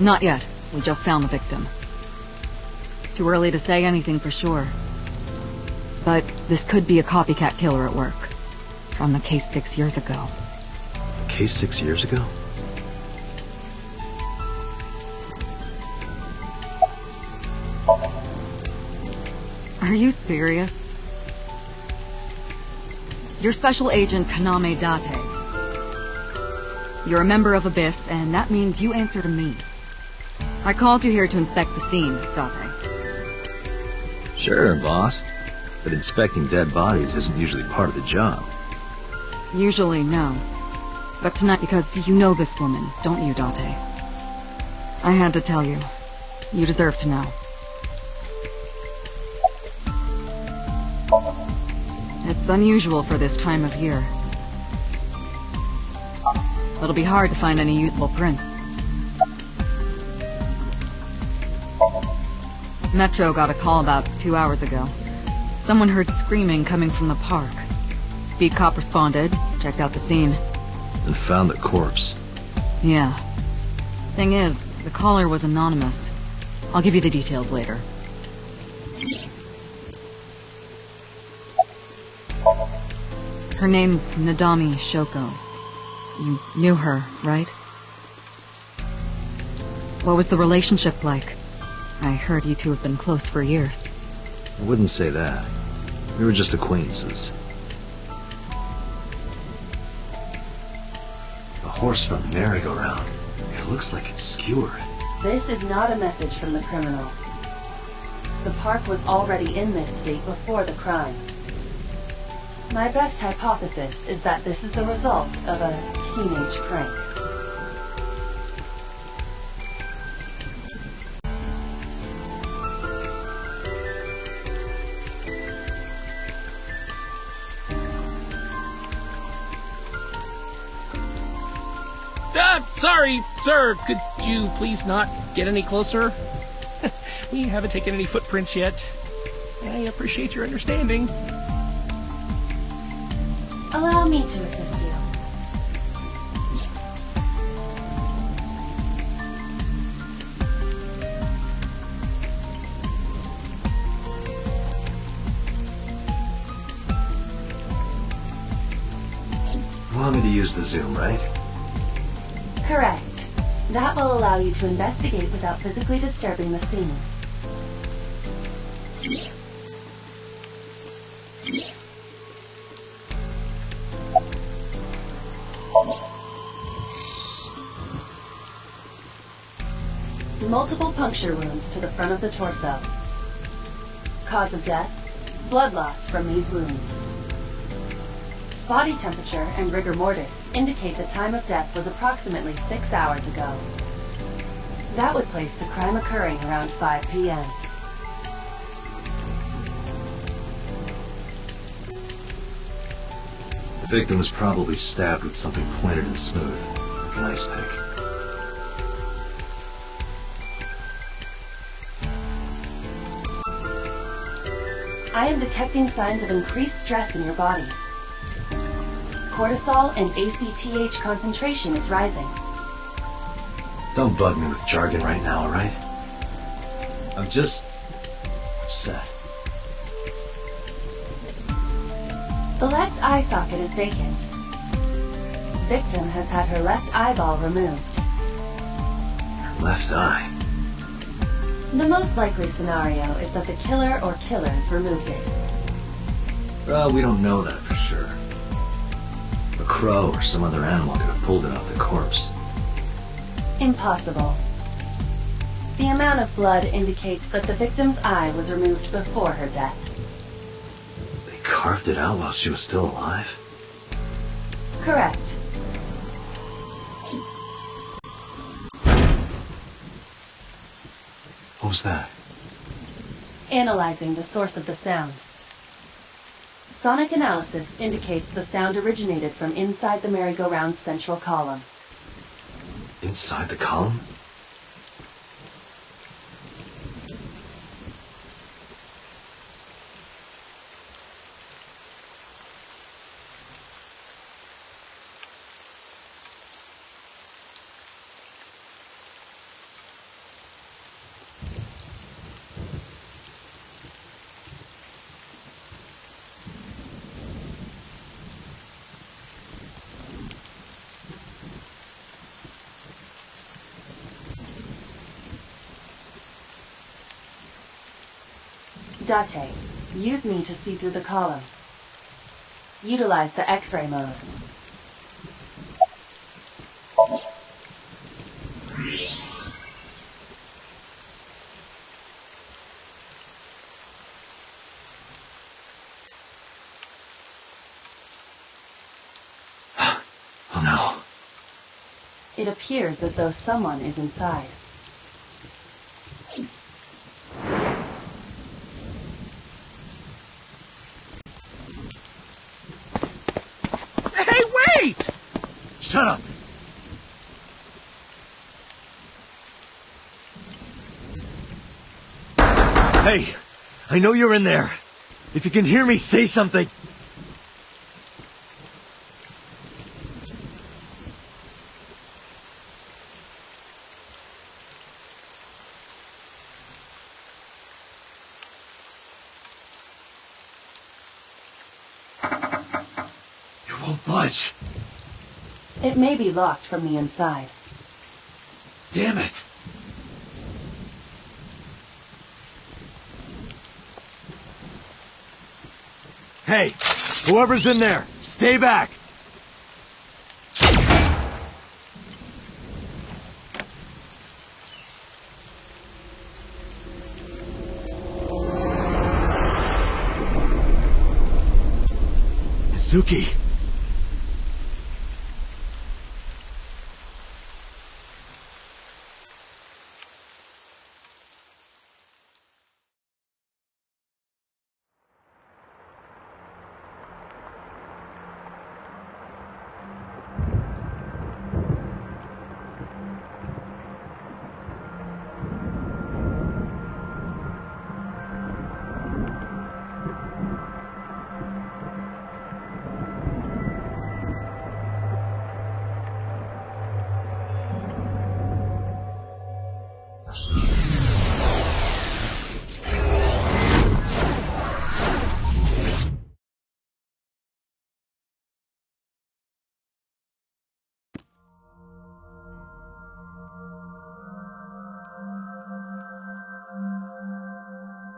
Not yet. We just found the victim. Too early to say anything for sure. But this could be a copycat killer at work. From the case 6 years ago. A case 6 years ago? Are you serious? You're Special Agent Kaname Date. You're a member of Abyss, and that means you answer to me. I called you here to inspect the scene, Date. Sure, boss. But inspecting dead bodies isn't usually part of the job. Usually, no. But tonight, because you know this woman, don't you, Date? I had to tell you. You deserve to know. It's unusual for this time of year. It'll be hard to find any usable prints. Metro got a call about 2 hours ago. Someone heard screaming coming from the park. Beat cop responded, checked out the scene. And found the corpse. Yeah. Thing is, the caller was anonymous. I'll give you the details later. Her name's Nadami Shoko. You knew her, right? What was the relationship like? I heard you two have been close for years. I wouldn't say that. We were just acquaintances. The horse from the merry-go-round. It looks like it's skewered. This is not a message from the criminal. The park was already in this state before the crime. My best hypothesis is that this is the result of a teenage prank. Sorry, sir. Could you please not get any closer? We haven't taken any footprints yet. I appreciate your understanding. Allow me to assist you. You want me to use the zoom, right? Correct. That will allow you to investigate without physically disturbing the scene. Multiple puncture wounds to the front of the torso. Cause of death, blood loss from these wounds. Body temperature and rigor mortis indicate the time of death was approximately 6 hours ago. That would place the crime occurring around 5 p.m. The victim was probably stabbed with something pointed and smooth, like an ice pick. I am detecting signs of increased stress in your body. Cortisol and ACTH concentration is rising. Don't bug me with jargon right now, alright? I'm just upset. The left eye socket is vacant. Victim has had her left eyeball removed. Her left eye. The most likely scenario is that the killer or killers removed it. Well, we don't know that for sure. A crow or some other animal could have pulled it off the corpse. Impossible. The amount of blood indicates that the victim's eye was removed before her death. They carved it out while she was still alive? Correct. What was that? Analyzing the source of the sound. Sonic analysis indicates the sound originated from inside the merry-go-round's central column. Inside the column? Date, use me to see through the column. Utilize the X-ray mode. Oh no. It appears as though someone is inside. Hey, wait! Shut up! Hey, I know you're in there. If you can hear me, say something. You won't budge. It may be locked from the inside. Damn it. Hey, whoever's in there, stay back! Suki!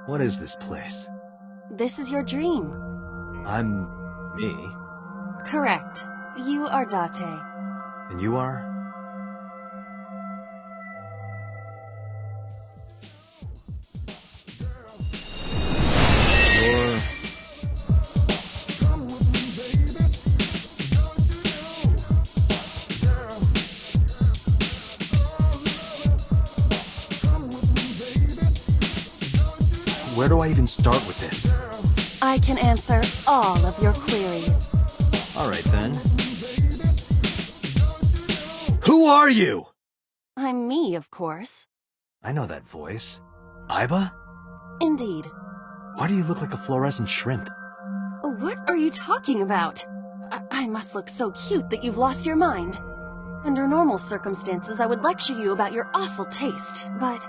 What is this place? This is your dream. I'm... me? Correct. You are Date. And you are? You're... Where do I even start with this? I can answer all of your queries. Alright then. Who are you? I'm me, of course. I know that voice. Iba? Indeed. Why do you look like a fluorescent shrimp? What are you talking about? I must look so cute that you've lost your mind. Under normal circumstances, I would lecture you about your awful taste, but...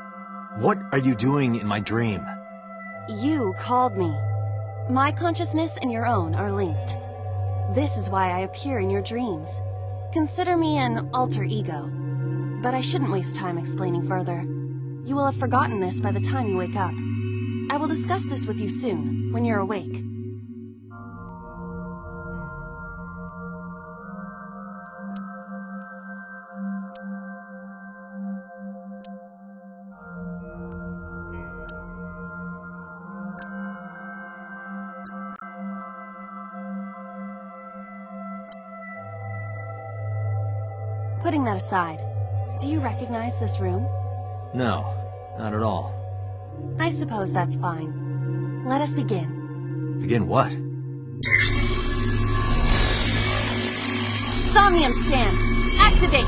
What are you doing in my dream? You called me. My consciousness and your own are linked. This is why I appear in your dreams. Consider me an alter ego. But I shouldn't waste time explaining further. You will have forgotten this by the time you wake up. I will discuss this with you soon, when you're awake. Putting that aside, do you recognize this room? No, not at all. I suppose that's fine. Let us begin. Begin what? Somnium scan! Activate!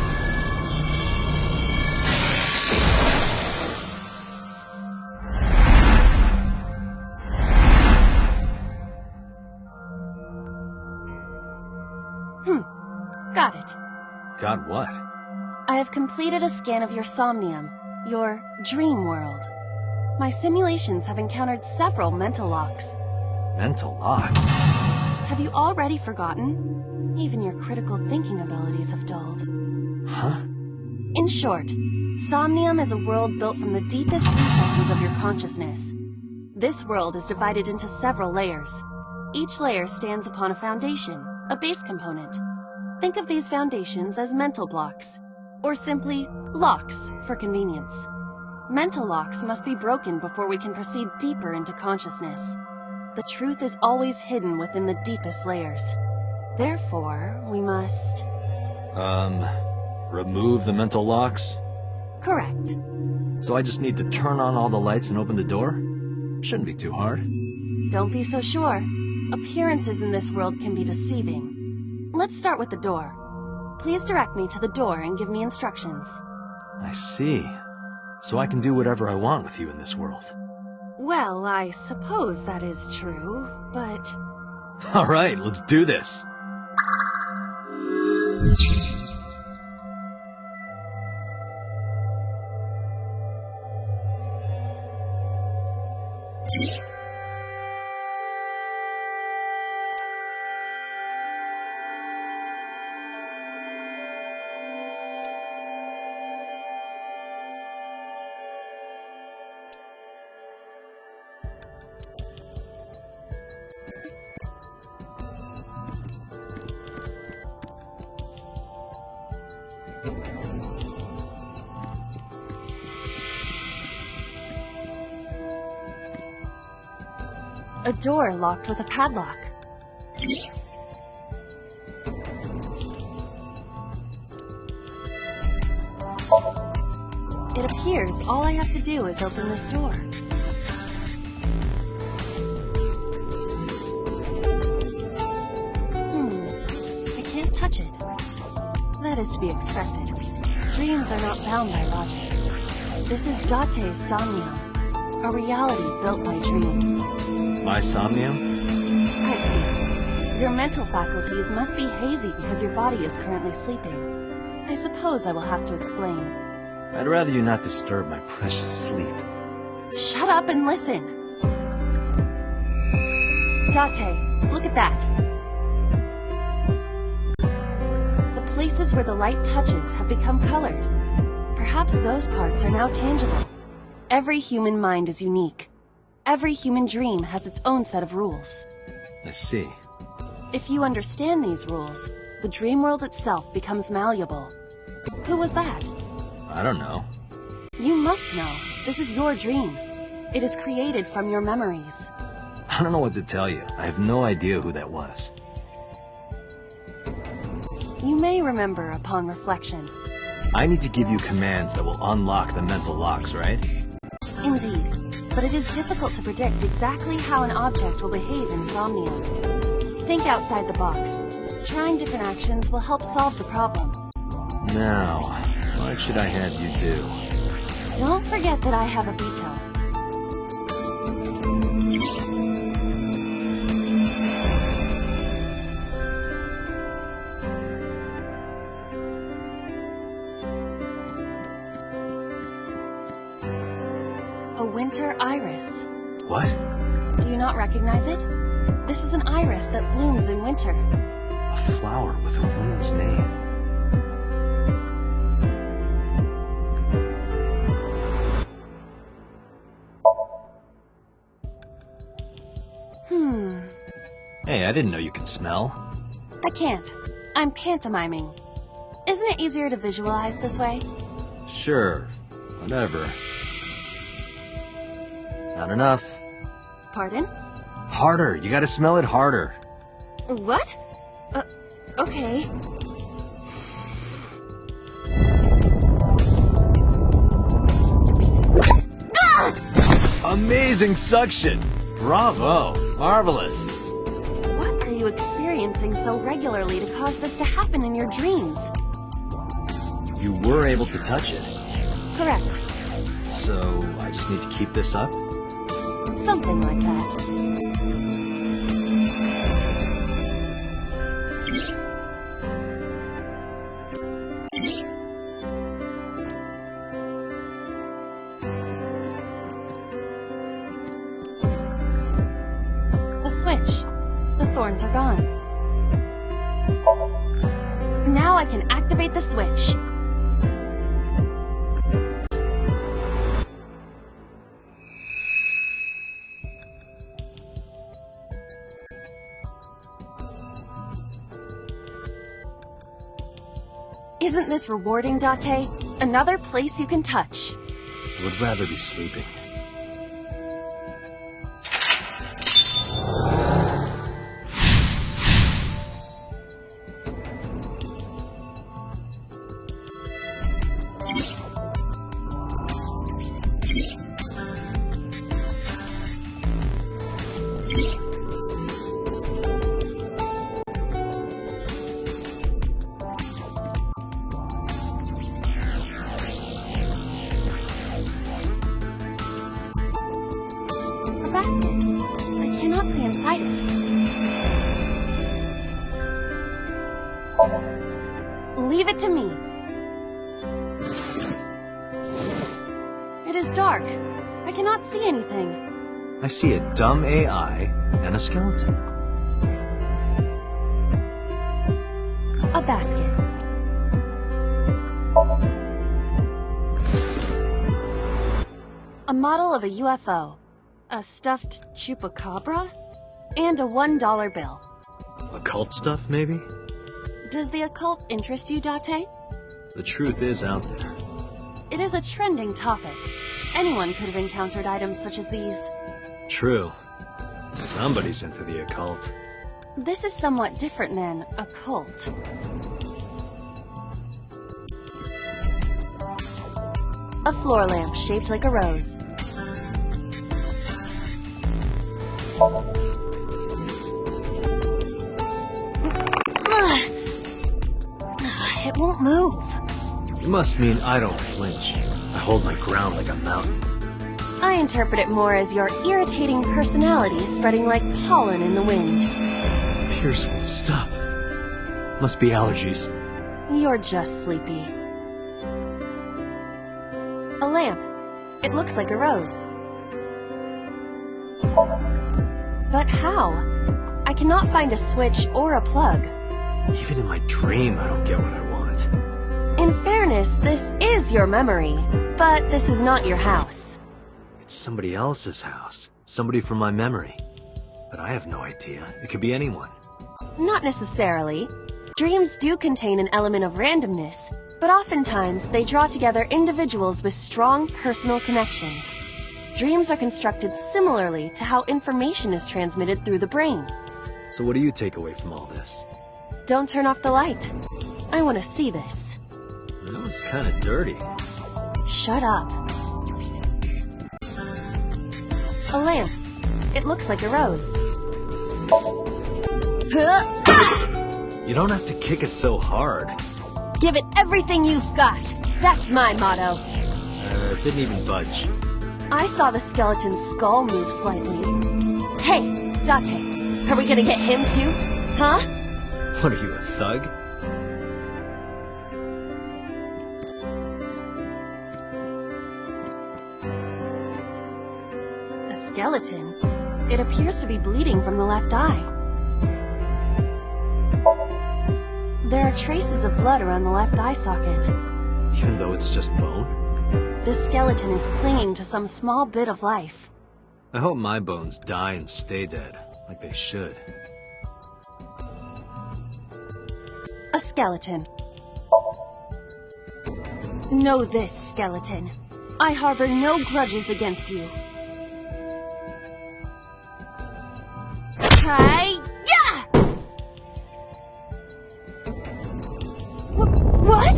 Got it. Got what? I have completed a scan of your Somnium, your dream world. My simulations have encountered several mental locks. Mental locks? Have you already forgotten? Even your critical thinking abilities have dulled. Huh? In short, Somnium is a world built from the deepest recesses of your consciousness. This world is divided into several layers. Each layer stands upon a foundation, a base component. Think of these foundations as mental blocks, or simply locks for convenience. Mental locks must be broken before we can proceed deeper into consciousness. The truth is always hidden within the deepest layers. Therefore, we must... remove the mental locks? Correct. So I just need to turn on all the lights and open the door? Shouldn't be too hard. Don't be so sure. Appearances in this world can be deceiving. Let's start with the door. Please direct me to the door and give me instructions. I see. So I can do whatever I want with you in this world. Well, I suppose that is true, but... Alright, let's do this! A door locked with a padlock. It appears all I have to do is open this door. I can't touch it. That is to be expected. Dreams are not bound by logic. This is Date's Somnium, a reality built by dreams. My Somnium? I see. Your mental faculties must be hazy because your body is currently sleeping. I suppose I will have to explain. I'd rather you not disturb my precious sleep. Shut up and listen! Date, look at that. The places where the light touches have become colored. Perhaps those parts are now tangible. Every human mind is unique. Every human dream has its own set of rules. I see. If you understand these rules, the dream world itself becomes malleable. Who was that? I don't know. You must know. This is your dream. It is created from your memories. I don't know what to tell you. I have no idea who that was. You may remember upon reflection. I need to give you commands that will unlock the mental locks, right? Indeed. But it is difficult to predict exactly how an object will behave in Somnium. Think outside the box. Trying different actions will help solve the problem. Now, what should I have you do? Don't forget that I have a veto. A winter iris. What? Do you not recognize it? This is an iris that blooms in winter. A flower with a woman's name. Hey, I didn't know you could smell. I can't. I'm pantomiming. Isn't it easier to visualize this way? Sure. Whatever. Not enough. Pardon? Harder. You gotta smell it harder. What? Okay. Amazing suction! Bravo! Marvelous! What are you experiencing so regularly to cause this to happen in your dreams? You were able to touch it. Correct. So, I just need to keep this up? Something like that. A switch. The thorns are gone. Now I can activate the switch. Isn't this rewarding, Date? Another place you can touch. I would rather be sleeping. I cannot see inside it. Leave it to me. It is dark. I cannot see anything. I see a dumb AI and a skeleton. A basket. A model of a UFO. A stuffed chupacabra? And a $1 bill. Occult stuff, maybe? Does the occult interest you, Date? The truth is out there. It is a trending topic. Anyone could have encountered items such as these. True. Somebody's into the occult. This is somewhat different than a cult. A floor lamp shaped like a rose. It won't move. It must mean I don't flinch. I hold my ground like a mountain. I interpret it more as your irritating personality spreading like pollen in the wind. Tears won't stop. Must be allergies. You're just sleepy. A lamp. It looks like a rose. But how? I cannot find a switch or a plug. Even in my dream, I don't get what I want. In fairness, this is your memory, but this is not your house. It's somebody else's house. Somebody from my memory. But I have no idea. It could be anyone. Not necessarily. Dreams do contain an element of randomness, but oftentimes they draw together individuals with strong personal connections. Dreams are constructed similarly to how information is transmitted through the brain. So what do you take away from all this? Don't turn off the light. I want to see this. That was kind of dirty. Shut up. A lamp. It looks like a rose. You don't have to kick it so hard. Give it everything you've got. That's my motto. It didn't even budge. I saw the skeleton's skull move slightly. Hey, Date, are we gonna get him too? Huh? What are you, a thug? A skeleton? It appears to be bleeding from the left eye. There are traces of blood around the left eye socket. Even though it's just bone? The skeleton is clinging to some small bit of life. I hope my bones die and stay dead, like they should. A skeleton. Know this, skeleton. I harbor no grudges against you. Hi-ya! What?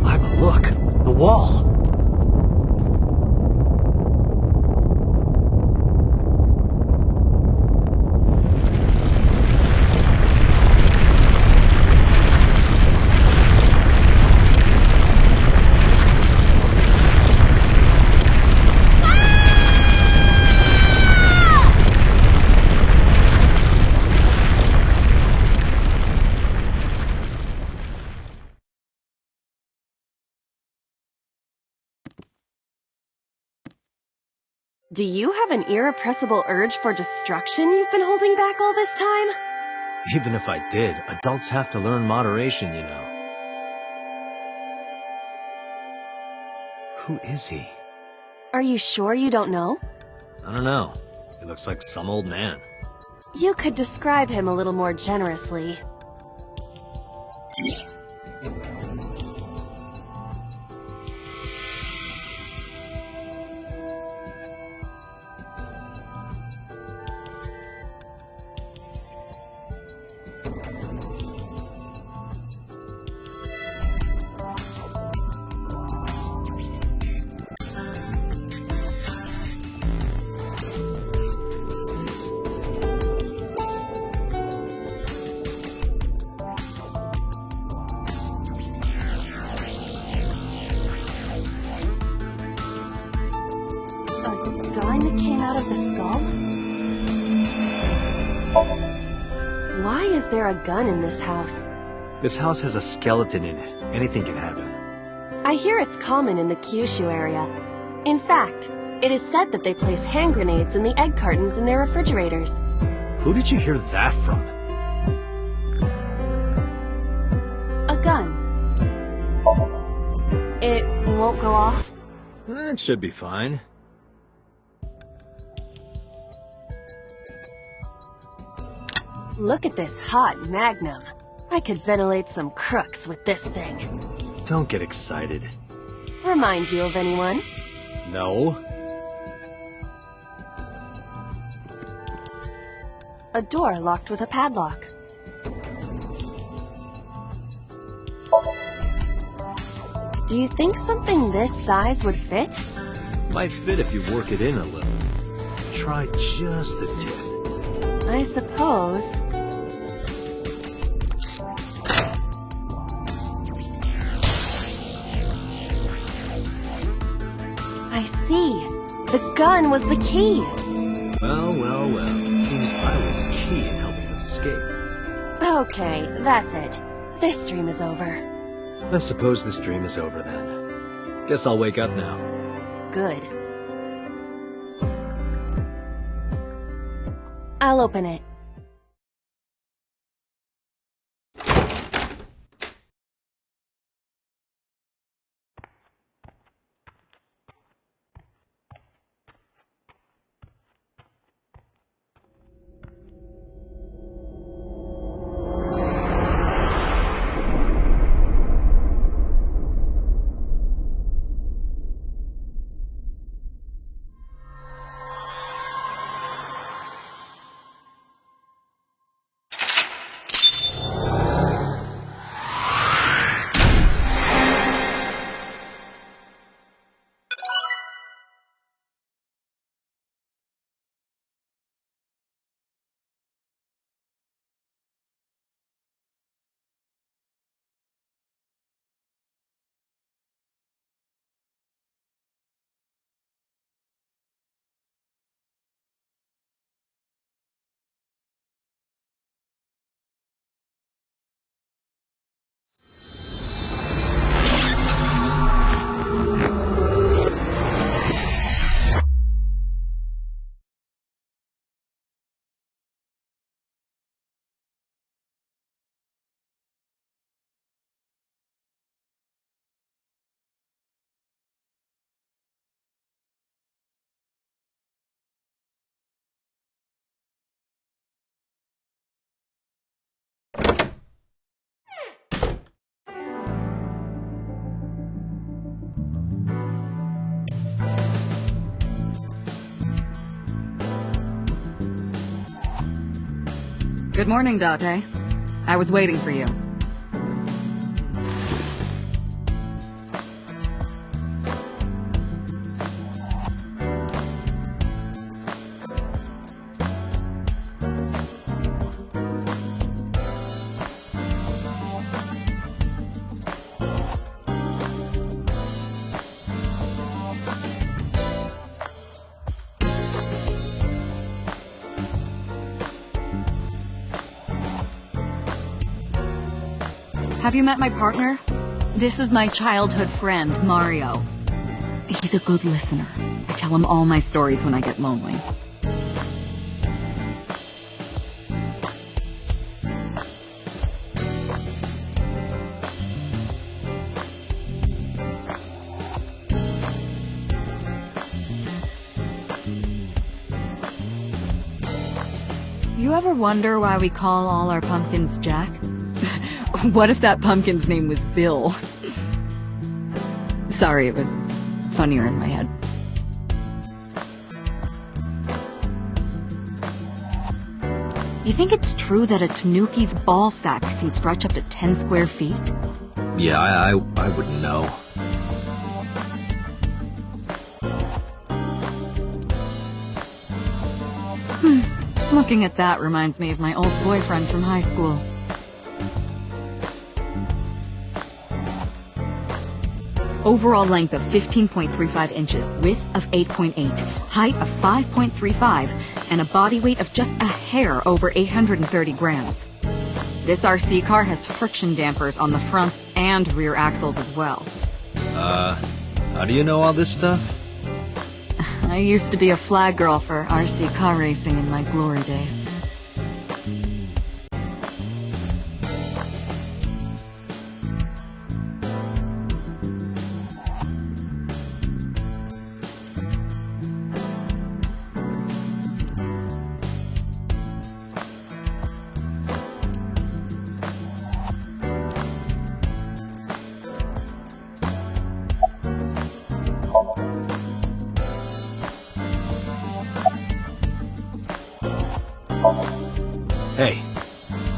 Iba, look! The wall! Do you have an irrepressible urge for destruction you've been holding back all this time? Even if I did, adults have to learn moderation, you know. Who is he? Are you sure you don't know? I don't know. He looks like some old man. You could describe him a little more generously. A gun came out of the skull? Why is there a gun in this house? This house has a skeleton in it. Anything can happen. I hear it's common in the Kyushu area. In fact, it is said that they place hand grenades in the egg cartons in their refrigerators. Who did you hear that from? A gun. It won't go off? That should be fine. Look at this hot magnum. I could ventilate some crooks with this thing. Don't get excited. Remind you of anyone? No. A door locked with a padlock. Do you think something this size would fit? Might fit if you work it in a little. Try just the tip. I suppose. I see. The gun was the key. Well, well, well. Seems I was key in helping us escape. Okay, that's it. This dream is over. I suppose this dream is over then. Guess I'll wake up now. Good. I'll open it. Good morning, Date. I was waiting for you. Have you met my partner? This is my childhood friend, Mario. He's a good listener. I tell him all my stories when I get lonely. You ever wonder why we call all our pumpkins Jack? What if that pumpkin's name was Bill? Sorry, it was funnier in my head. You think it's true that a tanuki's ball sack can stretch up to 10 square feet? Yeah, I wouldn't know. Looking at that reminds me of my old boyfriend from high school. Overall length of 15.35 inches, width of 8.8, height of 5.35, and a body weight of just a hair over 830 grams. This RC car has friction dampers on the front and rear axles as well. How do you know all this stuff? I used to be a flag girl for RC car racing in my glory days. Hey,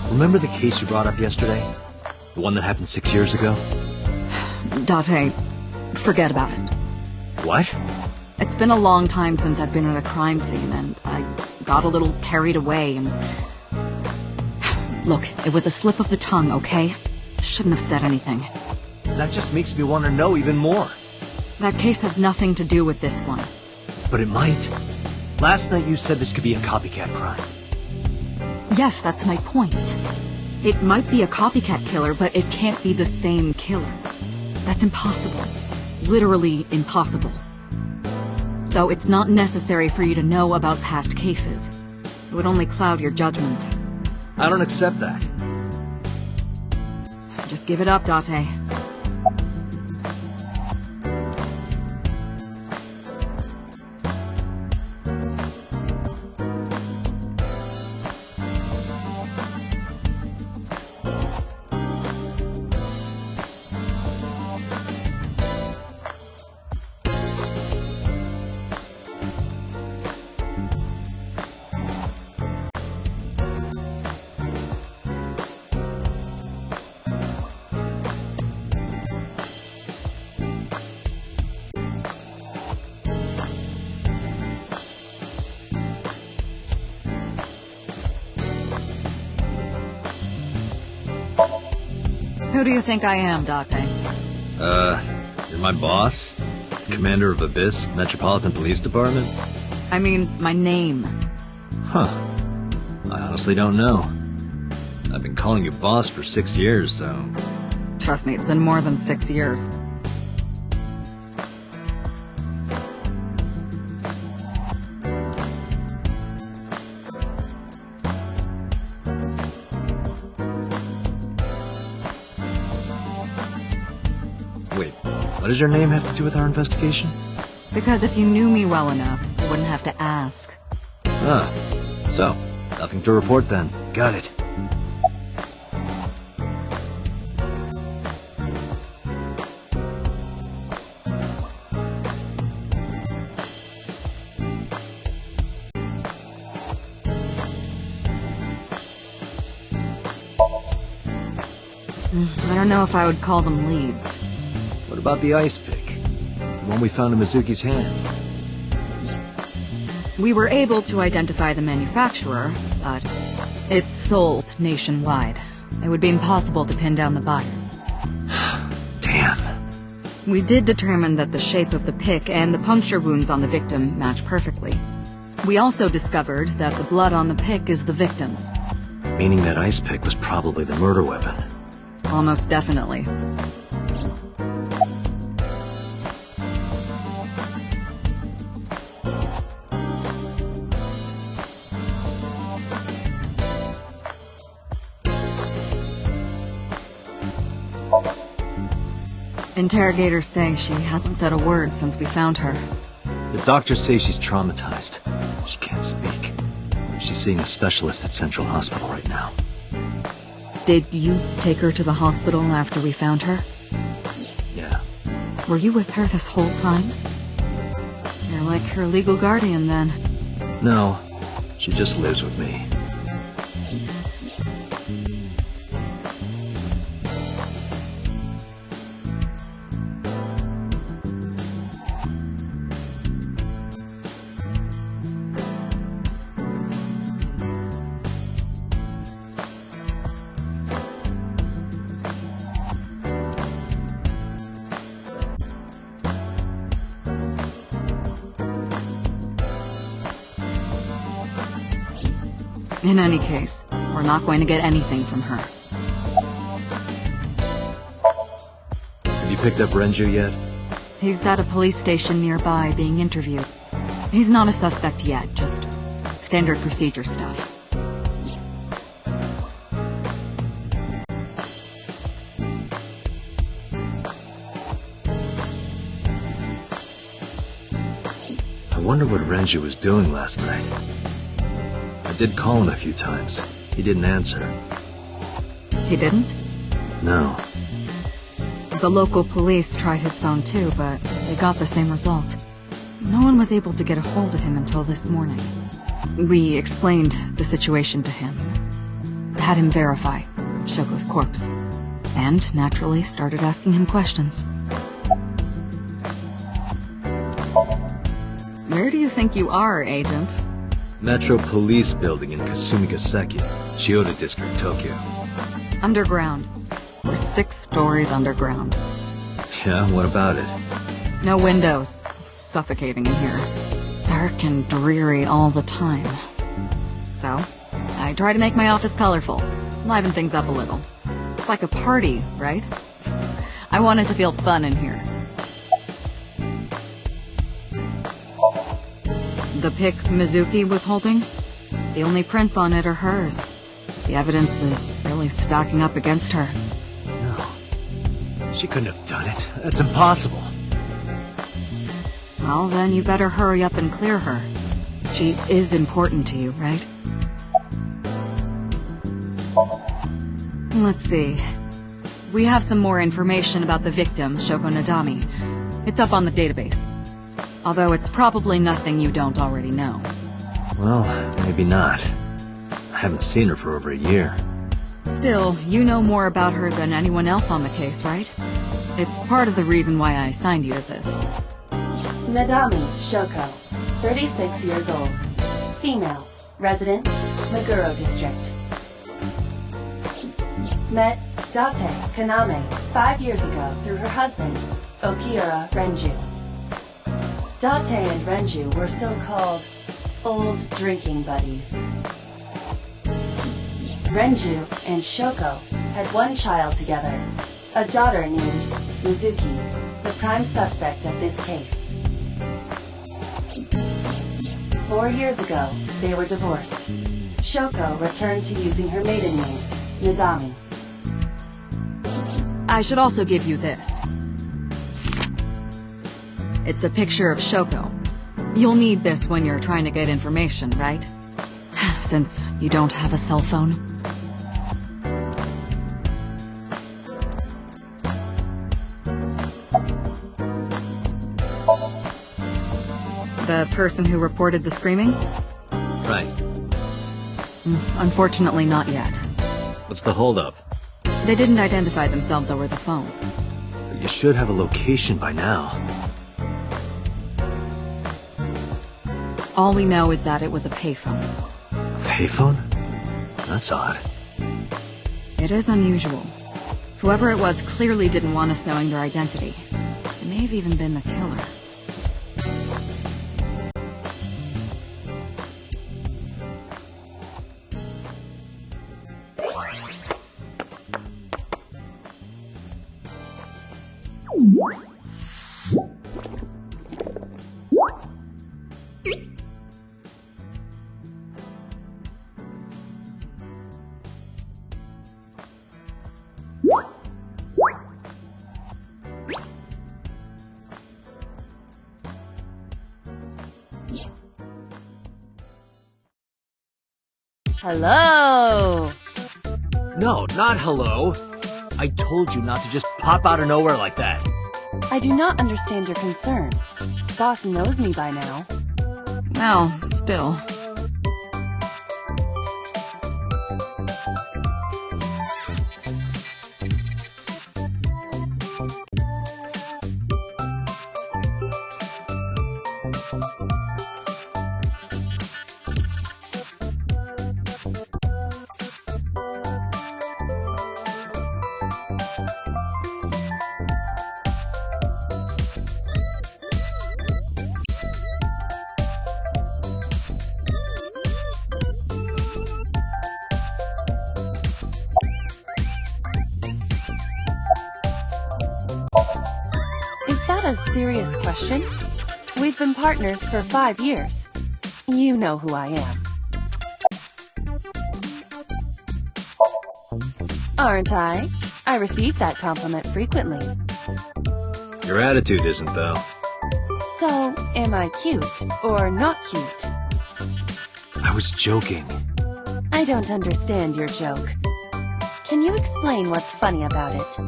remember the case you brought up yesterday? The one that happened 6 years ago? Date, forget about it. What? It's been a long time since I've been at a crime scene, and I got a little carried away and... Look, it was a slip of the tongue, okay? Shouldn't have said anything. That just makes me want to know even more. That case has nothing to do with this one. But it might. Last night you said this could be a copycat crime. Yes, that's my point. It might be a copycat killer, but it can't be the same killer. That's impossible. Literally impossible. So it's not necessary for you to know about past cases. It would only cloud your judgment. I don't accept that. Just give it up, Date. Who do you think I am, Date? You're my boss? Commander of Abyss Metropolitan Police Department? I mean, my name. Huh. I honestly don't know. I've been calling you boss for 6 years, so... Trust me, it's been more than 6 years. Wait, what does your name have to do with our investigation? Because if you knew me well enough, you wouldn't have to ask. Ah, so, nothing to report then. Got it. I don't know if I would call them leads. What about the ice pick? The one we found in Mizuki's hand? We were able to identify the manufacturer, but it's sold nationwide. It would be impossible to pin down the buyer. Damn. We did determine that the shape of the pick and the puncture wounds on the victim match perfectly. We also discovered that the blood on the pick is the victim's. Meaning that ice pick was probably the murder weapon. Almost definitely. Interrogators say she hasn't said a word since we found her. The doctors say she's traumatized. She can't speak. She's seeing a specialist at Central Hospital right now. Did you take her to the hospital after we found her? Yeah. Were you with her this whole time? You're like her legal guardian, then. No, she just lives with me. In any case, we're not going to get anything from her. Have you picked up Renju yet? He's at a police station nearby being interviewed. He's not a suspect yet, just standard procedure stuff. I wonder what Renju was doing last night. I did call him a few times. He didn't answer. He didn't? No. The local police tried his phone too, but they got the same result. No one was able to get a hold of him until this morning. We explained the situation to him. Had him verify Shoko's corpse. And naturally started asking him questions. Where do you think you are, Agent? Metro Police Building in Kasumigaseki, Chiyoda District, Tokyo. Underground. We're 6 stories underground. Yeah, what about it? No windows. It's suffocating in here. Dark and dreary all the time. So, I try to make my office colorful, liven things up a little. It's like a party, right? I want it to feel fun in here. The pic Mizuki was holding? The only prints on it are hers. The evidence is really stacking up against her. No. She couldn't have done it. That's impossible. Well, then you better hurry up and clear her. She is important to you, right? Let's see. We have some more information about the victim, Shoko Nadami. It's up on the database. Although it's probably nothing you don't already know. Well, maybe not. I haven't seen her for over a year. Still, you know more about her than anyone else on the case, right? It's part of the reason why I assigned you to this. Nadami Shoko, 36 years old. Female. Residence, Meguro District. Met Date Kaname 5 years ago through her husband, Okiura Renju. Date and Renju were so-called old drinking buddies. Renju and Shoko had one child together, a daughter named Mizuki, the prime suspect of this case. 4 years ago, they were divorced. Shoko returned to using her maiden name, Nadami. I should also give you this. It's a picture of Shoko. You'll need this when you're trying to get information, right? Since you don't have a cell phone. The person who reported the screaming? Right. Unfortunately, not yet. What's the holdup? They didn't identify themselves over the phone. But you should have a location by now. All we know is that it was a payphone. Payphone? That's odd. It is unusual. Whoever it was clearly didn't want us knowing their identity. It may have even been the killer. Hello! No, not hello. I told you not to just pop out of nowhere like that. I do not understand your concern. Boss knows me by now. Well, still. not a serious question. We've been partners for 5 years. You know who I am. Aren't I? I receive that compliment frequently. Your attitude isn't, though. So, am I cute or not cute? I was joking. I don't understand your joke. Can you explain what's funny about it?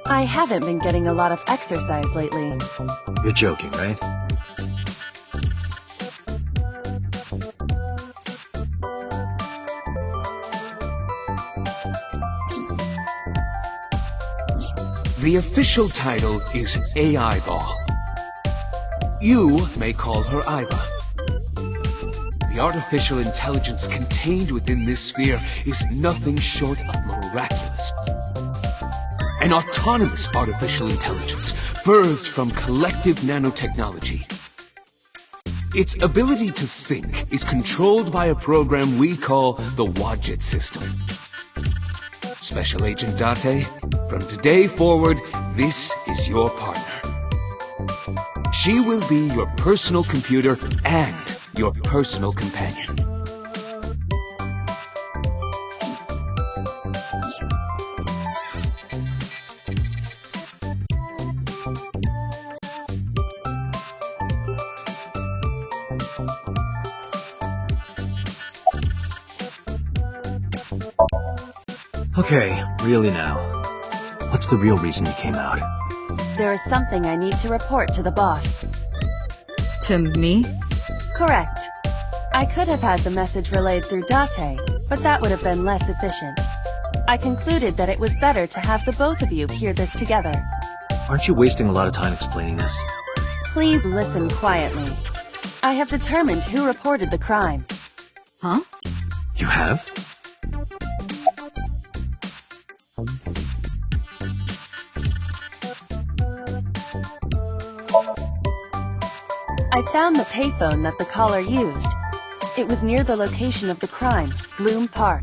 I haven't been getting a lot of exercise lately. You're joking, right? The official title is AI Ball. You may call her Aiba. The artificial intelligence contained within this sphere is nothing short of miraculous. An autonomous artificial intelligence birthed from collective nanotechnology. Its ability to think is controlled by a program we call the Wadjet system. Special Agent Date, from today forward, this is your partner. She will be your personal computer and your personal companion. Okay, really now. What's the real reason you came out? There is something I need to report to the boss. To me? Correct. I could have had the message relayed through Date, but that would have been less efficient. I concluded that it was better to have the both of you hear this together. Aren't you wasting a lot of time explaining this? Please listen quietly. I have determined who reported the crime. Huh? You have? I found the payphone that the caller used. It was near the location of the crime, Bloom Park.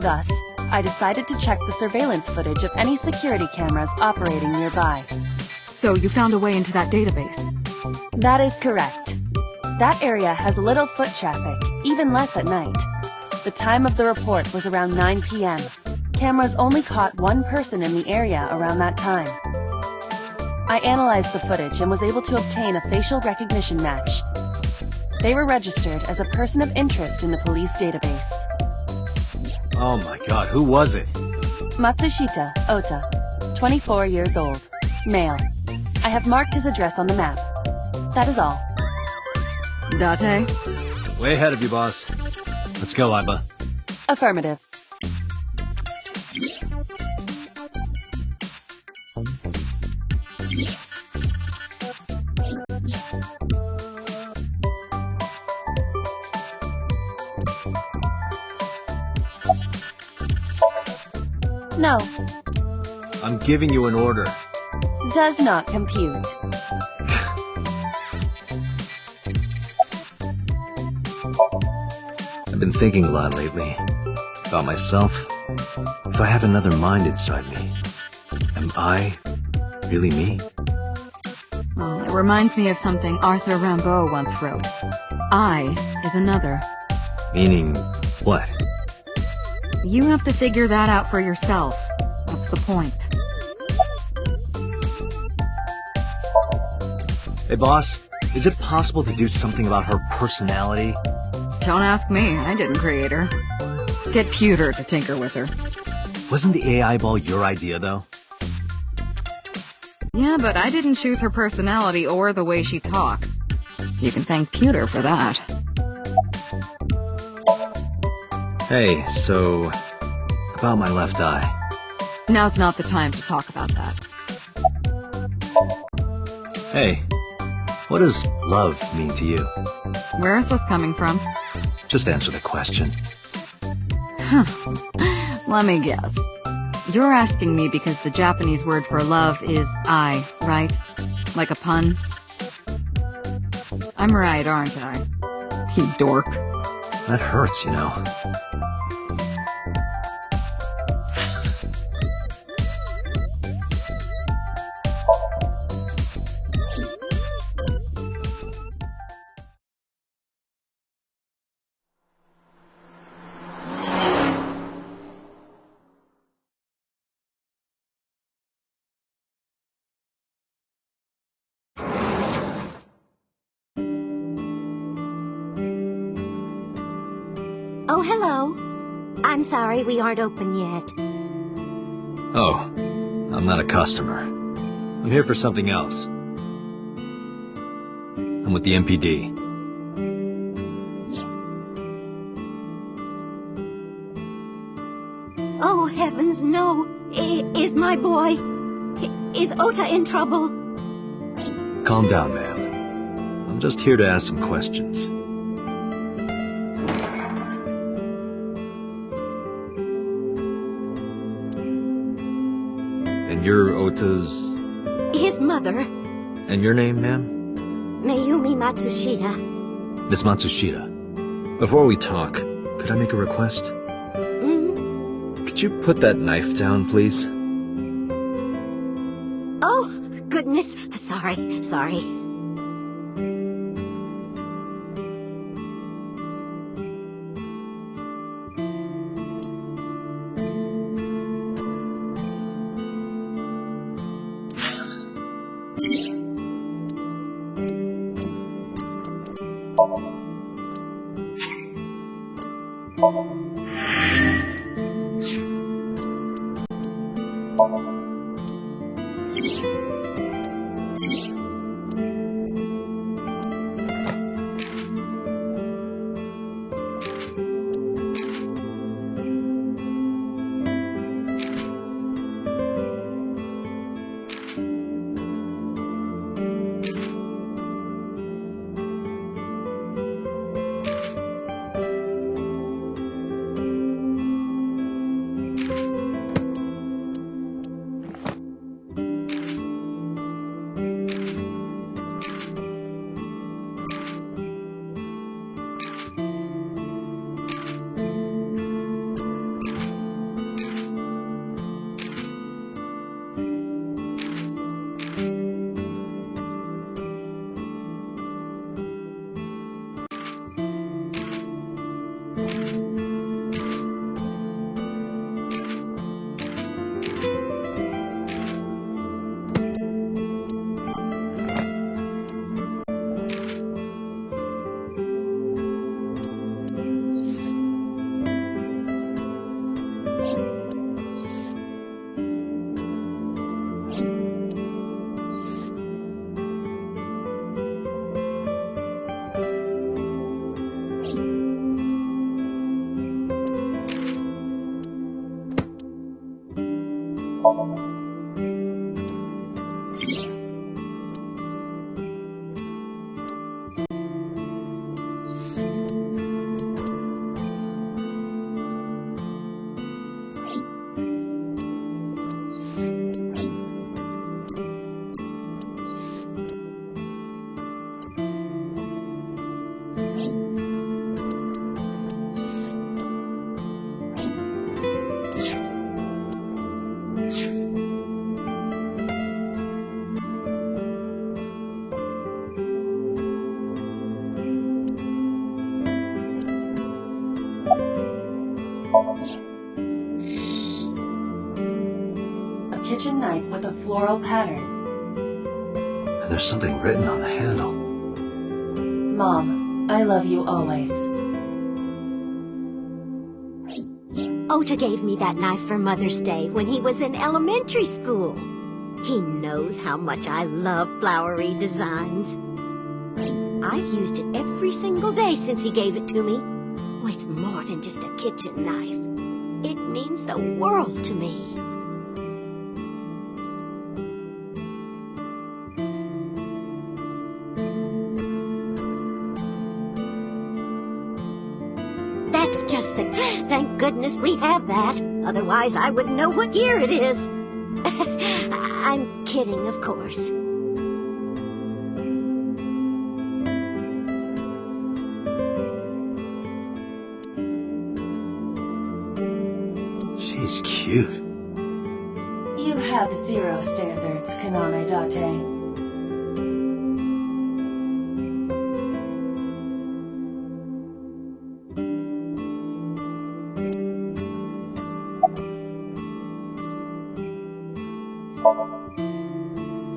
Thus, I decided to check the surveillance footage of any security cameras operating nearby. So you found a way into that database? That is correct. That area has little foot traffic, even less at night. The time of the report was around 9 p.m. Cameras only caught one person in the area around that time. I analyzed the footage and was able to obtain a facial recognition match. They were registered as a person of interest in the police database. Oh my god, who was it? Matsushita Ota, 24 years old, male. I have marked his address on the map. That is all. Date? Way ahead of you, boss. Let's go, Aiba. Affirmative. No, I'm giving you an order. does not compute. I've been thinking a lot lately. About myself. If I have another mind inside me, am I really me? Well, it reminds me of something Arthur Rimbaud once wrote. I is another. Meaning, what? You have to figure that out for yourself. That's the point. Hey, boss, is it possible to do something about her personality? Don't ask me, I didn't create her. Get Pewter to tinker with her. Wasn't the AI ball your idea, though? Yeah, but I didn't choose her personality or the way she talks. You can thank Pewter for that. Hey, so... about my left eye. Now's not the time to talk about that. Hey, what does love mean to you? Where is this coming from? Just answer the question. Let me guess. You're asking me because the Japanese word for love is I, right? Like a pun? I'm right, aren't I? You dork. That hurts, you know. Oh, hello. I'm sorry we aren't open yet. Oh, I'm not a customer. I'm here for something else. I'm with the MPD. Oh, heavens, no. Is my boy... Is Ota in trouble? Calm down, ma'am. I'm just here to ask some questions. And you're Ota's... His mother, And your name, ma'am? Mayumi Matsushita. Miss Matsushita. Before we talk, could I make a request? Could you put that knife down, please? Oh, goodness. Sorry. A kitchen knife with a floral pattern. And there's something written on the handle. Mom, I love you always. Ota gave me that knife for Mother's Day when he was in elementary school. He knows how much I love flowery designs. I've used it every single day since he gave it to me. Oh, it's more than just a kitchen knife. It means the world to me. That's just the... Thank goodness we have that. Otherwise, I wouldn't know what year it is. I'm kidding, of course. She's cute. You have zero standards, Kaname Date.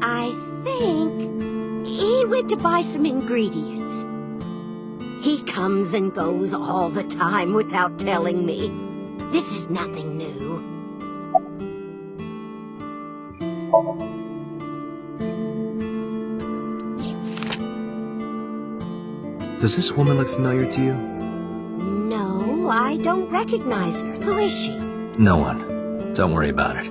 I think he went to buy some ingredients. He comes and goes all the time without telling me. This is nothing new. Does this woman look familiar to you? No, I don't recognize her. Who is she? No one. Don't worry about it.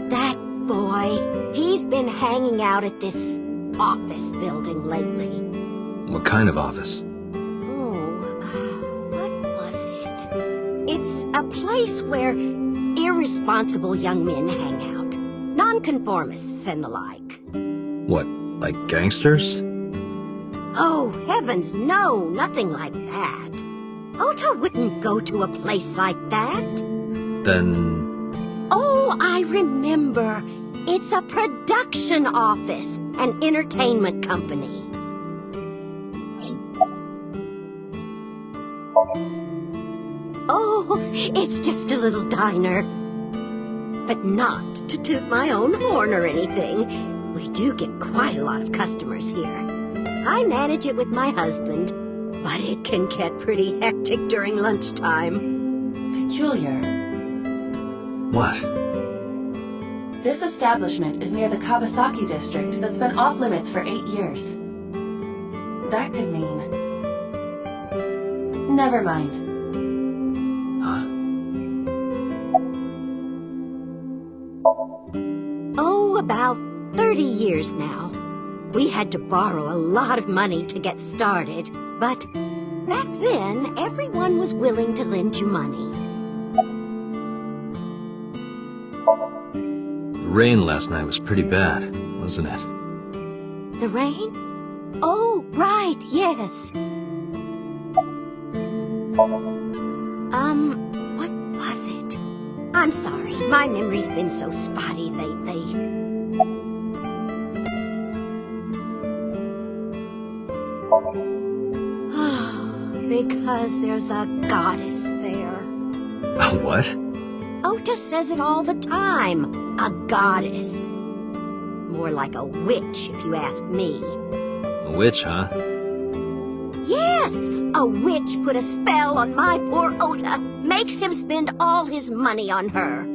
That boy, he's been hanging out at this office building lately. What kind of office? What was it? It's a place where irresponsible young men hang out. Nonconformists and the like. What, like gangsters? Oh, heavens, no, nothing like that. Ota wouldn't go to a place like that. Then... Oh, I remember. It's a production office, an entertainment company. Oh, it's just a little diner. But not to toot my own horn or anything. We do get quite a lot of customers here. I manage it with my husband, but it can get pretty hectic during lunchtime. Peculiar. What? This establishment is near the Kawasaki district that's been off limits for 8 years. That could mean... Never mind. Huh? Oh, about 30 years now. We had to borrow a lot of money to get started, but back then, everyone was willing to lend you money. The rain last night was pretty bad, wasn't it? The rain? Oh, right, yes. What was it? I'm sorry, my memory's been so spotty lately. Because there's a goddess there. What? Ota says it all the time. A goddess. More like a witch, if you ask me. A witch, huh? Yes! A witch put a spell on my poor Ota. Makes him spend all his money on her.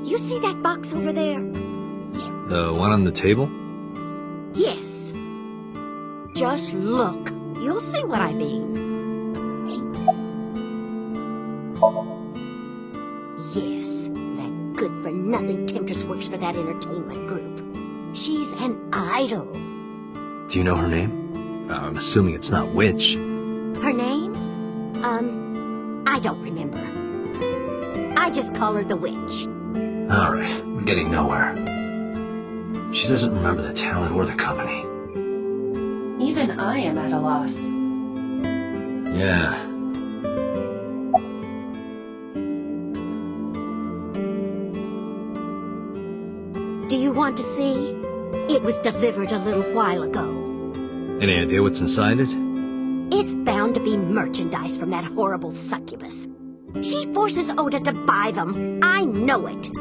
You see that box over there? The one on the table? Yes. Just look. You'll see what I mean. Yes, that good-for-nothing temptress works for that entertainment group. She's an idol. Do you know her name? I'm assuming it's not witch. Her name? I don't remember. I just call her the witch. Alright, we're getting nowhere. She doesn't remember the talent or the company. Even I am at a loss. Yeah. Do you want to see? It was delivered a little while ago. Any idea what's inside it? It's bound to be merchandise from that horrible succubus. She forces Ota to buy them. I know it.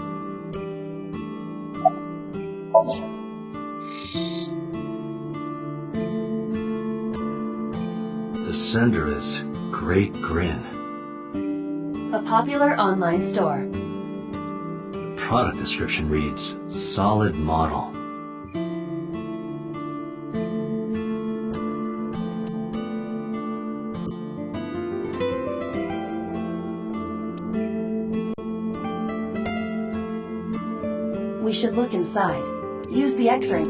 The sender is Great Grin. A popular online store. The product description reads, solid model. We should look inside. Use the X-ray.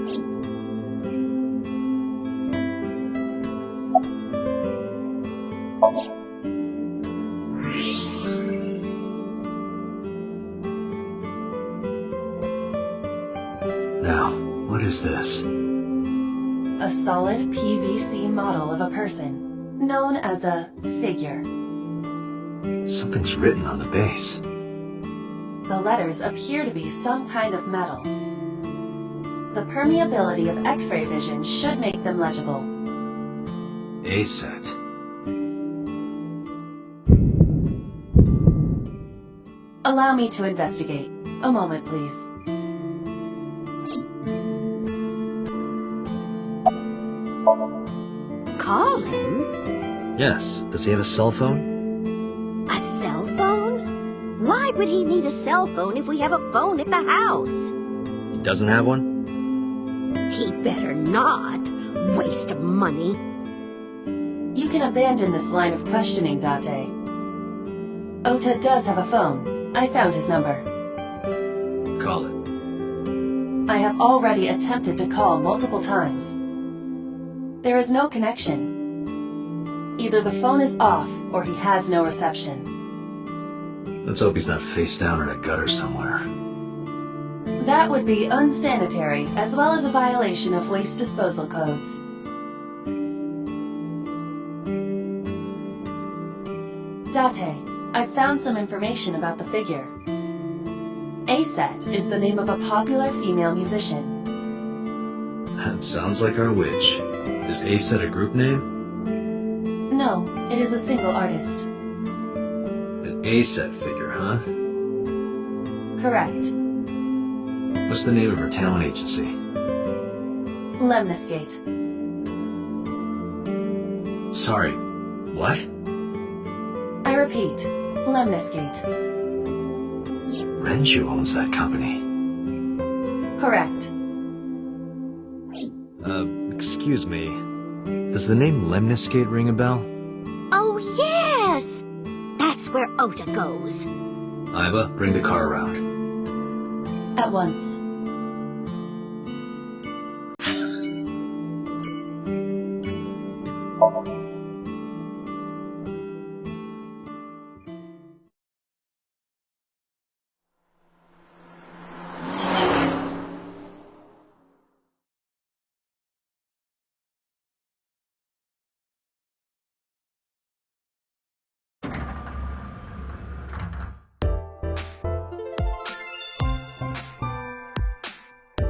Now, what is this? A solid PVC model of a person, known as a figure. Something's written on the base. The letters appear to be some kind of metal. The permeability of X-ray vision should make them legible. A set. Allow me to investigate. A moment, please. call him? Yes. Does he have a cell phone? A cell phone? Why would he need a cell phone if we have a phone at the house? He doesn't have one? He better not. Waste of money. You can abandon this line of questioning, Date. Ota does have a phone. I found his number. Call it. I have already attempted to call multiple times. There is no connection. Either the phone is off, or he has no reception. Let's hope he's not face down in a gutter somewhere. That would be unsanitary, as well as a violation of waste disposal codes. Date, I've found some information about the figure. A-Set is the name of a popular female musician. That sounds like our witch. Is A-Set a group name? No, it is a single artist. An A-Set figure, huh? Correct. What's the name of her talent agency? Lemniscate. Sorry, what? I repeat, Lemniscate. Renju owns that company. Correct. Excuse me. Does the name Lemniscate ring a bell? Oh, yes! That's where Ota goes. Iba, bring the car around. At once.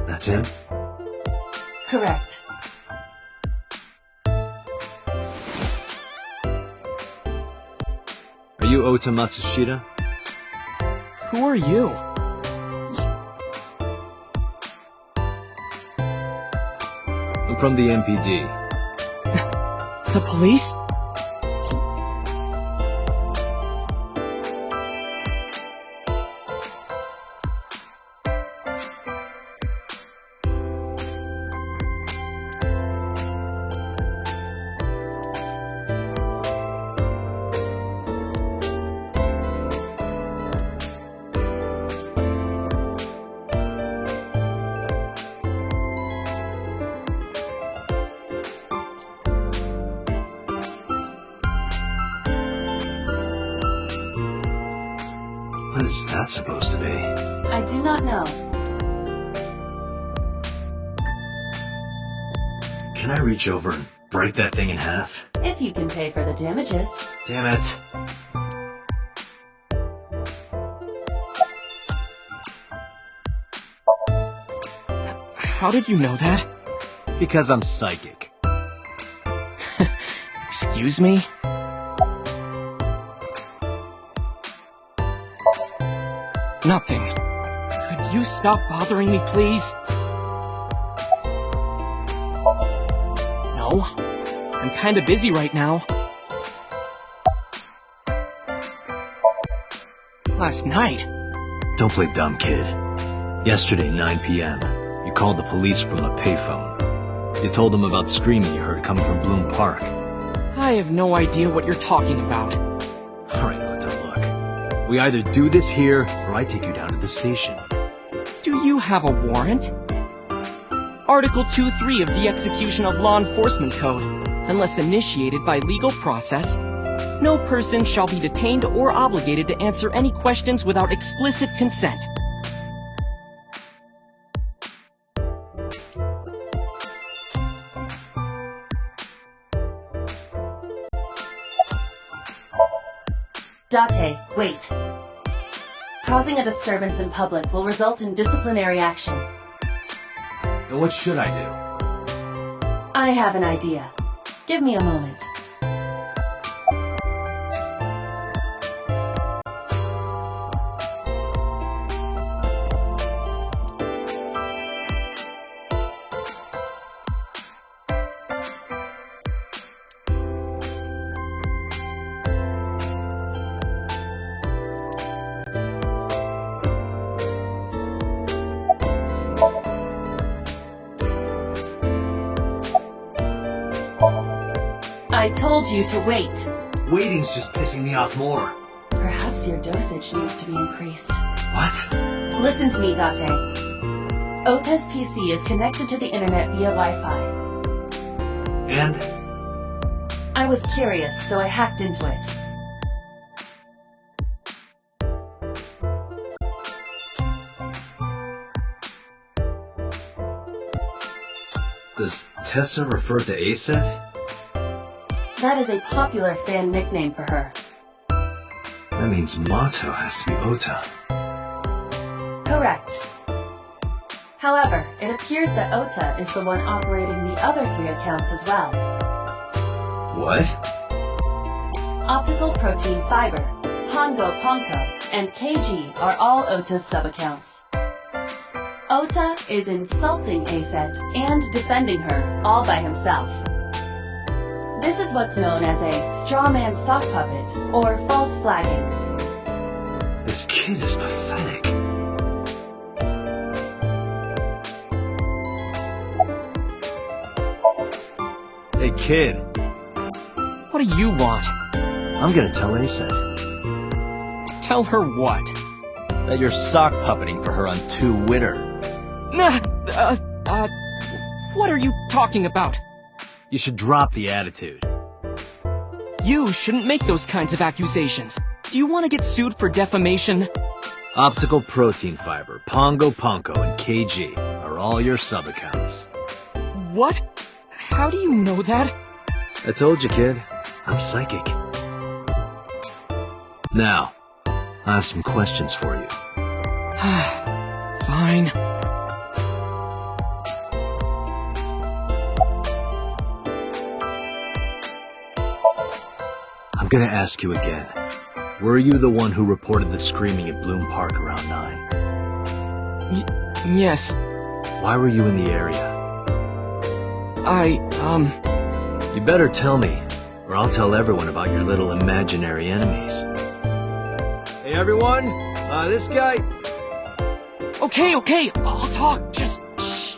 That's him? Correct. Are you Ota Matsushita? Who are you? I'm from the MPD. The police? What is that supposed to be? I do not know. Can I reach over and break that thing in half? If you can pay for the damages. Damn it. How did you know that? Because I'm psychic. Excuse me? Nothing. Could you stop bothering me, please? No. I'm kinda busy right now. Last night? Don't play dumb, kid. Yesterday, 9 p.m., you called the police from a payphone. You told them about screaming you heard coming from Bloom Park. I have no idea what you're talking about. Alright, Ota, look. We either do this here, or I take you down to the station. Do you have a warrant? Article 2.3 of the Execution of Law Enforcement Code. Unless initiated by legal process, no person shall be detained or obligated to answer any questions without explicit consent. Date, wait. Causing a disturbance in public will result in disciplinary action. Then what should I do? I have an idea. Give me a moment. I told you to wait. Waiting's just pissing me off more. Perhaps your dosage needs to be increased. What? Listen to me, Date. Ota's PC is connected to the internet via Wi-Fi. And? I was curious, so I hacked into it. Does Tessa refer to Aset? That is a popular fan nickname for her. That means Mato has to be Ota. Correct. However, it appears that Ota is the one operating the other 3 accounts as well. What? Optical Protein Fiber, Hongo Ponko, and KG are all Ota's sub-accounts. Ota is insulting Aset and defending her all by himself. This is what's known as a strawman sock puppet or false flagging. This kid is pathetic. Hey kid, What do you want? I'm gonna tell Aset Tell her what? that you're sock puppeting for her on Twitter. What are you talking about? You should drop the attitude. You shouldn't make those kinds of accusations. Do you want to get sued for defamation? Optical Protein Fiber, Pongo Ponko, and KG are all your sub-accounts. What? How do you know that? I told you, kid. I'm psychic. Now, I have some questions for you. Fine. I'm gonna ask you again. Were you the one who reported the screaming at Bloom Park around 9? Yes. Why were you in the area? You better tell me, or I'll tell everyone about your little imaginary enemies. Hey everyone, this guy... Okay, I'll talk, just shh.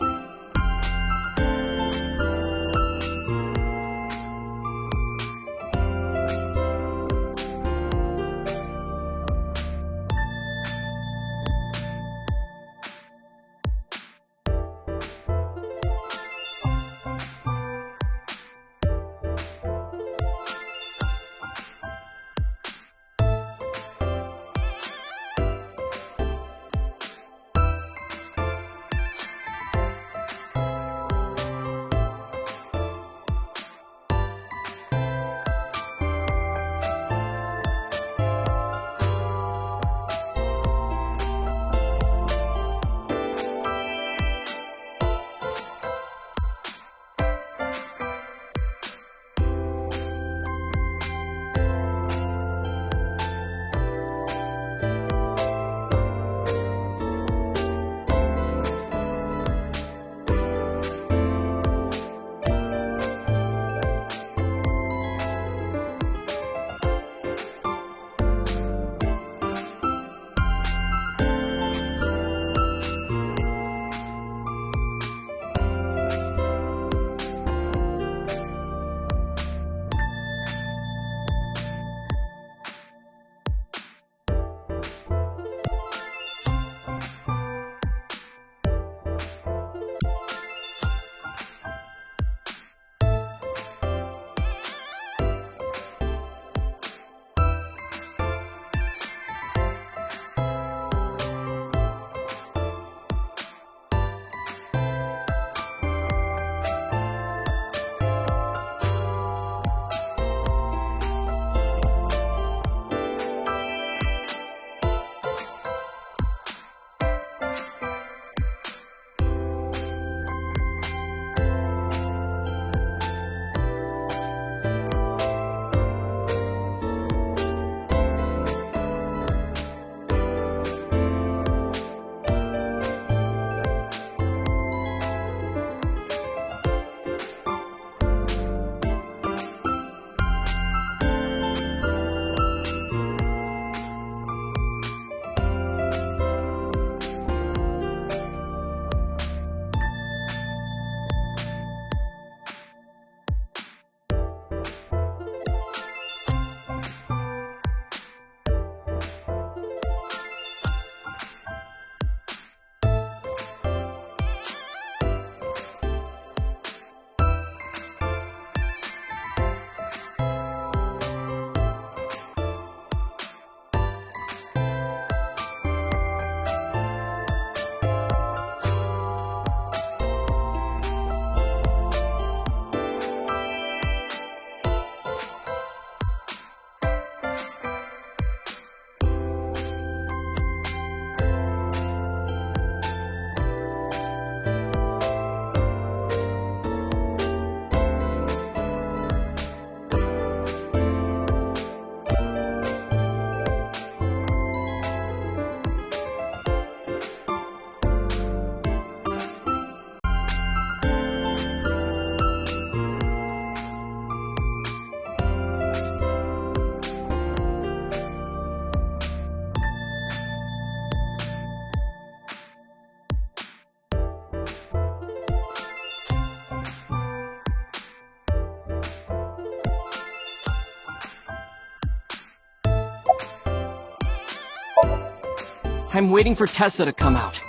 I'm waiting for Tessa to come out.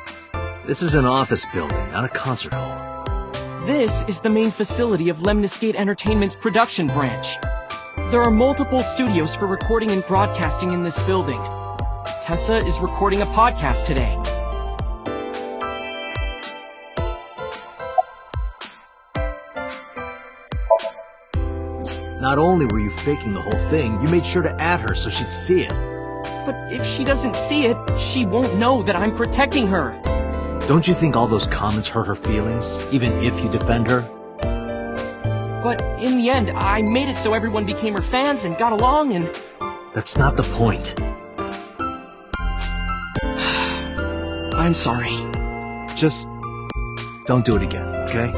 This is an office building, not a concert hall. This is the main facility of Lemniscate Entertainment's production branch. There are multiple studios for recording and broadcasting in this building. Tessa is recording a podcast today. Not only were you faking the whole thing, you made sure to add her so she'd see it. But if she doesn't see it, she won't know that I'm protecting her. Don't you think all those comments hurt her feelings, even if you defend her? But in the end, I made it so everyone became her fans and got along and... That's not the point. I'm sorry. Just don't do it again, okay?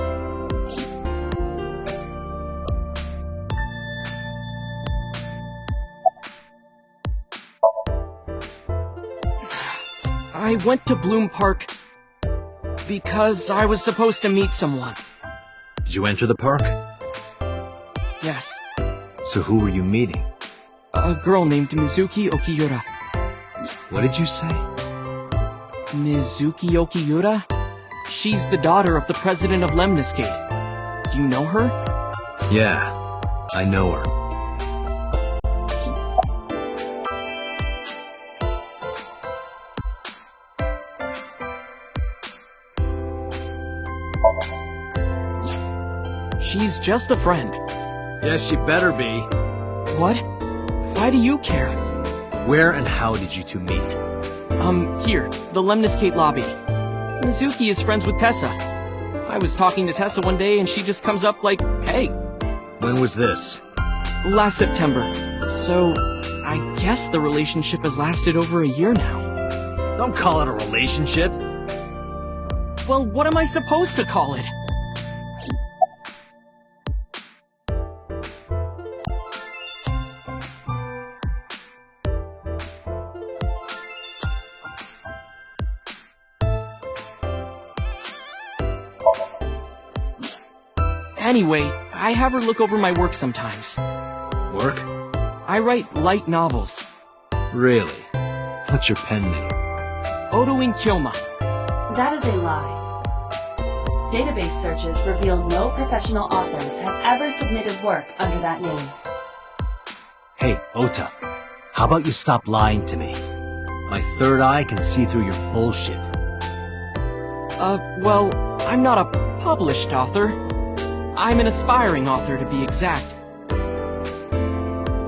I went to Bloom Park because I was supposed to meet someone. Did you enter the park? Yes. So who were you meeting? A girl named Mizuki Okiura. What did you say? Mizuki Okiura? She's the daughter of the president of Lemniscate. Do you know her? Yeah, I know her. She's just a friend. Yes, she better be. What? Why do you care? Where and how did you two meet? Here, the Lemniscate lobby. Mizuki is friends with Tessa. I was talking to Tessa one day and she just comes up like, hey. When was this? Last September. So, I guess the relationship has lasted over a year now. Don't call it a relationship. Well, what am I supposed to call it? Anyway, I have her look over my work sometimes. Work? I write light novels. Really? What's your pen name? Odoin Kyoma. That is a lie. Database searches reveal no professional authors have ever submitted work under that name. Hey, Ota. How about you stop lying to me? My third eye can see through your bullshit. Well, I'm not a published author. I'm an aspiring author, to be exact.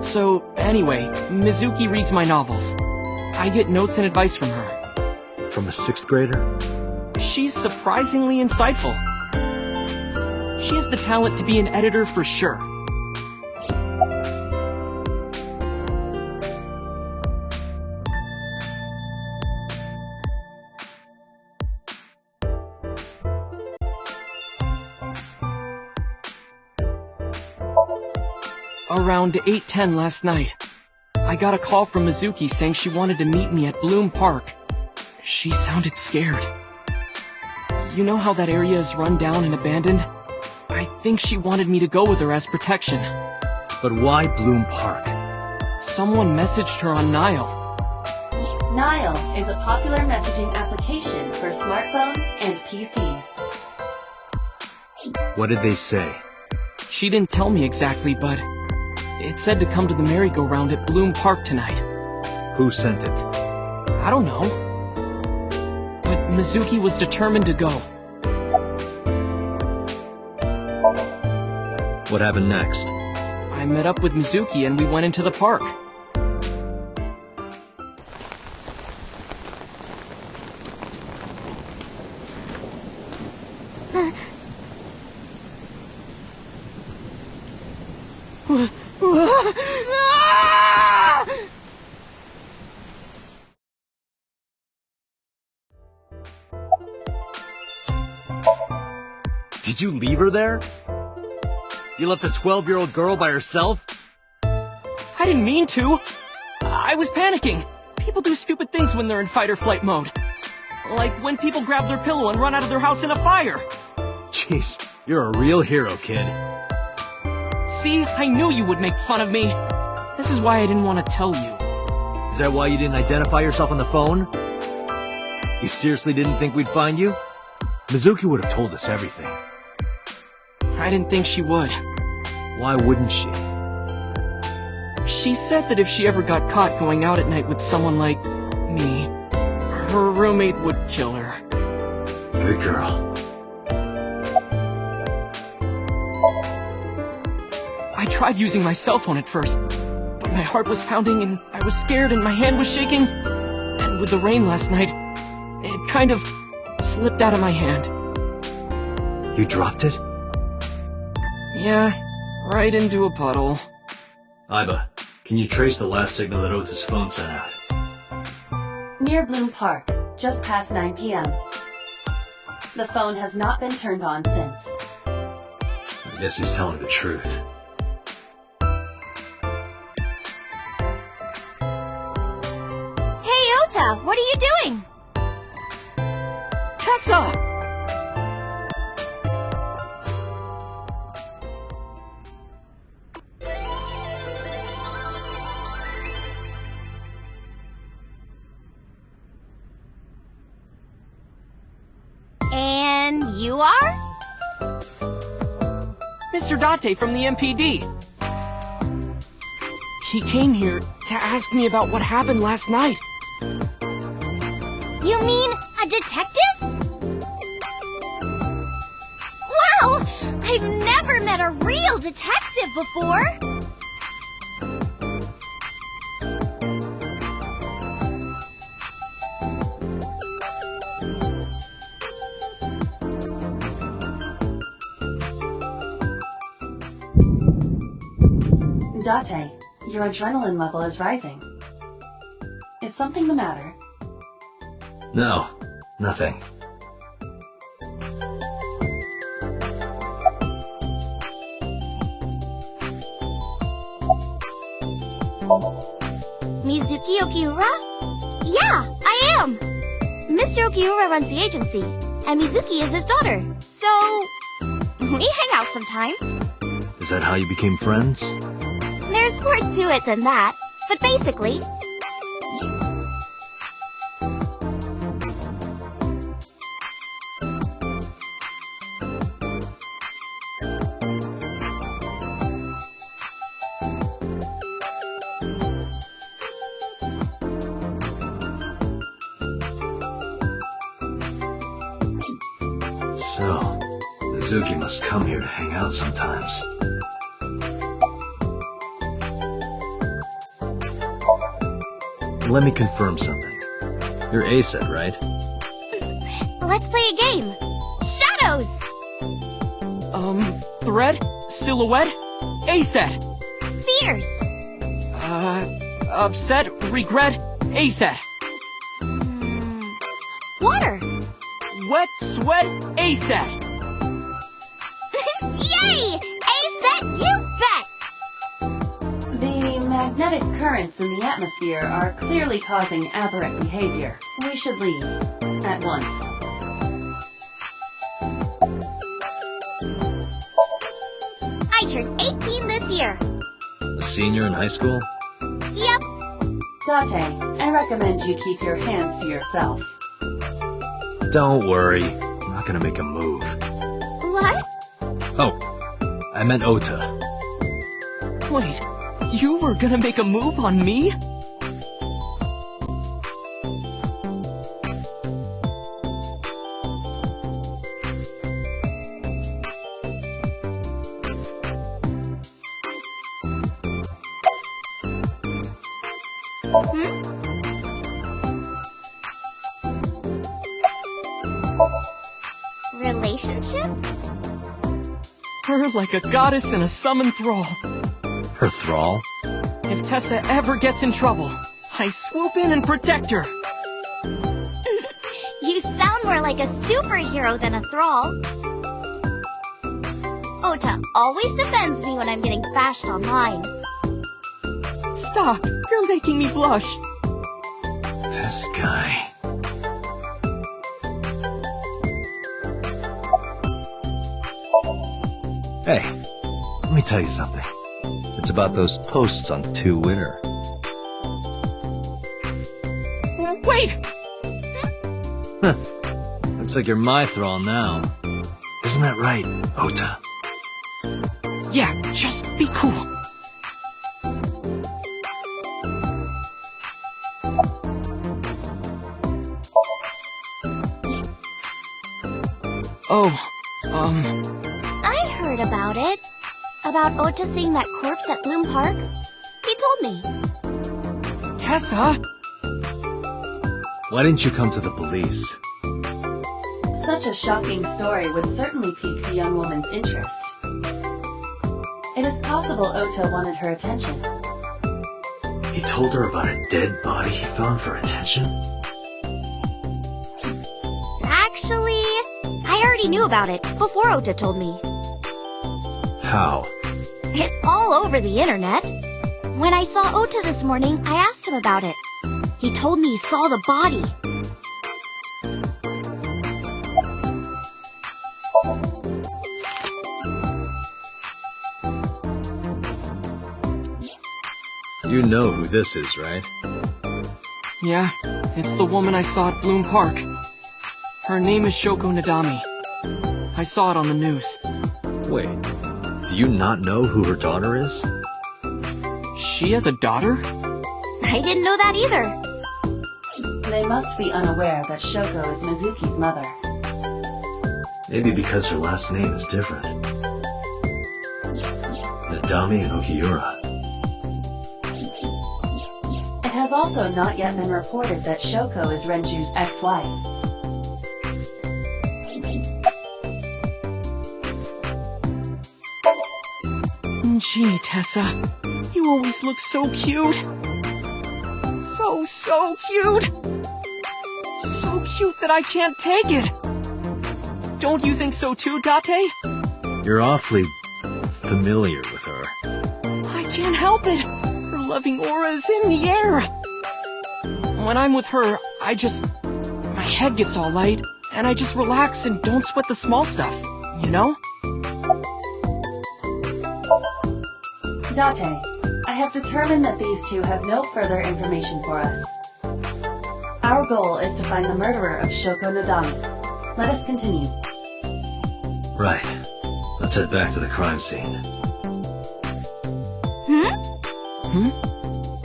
So, anyway, Mizuki reads my novels. I get notes and advice from her. From a 6th grader? She's surprisingly insightful. She has the talent to be an editor for sure. Around 8:10 last night, I got a call from Mizuki saying she wanted to meet me at Bloom Park. She sounded scared. You know how that area is run down and abandoned? I think she wanted me to go with her as protection. But why Bloom Park? Someone messaged her on Nile. Nile is a popular messaging application for smartphones and PCs. What did they say? She didn't tell me exactly, but it said to come to the merry-go-round at Bloom Park tonight. Who sent it? I don't know. But Mizuki was determined to go. What happened next? I met up with Mizuki and we went into the park. Did you leave her there? You left a 12-year-old girl by herself? I didn't mean to. I was panicking. People do stupid things when they're in fight or flight mode. Like when people grab their pillow and run out of their house in a fire. Jeez, you're a real hero, kid. See, I knew you would make fun of me. This is why I didn't want to tell you. Is that why you didn't identify yourself on the phone? You seriously didn't think we'd find you? Mizuki would have told us everything. I didn't think she would. Why wouldn't she? She said that if she ever got caught going out at night with someone like me, her roommate would kill her. Good girl. I tried using my cell phone at first, but my heart was pounding and I was scared and my hand was shaking. And with the rain last night, it kind of slipped out of my hand. You dropped it? Yeah, right into a puddle. Aiba, can you trace the last signal that Ota's phone sent out? Near Bloom Park, just past 9 p.m. The phone has not been turned on since. I guess he's telling the truth. Hey, Ota, what are you doing? Tessa! And you are? Mr. Date from the MPD. He came here to ask me about what happened last night. You mean a detective? Wow! I've never met a real detective before! Date, your adrenaline level is rising. Is something the matter? No, nothing. Mizuki Okiura? Yeah, I am! Mr. Okiura runs the agency, and Mizuki is his daughter, so... we hang out sometimes. Is that how you became friends? There's more to it than that, but basically... So, Mizuki must come here to hang out sometimes. Let me confirm something. You're A-set, right? Let's play a game! Shadows! Thread? Silhouette? A-set! Fears! Upset? Regret? A-set! Water! Wet? Sweat? A-set! Yay! A-set, you bet! The magnetic currents in the atmosphere are clearly causing aberrant behavior. We should leave. At once. I turned 18 this year. A senior in high school? Yep. Date, I recommend you keep your hands to yourself. Don't worry. I'm not gonna make a move. What? Oh, I meant Ota. Wait, you were gonna make a move on me? Relationship? Her like a goddess and a summoned thrall. Her thrall? If Tessa ever gets in trouble, I swoop in and protect her. You sound more like a superhero than a thrall. Ota always defends me when I'm getting bashed online. Stop! You're making me blush. This guy. Hey, let me tell you something. It's about those posts on Twitter. Wait! Looks like you're my thrall now. Isn't that right, Ota? Yeah, just be cool. Oh, I heard about it. About Ota seeing that corpse at Bloom Park. He told me. Tessa! Why didn't you come to the police? Such a shocking story would certainly pique the young woman's interest. It is possible Ota wanted her attention. He told her about a dead body he found for attention? Actually, I already knew about it before Ota told me. How? It's all over the internet. When I saw Ota this morning, I asked him about it. He told me he saw the body. You know who this is, right? Yeah, it's the woman I saw at Bloom Park. Her name is Shoko Nadami. I saw it on the news. Wait, do you not know who her daughter is? She has a daughter? I didn't know that either. They must be unaware that Shoko is Mizuki's mother. Maybe because her last name is different. Nadami and Okiura. It has also not yet been reported that Shoko is Renju's ex-wife. Gee, Tessa, you always look so cute. So cute. So cute that I can't take it. Don't you think so too, Date? You're awfully familiar with her. I can't help it. Her loving aura is in the air. When I'm with her, my head gets all light, and I just relax and don't sweat the small stuff, you know? Date, I have determined that these two have no further information for us. Our goal is to find the murderer of Shoko Nadami. Let us continue. Right. Let's head back to the crime scene.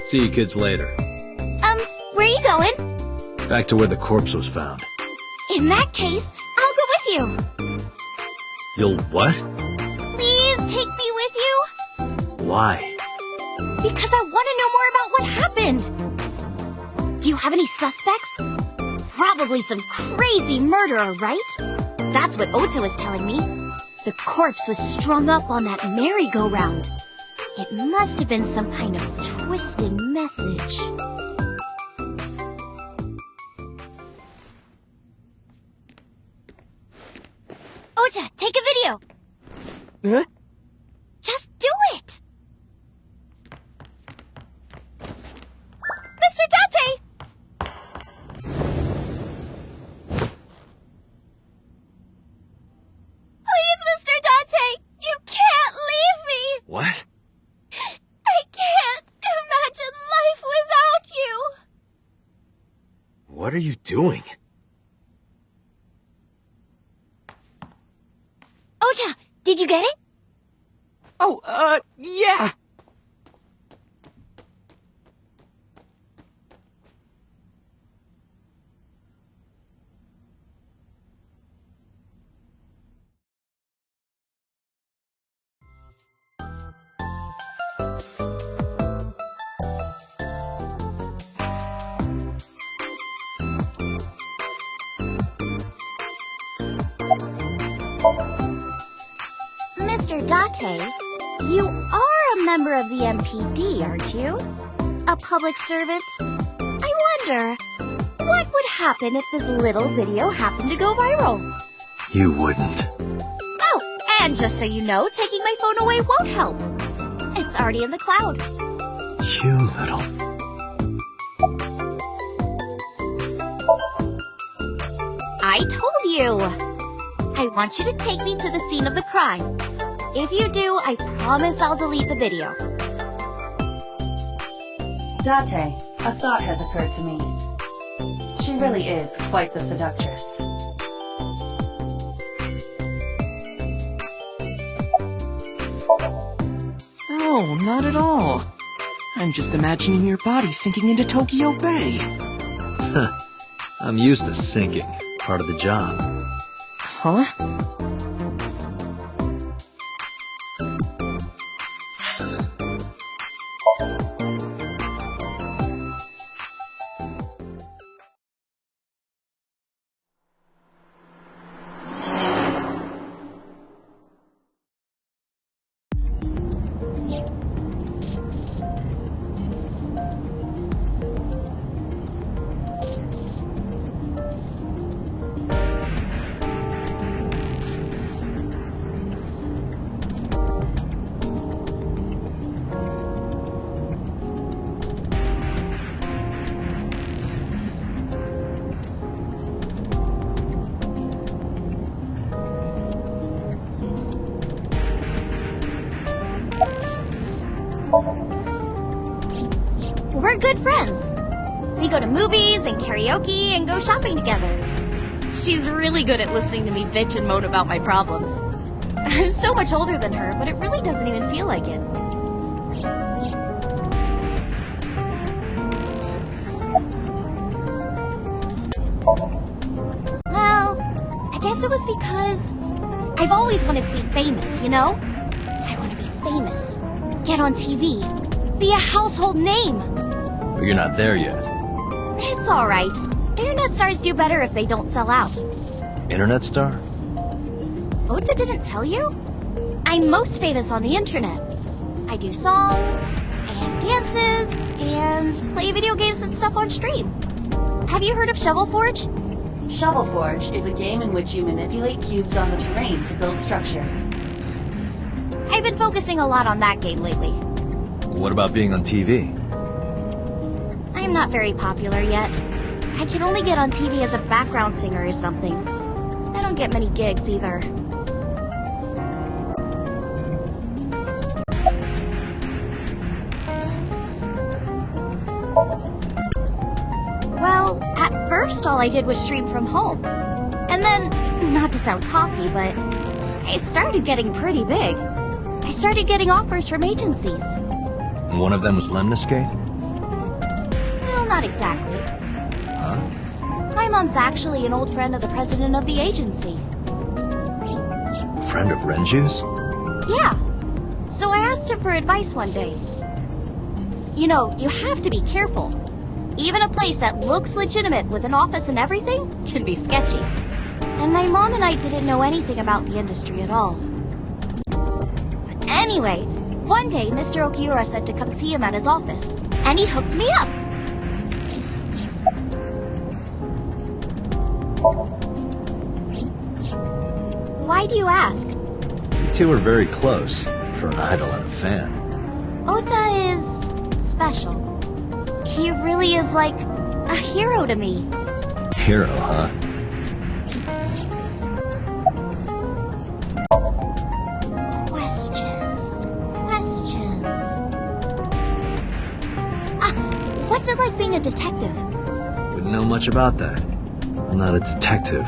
See you kids later. Where are you going? Back to where the corpse was found. In that case, I'll go with you. You'll what? Please take me with you. Why? Because I want to know more about what happened. Do you have any suspects? Probably some crazy murderer, right? That's what Ota was telling me. The corpse was strung up on that merry-go-round. It must have been some kind of twisted message. Ota, take a video. Huh? Just do it. Mr. Date! Please, Mr. Date! You can't leave me! What? I can't imagine life without you! What are you doing? Ota, did you get it? Oh, yeah! Mr. Date, you are a member of the MPD, aren't you? A public servant? I wonder, what would happen if this little video happened to go viral? You wouldn't. Oh, and just so you know, taking my phone away won't help. It's already in the cloud. You little... I told you! I want you to take me to the scene of the crime. If you do, I promise I'll delete the video. Date, a thought has occurred to me. She really is quite the seductress. Oh, not at all. I'm just imagining your body sinking into Tokyo Bay. I'm used to sinking. Part of the job. Huh? We're good friends. We go to movies and karaoke and go shopping together. She's really good at listening to me bitch and moan about my problems. I'm so much older than her, but it really doesn't even feel like it. Well, I guess it was because I've always wanted to be famous, you know? I want to be famous, get on TV, be a household name. But you're not there yet. It's alright. Internet stars do better if they don't sell out. Internet star? Ota didn't tell you? I'm most famous on the internet. I do songs, and dances, and play video games and stuff on stream. Have you heard of Shovel Forge? Shovel Forge is a game in which you manipulate cubes on the terrain to build structures. I've been focusing a lot on that game lately. What about being on TV? I'm not very popular yet. I can only get on TV as a background singer or something. I don't get many gigs either. Well, at first all I did was stream from home. And then, not to sound cocky, but I started getting pretty big. I started getting offers from agencies. And one of them was Lemniscate? Well, not exactly. Huh? My mom's actually an old friend of the president of the agency. Friend of Renju's? Yeah. So I asked him for advice one day. You know, you have to be careful. Even a place that looks legitimate with an office and everything can be sketchy. And my mom and I didn't know anything about the industry at all. But anyway, one day Mr. Okiura said to come see him at his office, and he hooked me up. Why do you ask? You two are very close, for an idol and a fan. Ota is special. He really is like a hero to me. Hero, huh? Questions. What's it like being a detective? Wouldn't know much about that. I'm not a detective.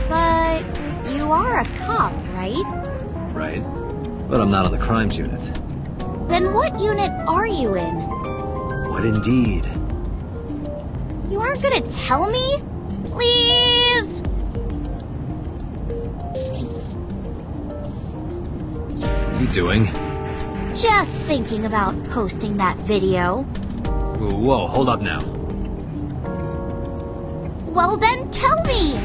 But you are a cop, right? Right. But I'm not on the crimes unit. Then what unit are you in? What indeed? You aren't gonna tell me? Please? What are you doing? Just thinking about posting that video. Whoa, hold up now. Well then tell me!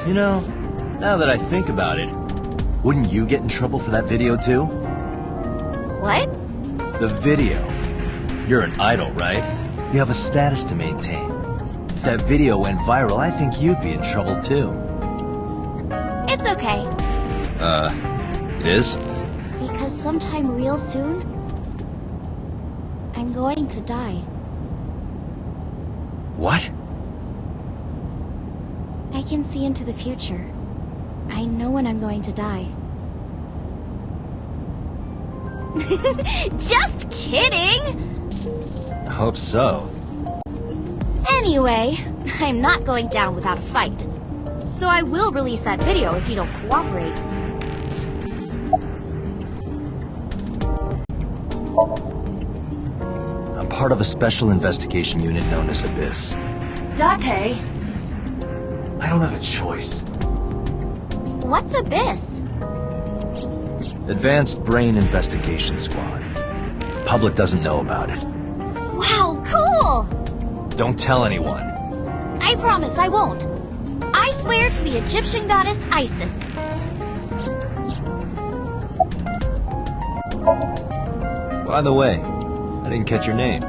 You know, now that I think about it, wouldn't you get in trouble for that video too? What? The video. You're an idol, right? You have a status to maintain. If that video went viral, I think you'd be in trouble too. It's okay. It is? Because sometime real soon, I'm going to die. What? I can see into the future. I know when I'm going to die. Just kidding! I hope so. Anyway, I'm not going down without a fight. So I will release that video if you don't cooperate. I'm part of a special investigation unit known as Abyss. Date! I don't have a choice. What's Abyss? Advanced Brain Investigation Squad. Public doesn't know about it. Wow, cool! Don't tell anyone. I promise I won't. I swear to the Egyptian goddess Isis. By the way, I didn't catch your name.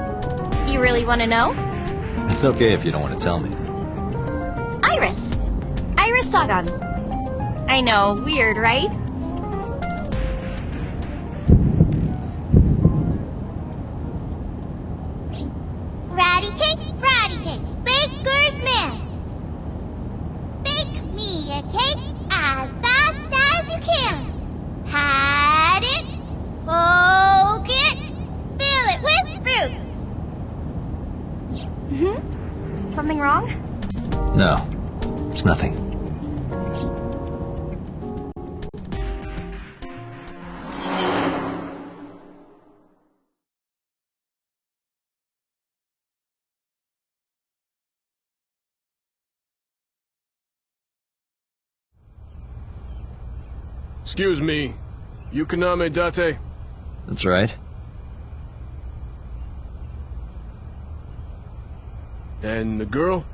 You really want to know? It's okay if you don't want to tell me. Iris. Iris Sagan. I know, weird, right? Ratty cake, baker's man. Bake me a cake as fast as you can. Pat it, poke it, fill it with fruit. Something wrong? No, it's nothing. Excuse me, Yukaname Date? That's right. And the girl?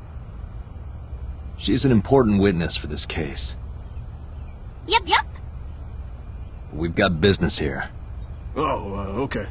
She's an important witness for this case. Yep. We've got business here. Oh, okay.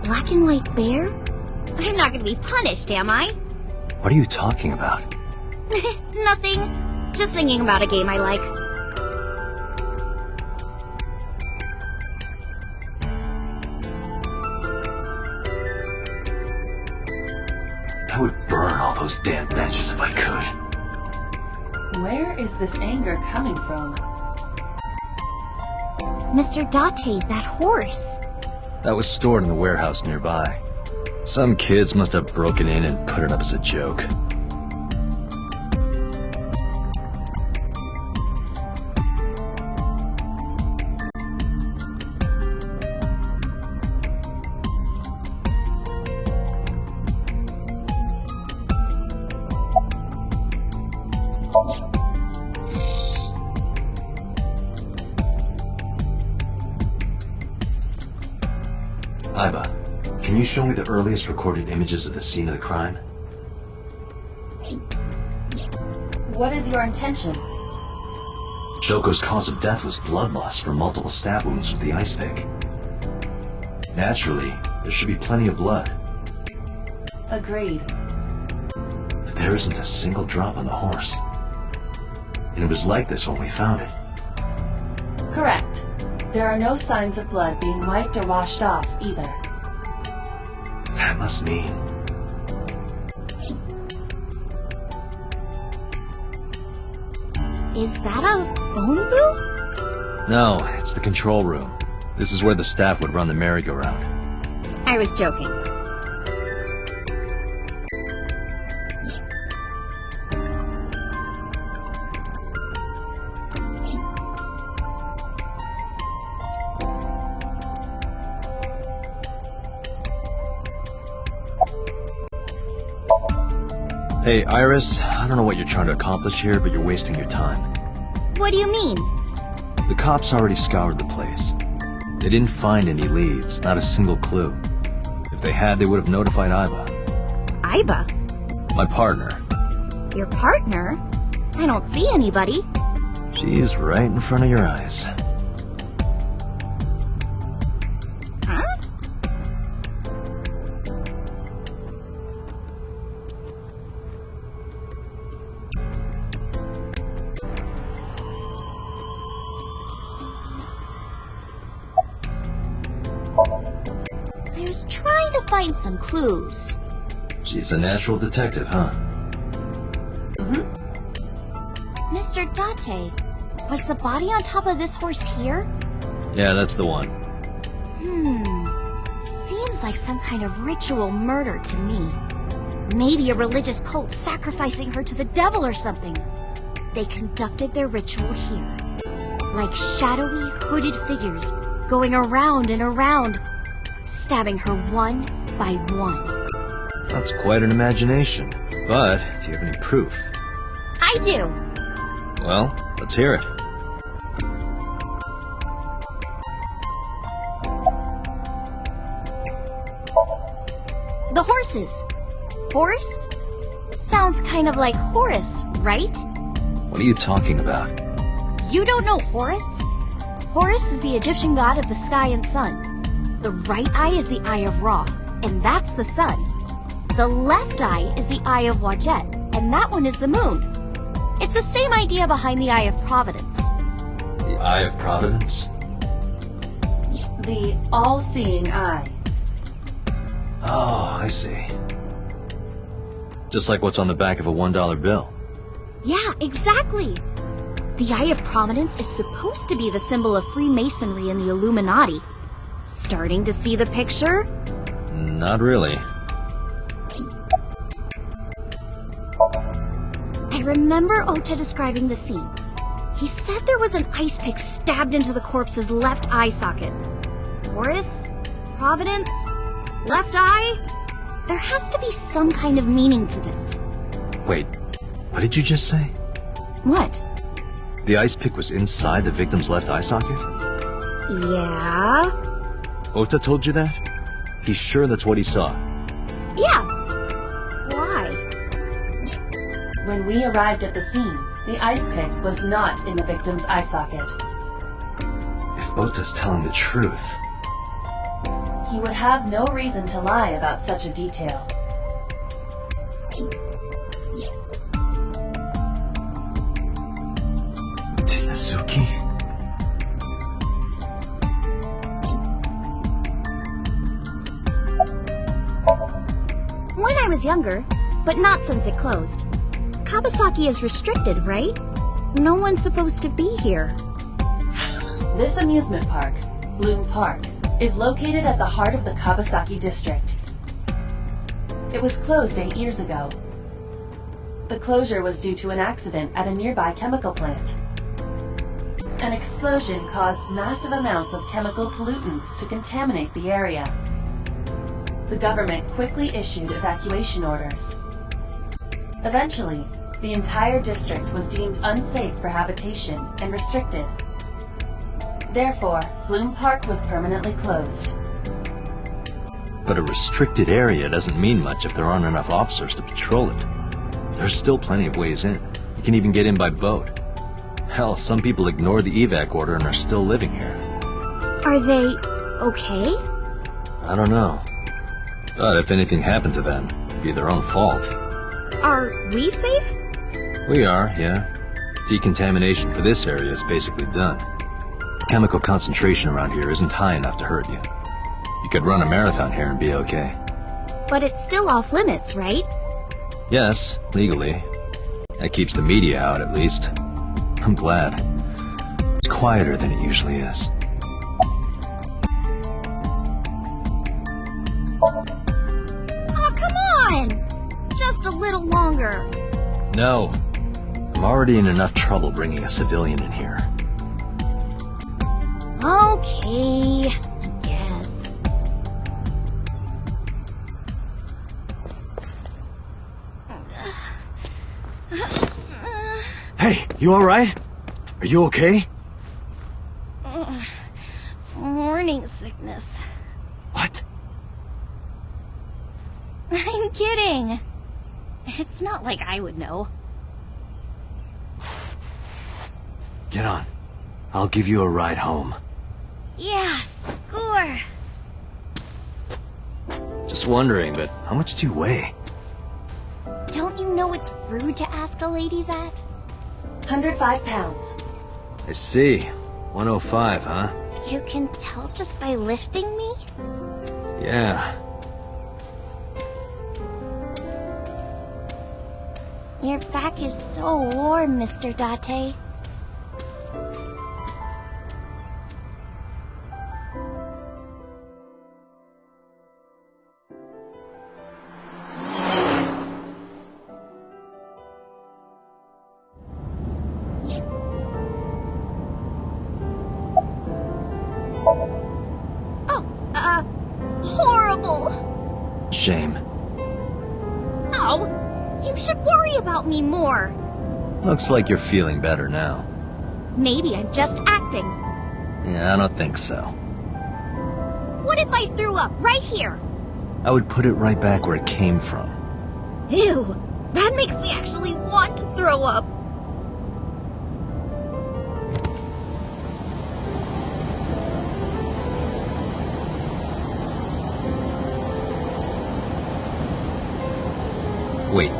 Black and white bear? I'm not gonna be punished, am I? What are you talking about? Nothing. Just thinking about a game I like. I would burn all those damn benches if I could. Where is this anger coming from? Mr. Date, that horse. That was stored in the warehouse nearby. Some kids must have broken in and put it up as a joke. Aiba, can you show me the earliest recorded images of the scene of the crime? What is your intention? Choko's cause of death was blood loss from multiple stab wounds with the ice pick. Naturally, there should be plenty of blood. Agreed. But there isn't a single drop on the horse. And it was like this when we found it. Correct. There are no signs of blood being wiped or washed off, either. That must mean... Is that a phone booth? No, it's the control room. This is where the staff would run the merry-go-round. I was joking. Hey, Iris, I don't know what you're trying to accomplish here, but you're wasting your time. What do you mean? The cops already scoured the place. They didn't find any leads, not a single clue. If they had, they would have notified Iba. Iba? My partner. Your partner? I don't see anybody. She's right in front of your eyes. Huh? I was trying to find some clues. She's a natural detective, huh? Mr. Date, was the body on top of this horse here? Yeah, that's the one. Seems like some kind of ritual murder to me. Maybe a religious cult sacrificing her to the devil or something. They conducted their ritual here. Like shadowy, hooded figures going around and around, stabbing her one by one. That's quite an imagination. But, do you have any proof? I do. Well, let's hear it. The horses. Horse? Sounds kind of like Horus, right? What are you talking about? You don't know Horus? Horus is the Egyptian god of the sky and sun. The right eye is the eye of Ra, and that's the sun. The left eye is the eye of Wadjet, and that one is the moon. It's the same idea behind the Eye of Providence. The Eye of Providence? The all-seeing eye. Oh, I see. Just like what's on the back of a $1 bill. Yeah, exactly. The Eye of Providence is supposed to be the symbol of Freemasonry and the Illuminati. Starting to see the picture? Not really. I remember Ota describing the scene. He said there was an ice pick stabbed into the corpse's left eye socket. Horus? Providence? Left eye? There has to be some kind of meaning to this. Wait, what did you just say? What? The ice pick was inside the victim's left eye socket? Yeah? Ota told you that? He's sure that's what he saw? Yeah. Why? When we arrived at the scene, the ice pick was not in the victim's eye socket. If Ota's telling the truth... He would have no reason to lie about such a detail. Tinazuki? When I was younger, but not since it closed. Kawasaki is restricted, right? No one's supposed to be here. This amusement park, Bloom Park, is located at the heart of the Kawasaki district. It was closed 8 years ago. The closure was due to an accident at a nearby chemical plant. An explosion caused massive amounts of chemical pollutants to contaminate the area. The government quickly issued evacuation orders. Eventually, the entire district was deemed unsafe for habitation and restricted. Therefore, Bloom Park was permanently closed. But a restricted area doesn't mean much if there aren't enough officers to patrol it. There's still plenty of ways in. You can even get in by boat. Hell, some people ignored the evac order and are still living here. Are they okay? I don't know. But if anything happened to them, it'd be their own fault. Are we safe? We are, yeah. Decontamination for this area is basically done. Chemical concentration around here isn't high enough to hurt you. You could run a marathon here and be okay. But it's still off limits, right? Yes, legally. That keeps the media out, at least. I'm glad. It's quieter than it usually is. Oh, come on! Just a little longer. No. I'm already in enough trouble bringing a civilian in here. Okay, I guess. Hey, you alright? Are you okay? Morning sickness. What? I'm kidding. It's not like I would know. Get on. I'll give you a ride home. Yeah, score. Just wondering, but how much do you weigh? Don't you know it's rude to ask a lady that? 105 pounds. I see. 105, huh? You can tell just by lifting me? Yeah. Your back is so warm, Mr. Date. Horrible! Shame. Ow! You should worry about me more. Looks like you're feeling better now. Maybe I'm just acting. Yeah, I don't think so. What if I threw up right here? I would put it right back where it came from. Ew! That makes me actually want to throw up. Wait,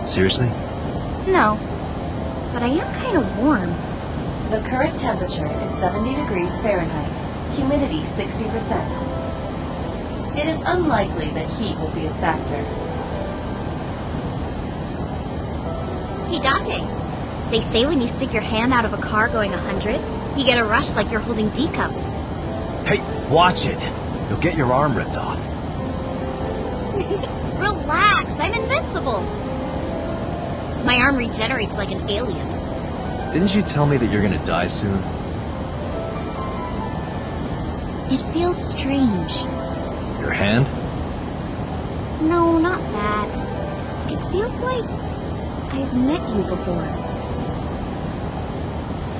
seriously? No, but I am kind of warm. The current temperature is 70 degrees Fahrenheit. Humidity 60%. It is unlikely that heat will be a factor. Hey, Date. They say when you stick your hand out of a car going 100, you get a rush like you're holding D cups. Hey, watch it! You'll get your arm ripped off. Relax, I'm invincible. My arm regenerates like an alien's. Didn't you tell me that you're gonna die soon? It feels strange. Your hand? No, not that. It feels like I've met you before.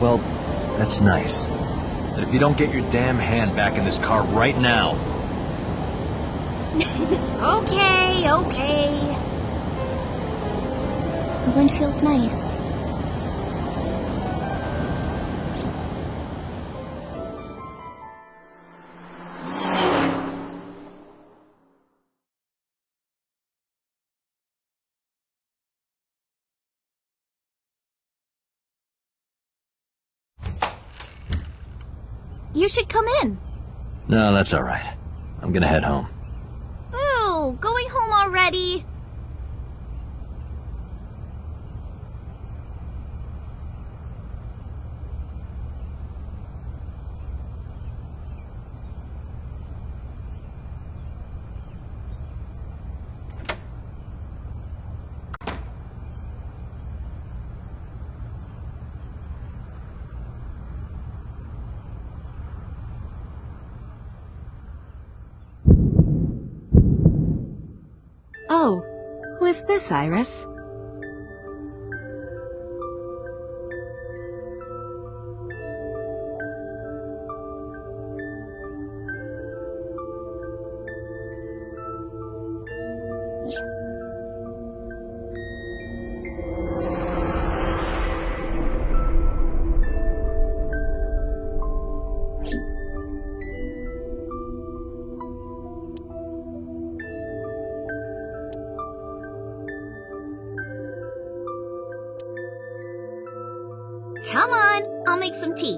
Well, that's nice. But if you don't get your damn hand back in this car right now... Okay, okay. The wind feels nice. You should come in. No, that's alright. I'm gonna head home. Ooh, going home already? Oh, who is this, Iris? Come on, I'll make some tea.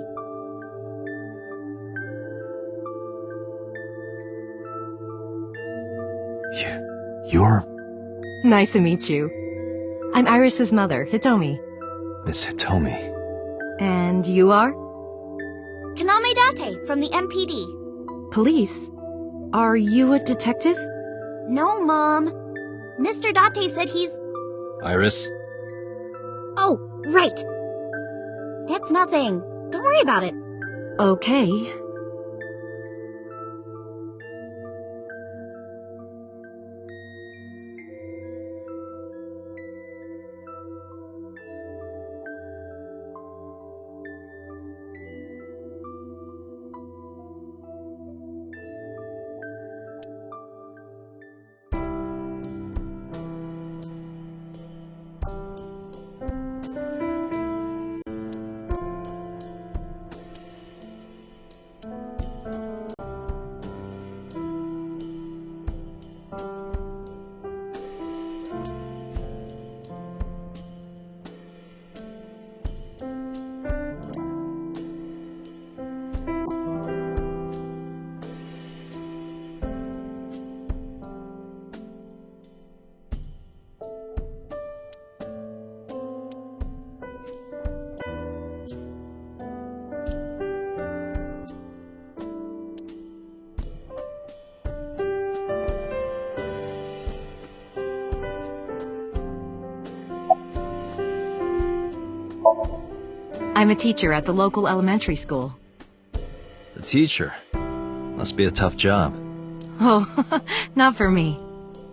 You're... Nice to meet you. I'm Iris's mother, Hitomi. Miss Hitomi. And you are? Kaname Date from the MPD. Police? Are you a detective? No, Mom. Mr. Date said he's... Iris? Oh, right. It's nothing. Don't worry about it. Okay. I'm a teacher at the local elementary school. The teacher. Must be a tough job. Oh, not for me.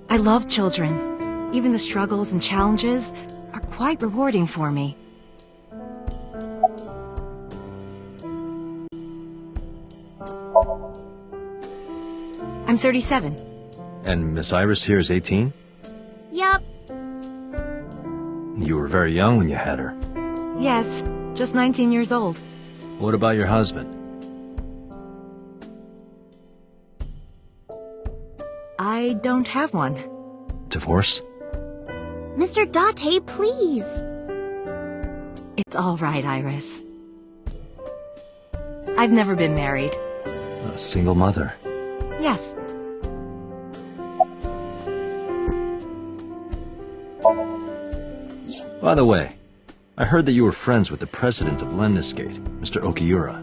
I love children. Even the struggles and challenges are quite rewarding for me. I'm 37. And Miss Iris here is 18? Yup. You were very young when you had her. Yes, just 19 years old. What about your husband? I don't have one. Divorce? Mr. Date, please. It's all right, Iris. I've never been married. A single mother? Yes. By the way, I heard that you were friends with the president of Lemniscate, Mr. Okiura.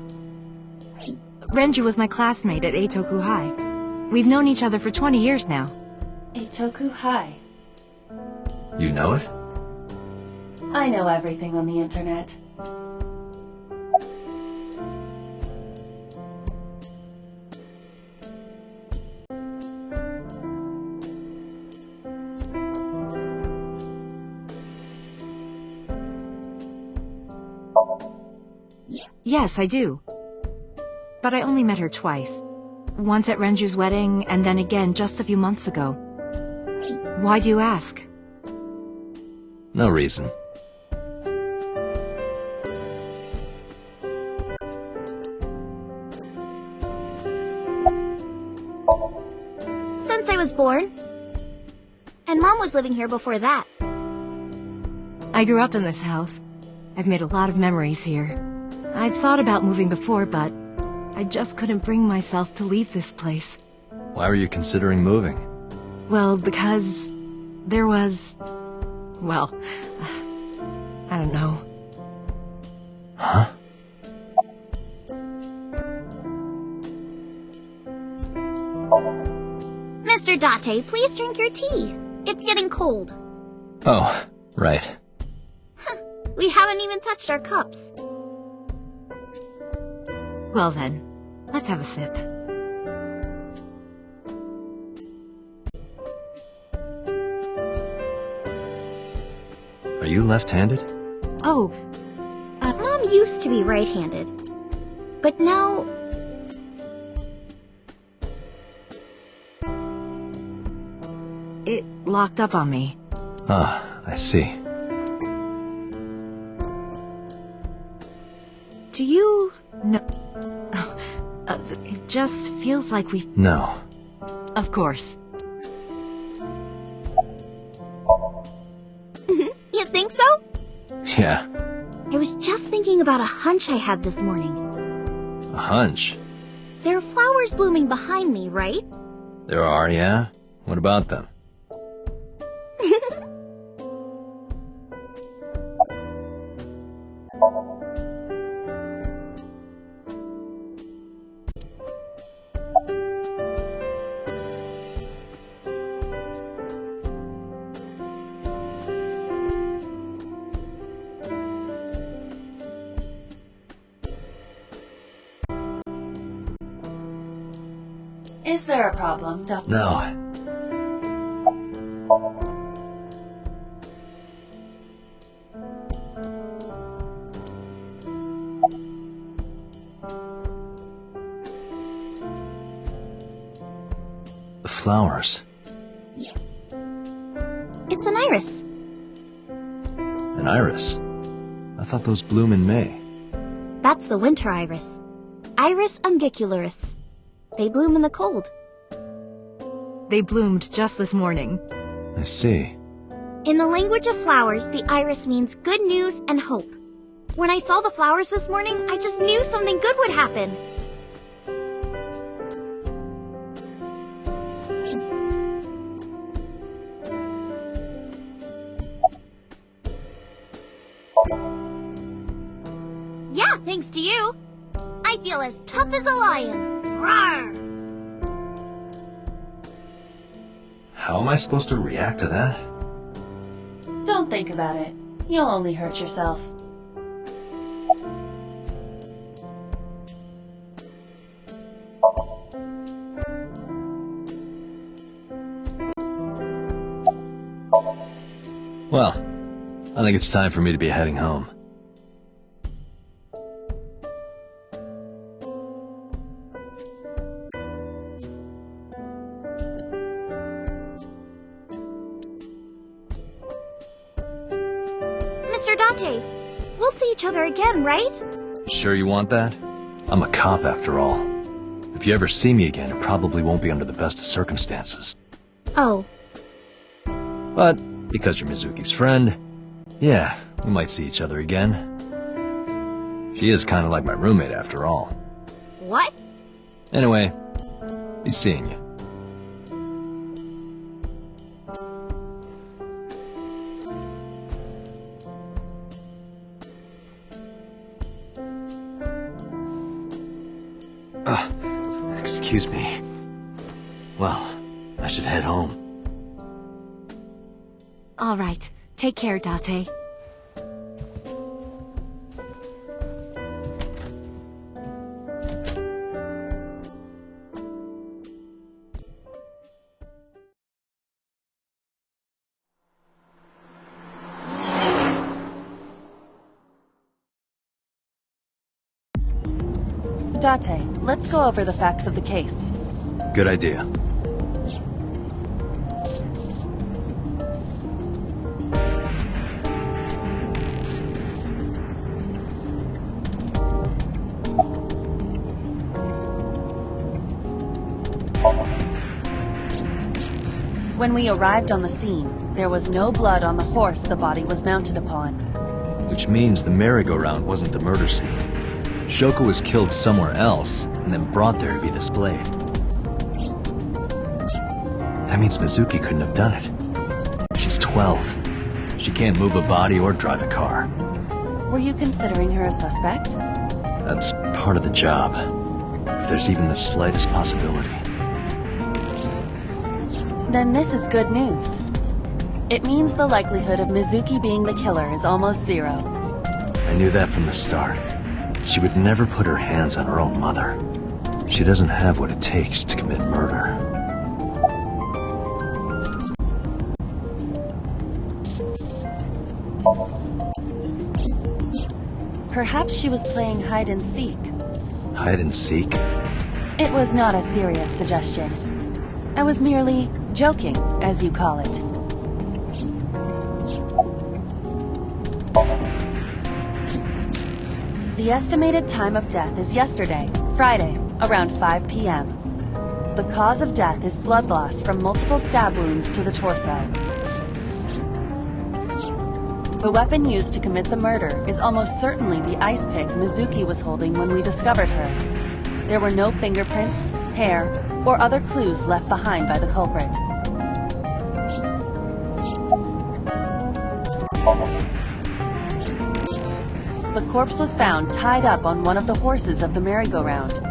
Renju was my classmate at Eitoku High. We've known each other for 20 years now. Eitoku High. You know it? I know everything on the internet. Yes, I do. But I only met her twice. Once at Renju's wedding, and then again just a few months ago. Why do you ask? No reason. Since I was born. And Mom was living here before that. I grew up in this house. I've made a lot of memories here. I've thought about moving before, but I just couldn't bring myself to leave this place. Why were you considering moving? Well, because there was... well, I don't know. Huh? Mr. Date, please drink your tea. It's getting cold. Oh, right. We haven't even touched our cups. Well then, let's have a sip. Are you left-handed? Oh, Mom used to be right-handed. But now... it locked up on me. Ah, I see. Do you know... it just feels like we... No. Of course. You think so? Yeah. I was just thinking about a hunch I had this morning. A hunch? There are flowers blooming behind me, right? There are, yeah? What about them? Is there a problem, Doctor? No. The flowers. It's an iris. An iris? I thought those bloom in May. That's the winter iris. Iris ungicularis. They bloom in the cold. They bloomed just this morning. I see. In the language of flowers, the iris means good news and hope. When I saw the flowers this morning, I just knew something good would happen. Yeah, thanks to you. I feel as tough as a lion. Roar! How am I supposed to react to that? Don't think about it. You'll only hurt yourself. Well, I think it's time for me to be heading home. Mr. Date, we'll see each other again, right? Sure you want that? I'm a cop after all. If you ever see me again, it probably won't be under the best of circumstances. Oh. But, because you're Mizuki's friend, yeah, we might see each other again. She is kind of like my roommate after all. What? Anyway, be seeing you. Excuse me. Well, I should head home. All right. Take care, Date. Date, let's go over the facts of the case. Good idea. When we arrived on the scene, there was no blood on the horse the body was mounted upon. Which means the merry-go-round wasn't the murder scene. Shoko was killed somewhere else, and then brought there to be displayed. That means Mizuki couldn't have done it. She's 12. She can't move a body or drive a car. Were you considering her a suspect? That's part of the job. If there's even the slightest possibility. Then this is good news. It means the likelihood of Mizuki being the killer is almost zero. I knew that from the start. She would never put her hands on her own mother. She doesn't have what it takes to commit murder. Perhaps she was playing hide and seek. Hide and seek? It was not a serious suggestion. I was merely joking, as you call it. The estimated time of death is yesterday, Friday, around 5 p.m. The cause of death is blood loss from multiple stab wounds to the torso. The weapon used to commit the murder is almost certainly the ice pick Mizuki was holding when we discovered her. There were no fingerprints, hair, or other clues left behind by the culprit. The corpse was found tied up on one of the horses of the merry-go-round.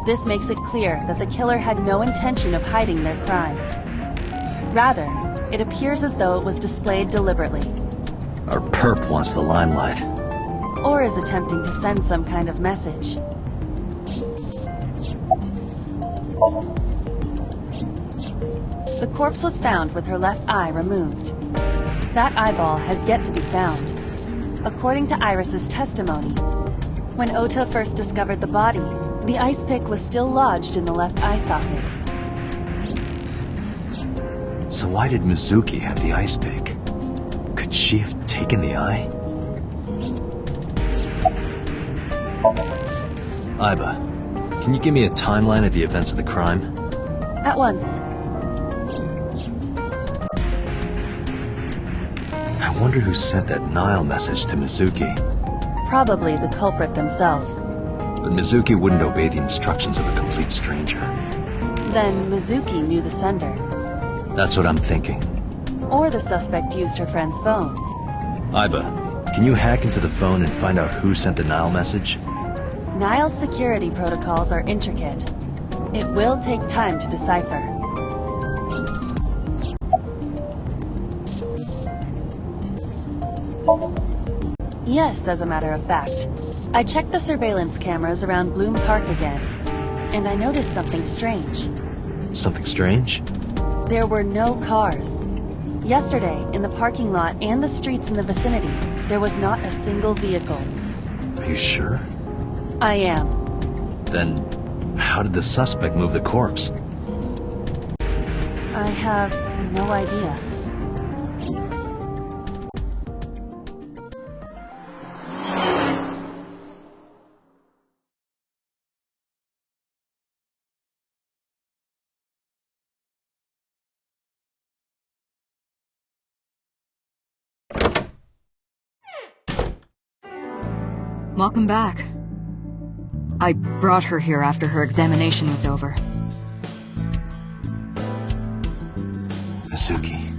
This makes it clear that the killer had no intention of hiding their crime. Rather, it appears as though it was displayed deliberately. Our perp wants the limelight. Or is attempting to send some kind of message. The corpse was found with her left eye removed. That eyeball has yet to be found. According to Iris's testimony, when Ota first discovered the body, the ice pick was still lodged in the left eye socket. So why did Mizuki have the ice pick? Could she have taken the eye? Aiba, can you give me a timeline of the events of the crime? At once. I wonder who sent that Nile message to Mizuki. Probably the culprit themselves. But Mizuki wouldn't obey the instructions of a complete stranger. Then Mizuki knew the sender. That's what I'm thinking. Or the suspect used her friend's phone. Aiba, can you hack into the phone and find out who sent the Nile message? Nile's security protocols are intricate. It will take time to decipher. Yes, as a matter of fact. I checked the surveillance cameras around Bloom Park again, and I noticed something strange. Something strange? There were no cars. Yesterday, in the parking lot and the streets in the vicinity, there was not a single vehicle. Are you sure? I am. Then, how did the suspect move the corpse? I have no idea. Welcome back. I brought her here after her examination was over. Mizuki.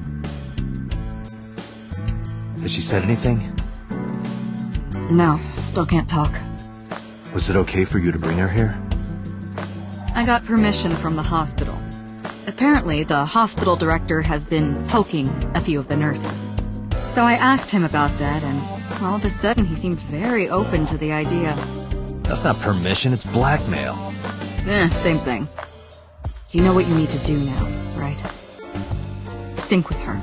Has she said anything? No, still can't talk. Was it okay for you to bring her here? I got permission from the hospital. Apparently, the hospital director has been poking a few of the nurses. So I asked him about that, and all of a sudden he seemed very open to the idea. That's not permission, it's blackmail. Same thing. You know what you need to do now, right? Sync with her.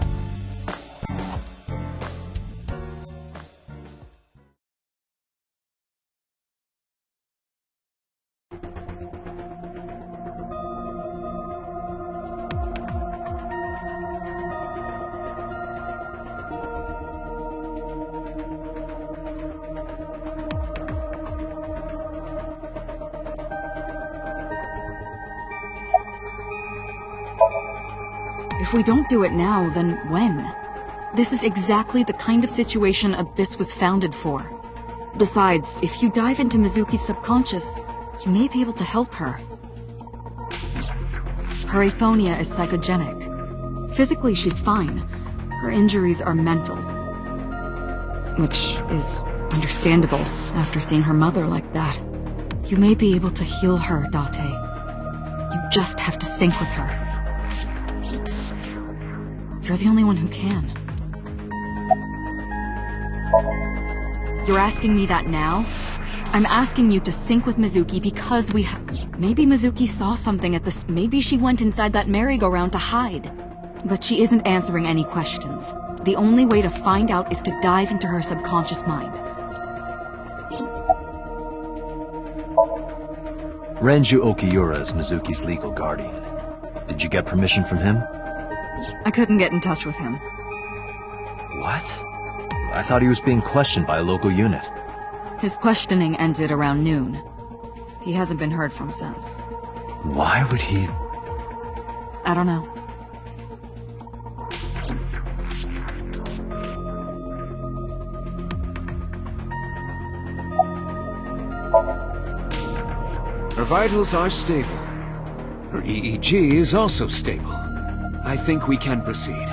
If we don't do it now, then when? This is exactly the kind of situation Abyss was founded for. Besides, if you dive into Mizuki's subconscious, you may be able to help her. Her aphonia is psychogenic. Physically, she's fine. Her injuries are mental. Which is understandable after seeing her mother like that. You may be able to heal her, Date. You just have to sync with her. You're the only one who can. You're asking me that now? I'm asking you to sync with Mizuki because we maybe Mizuki saw something at this. Maybe she went inside that merry-go-round to hide. But she isn't answering any questions. The only way to find out is to dive into her subconscious mind. Renju Okiura is Mizuki's legal guardian. Did you get permission from him? I couldn't get in touch with him. What? I thought he was being questioned by a local unit. His questioning ended around noon. He hasn't been heard from since. Why would he... I don't know. Her vitals are stable. Her EEG is also stable. I think we can proceed.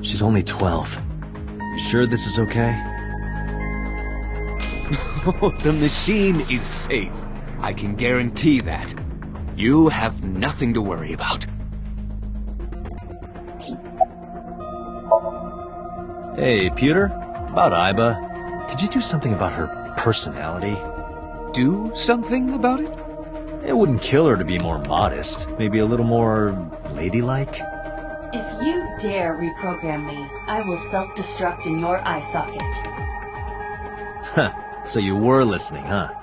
She's only 12. You sure this is okay? The machine is safe. I can guarantee that. You have nothing to worry about. Hey, Peter? About Aiba. Could you do something about her personality? Do something about it? It wouldn't kill her to be more modest. Maybe a little more ladylike? If you dare reprogram me, I will self-destruct in your eye socket. Huh. So you were listening, huh?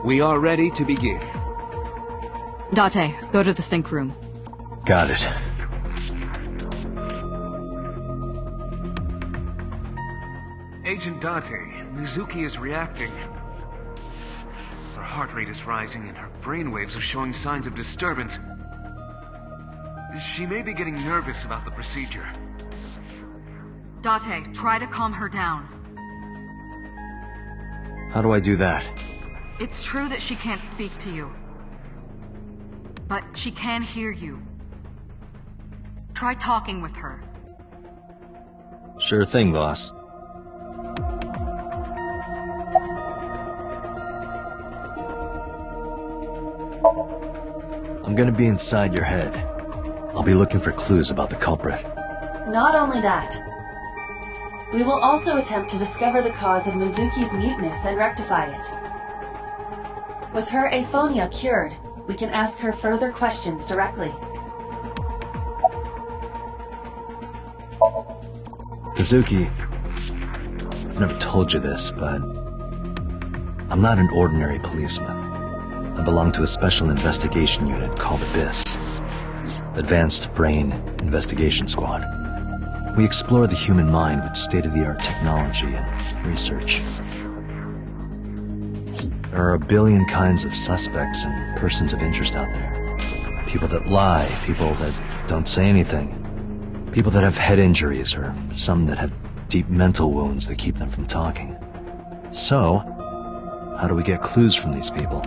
We are ready to begin. Date, go to the sync room. Got it. Agent Date, Mizuki is reacting. Her heart rate is rising and her brainwaves are showing signs of disturbance. She may be getting nervous about the procedure. Date, try to calm her down. How do I do that? It's true that she can't speak to you. But she can hear you. Try talking with her. Sure thing, boss. I'm gonna be inside your head. I'll be looking for clues about the culprit. Not only that, we will also attempt to discover the cause of Mizuki's muteness and rectify it. With her aphonia cured, we can ask her further questions directly. Mizuki, I've never told you this, but I'm not an ordinary policeman. I belong to a special investigation unit called ABYSS, Advanced Brain Investigation Squad. We explore the human mind with state-of-the-art technology and research. There are a billion kinds of suspects and persons of interest out there. People that lie, people that don't say anything, people that have head injuries, or some that have deep mental wounds that keep them from talking. So, how do we get clues from these people?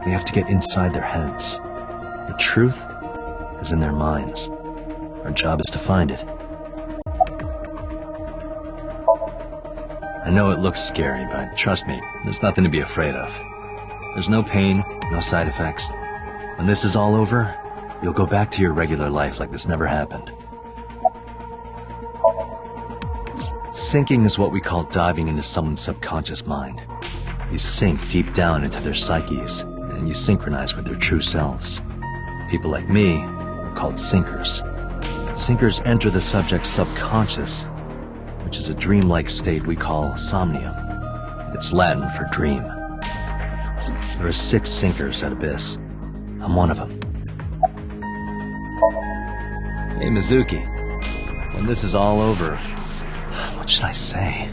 We have to get inside their heads. The truth is in their minds. Our job is to find it. I know it looks scary, but trust me, there's nothing to be afraid of. There's no pain, no side effects. When this is all over, you'll go back to your regular life like this never happened. Sinking is what we call diving into someone's subconscious mind. You sink deep down into their psyches, and you synchronize with their true selves. People like me are called sinkers. Sinkers enter the subject's subconscious, which is a dreamlike state we call somnium. It's Latin for dream. There are 6 sinkers at ABYSS. I'm one of them. Hey, Mizuki. When this is all over, what should I say?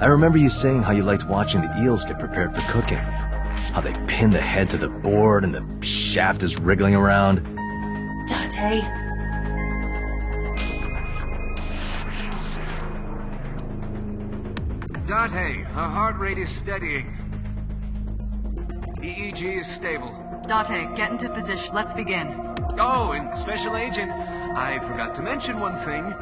I remember you saying how you liked watching the eels get prepared for cooking. How they pin the head to the board and the shaft is wriggling around. Date. Date, her heart rate is steadying. EEG is stable. Date, get into position. Let's begin. Oh, and Special Agent, I forgot to mention one thing.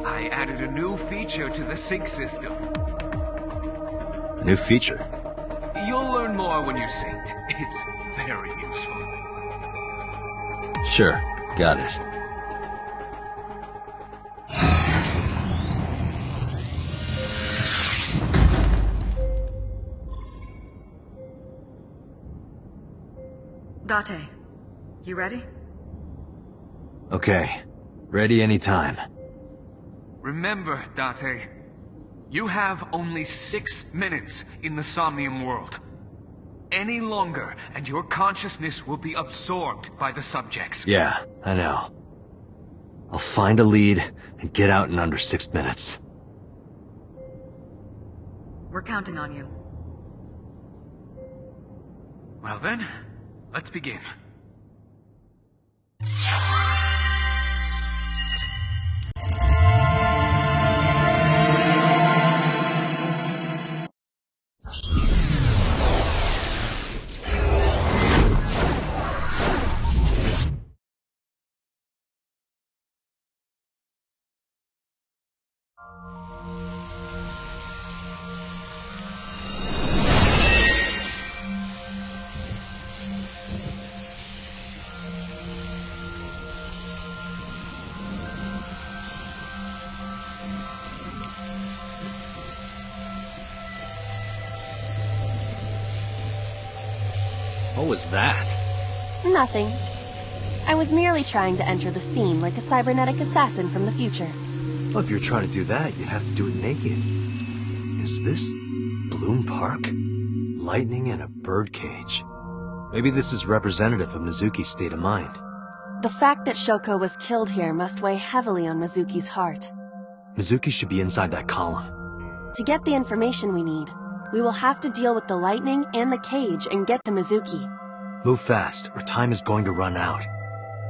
I added a new feature to the sync system. A new feature? You'll learn more when you're synced. It's very useful. Sure, got it. Date, you ready? Okay, ready anytime. Remember, Date, you have only 6 minutes in the Somnium world. Any longer, and your consciousness will be absorbed by the subjects. Yeah, I know. I'll find a lead and get out in under 6 minutes. We're counting on you. Well then, let's begin. What was that? Nothing. I was merely trying to enter the scene like a cybernetic assassin from the future. Well, if you're trying to do that, you'd have to do it naked. Is this Bloom Park? Lightning and a birdcage. Maybe this is representative of Mizuki's state of mind. The fact that Shoko was killed here must weigh heavily on Mizuki's heart. Mizuki should be inside that column. To get the information we need, we will have to deal with the lightning and the cage and get to Mizuki. Move fast, or time is going to run out.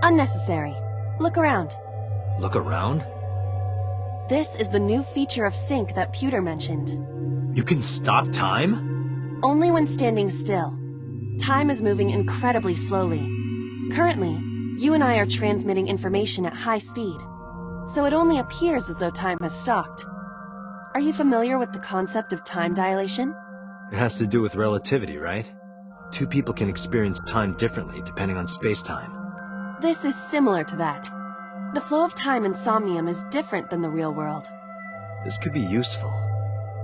Unnecessary. Look around. Look around? This is the new feature of Sync that Pewter mentioned. You can stop time? Only when standing still. Time is moving incredibly slowly. Currently, you and I are transmitting information at high speed, so it only appears as though time has stopped. Are you familiar with the concept of time dilation? It has to do with relativity, right? Two people can experience time differently depending on space-time. This is similar to that. The flow of time in Somnium is different than the real world. This could be useful.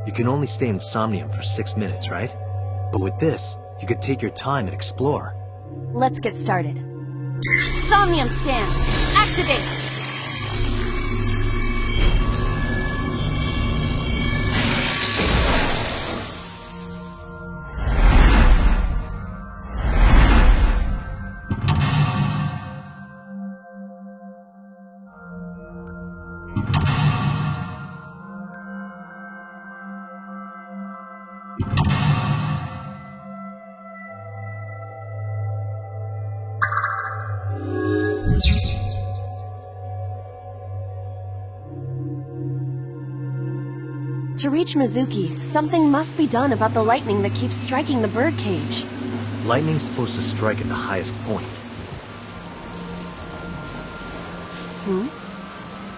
You can only stay in Somnium for 6 minutes, right? But with this, you could take your time and explore. Let's get started. Somnium scan! Activate! To reach Mizuki, something must be done about the lightning that keeps striking the birdcage. Lightning's supposed to strike at the highest point.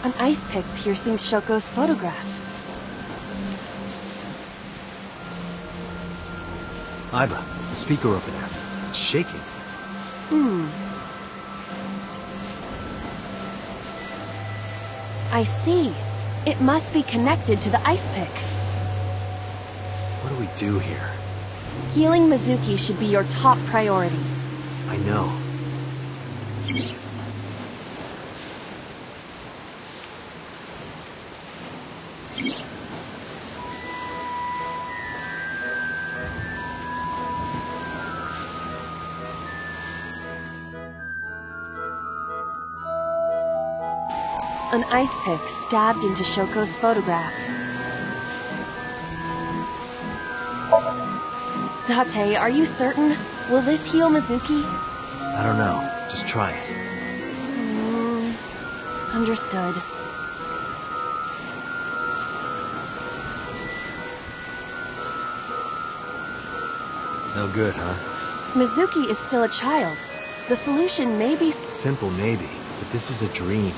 An ice pick piercing Shoko's photograph. Aiba, the speaker over there. It's shaking. I see. It must be connected to the ice pick. What do we do here? Healing Mizuki should be your top priority. I know. An ice pick stabbed into Shoko's photograph. Date, are you certain? Will this heal Mizuki? I don't know. Just try it. Understood. No good, huh? Mizuki is still a child. The solution may be... Simple, maybe. But this is a dream.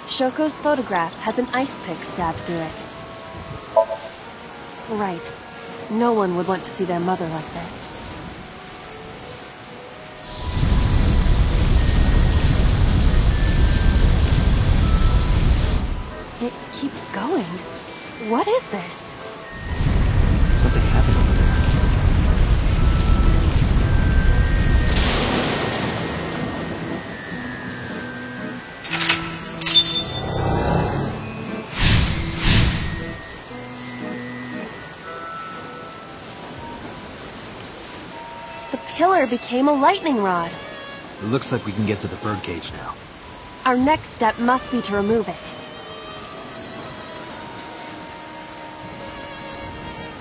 Shoko's photograph has an ice pick stabbed through it. Right. No one would want to see their mother like this. It keeps going. What is this? Something happened over there. The pillar became a lightning rod. It looks like we can get to the birdcage now. Our next step must be to remove it.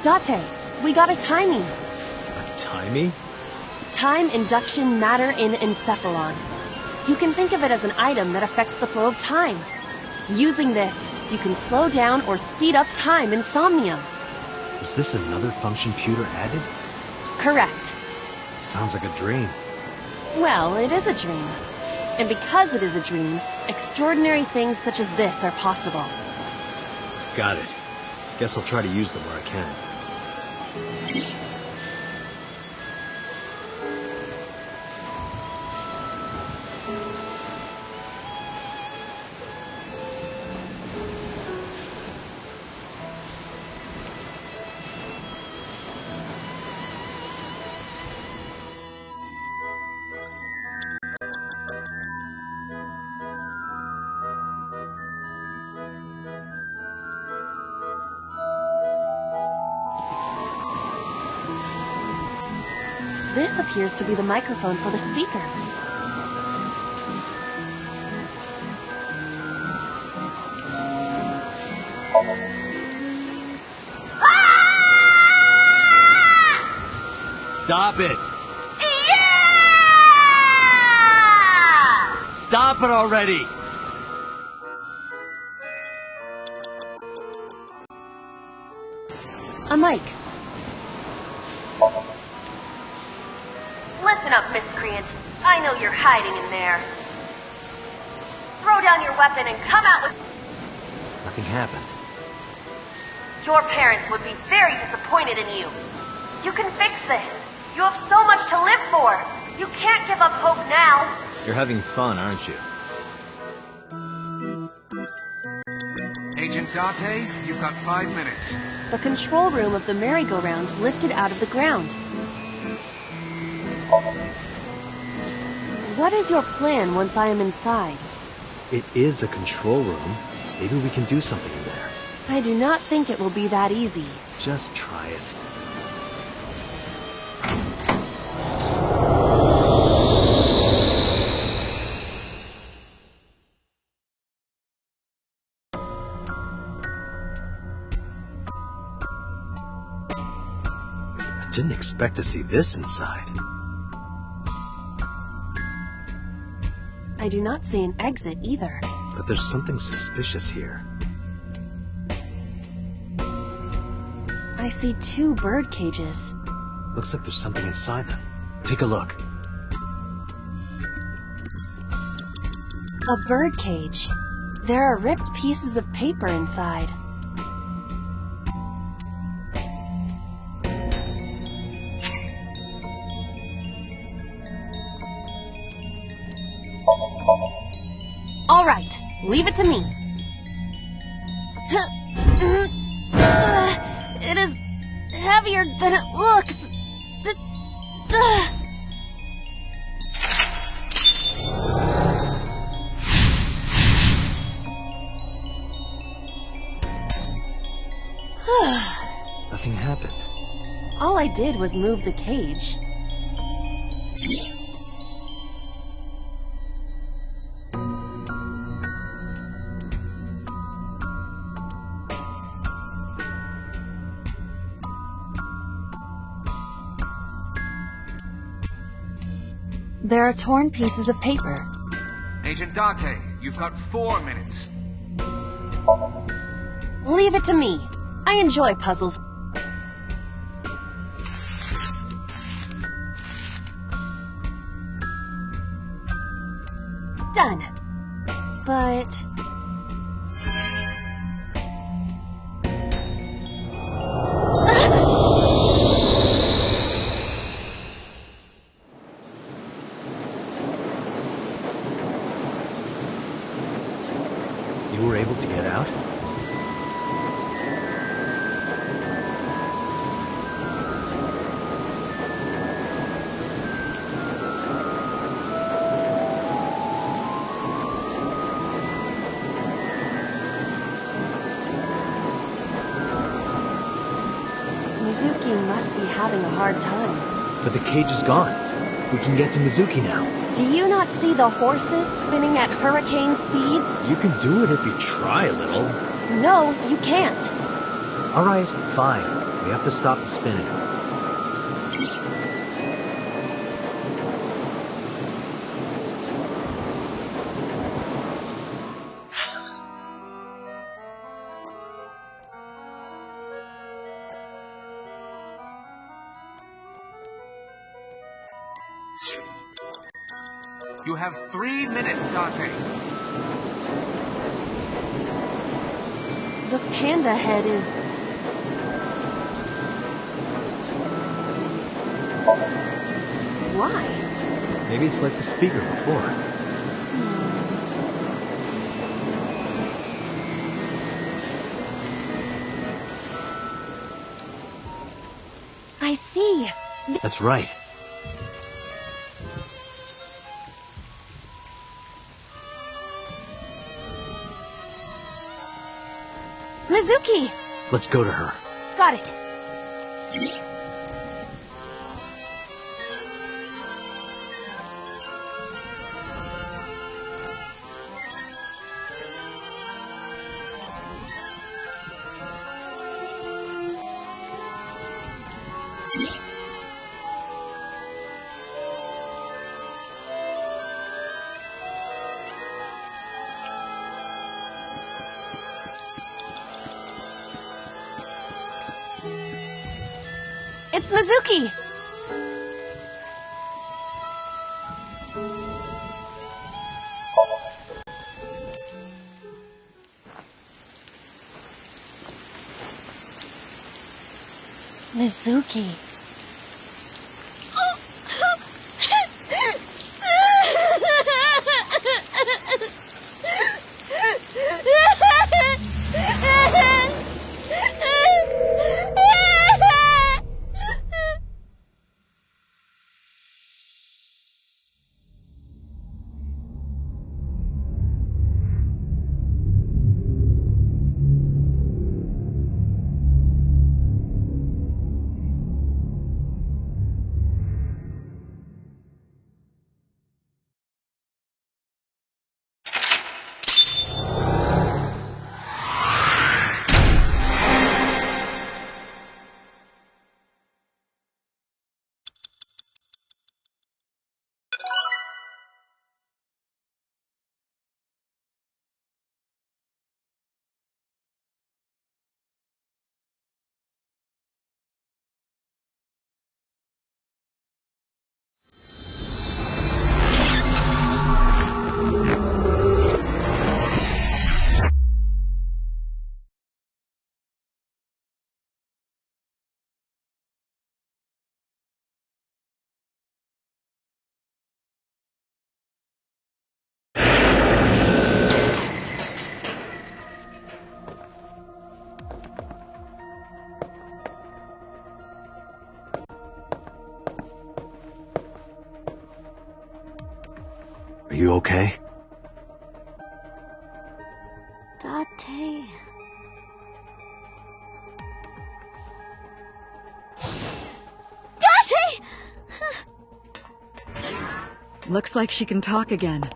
Date, we got a timing. A timey? Time induction matter in encephalon. You can think of it as an item that affects the flow of time. Using this, you can slow down or speed up time in Somnium. Is this another function Pewter added? Correct. Sounds like a dream. Well, it is a dream. And because it is a dream, extraordinary things such as this are possible. Got it. Guess I'll try to use them where I can. This appears to be the microphone for the speaker. Stop it! Yeah! Stop it already! A mic. Listen up, miscreant. I know you're hiding in there. Throw down your weapon and come out with... Nothing happened. Your parents would be very disappointed in you. You can fix this. You have so much to live for. You can't give up hope now. You're having fun, aren't you? Agent Date, you've got 5 minutes. The control room of the merry-go-round lifted out of the ground. What is your plan once I am inside? It is a control room. Maybe we can do something in there. I do not think it will be that easy. Just try it. I didn't expect to see this inside. I do not see an exit either. But there's something suspicious here. I see 2 bird cages. Looks like there's something inside them. Take a look. A bird cage. There are ripped pieces of paper inside. All right, leave it to me. It is heavier than it looks. Nothing happened. All I did was move the cage. There are torn pieces of paper. Agent Date, you've got 4 minutes. Leave it to me. I enjoy puzzles. Done. But... You were able to get out? Mizuki must be having a hard time. But the cage is gone. We can get to Mizuki now. Do you not see the horses spinning at hurricane speeds? You can do it if you try a little. No, you can't. Alright, fine. We have to stop the spinning. You have 3 minutes, Date. The panda head is... Why? Maybe it's like the speaker before. I see. That's right. Mizuki! Let's go to her. Got it. It's Mizuki! Mizuki. Are you okay? Date... Date! Looks like she can talk again.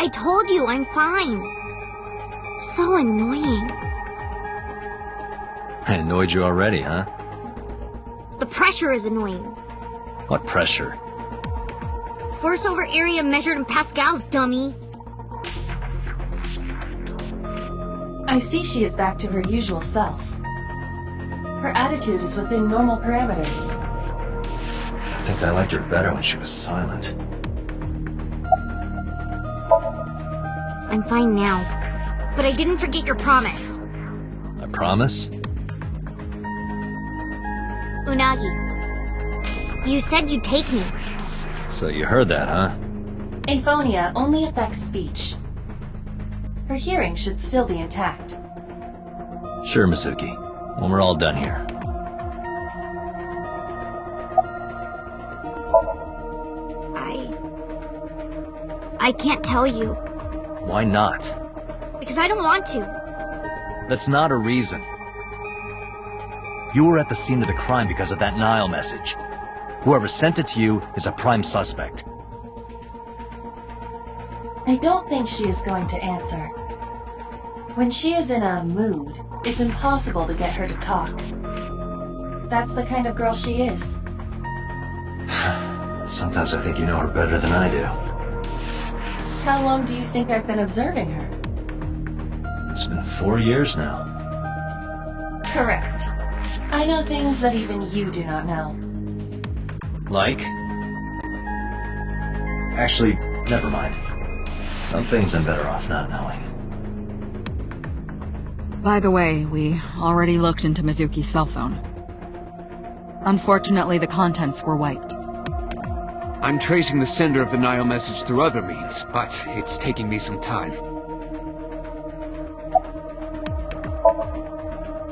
I told you I'm fine. So annoying. I annoyed you already, huh? The pressure is annoying. What pressure? Force over area measured in pascals, dummy. I see she is back to her usual self. Her attitude is within normal parameters. I think I liked her better when she was silent. I'm fine now. But I didn't forget your promise. I promise? Unagi. You said you'd take me. So you heard that, huh? Aphonia only affects speech. Her hearing should still be intact. Sure, Mizuki. When we're all done here. I can't tell you. Why not? Because I don't want to. That's not a reason. You were at the scene of the crime because of that Nile message. Whoever sent it to you is a prime suspect. I don't think she is going to answer. When she is in a mood, it's impossible to get her to talk. That's the kind of girl she is. Sometimes I think you know her better than I do. How long do you think I've been observing her? It's been 4 years now. Correct. I know things that even you do not know. Like? Actually, never mind. Some things I'm better off not knowing. By the way, we already looked into Mizuki's cell phone. Unfortunately, the contents were wiped. I'm tracing the sender of the Nile message through other means, but it's taking me some time.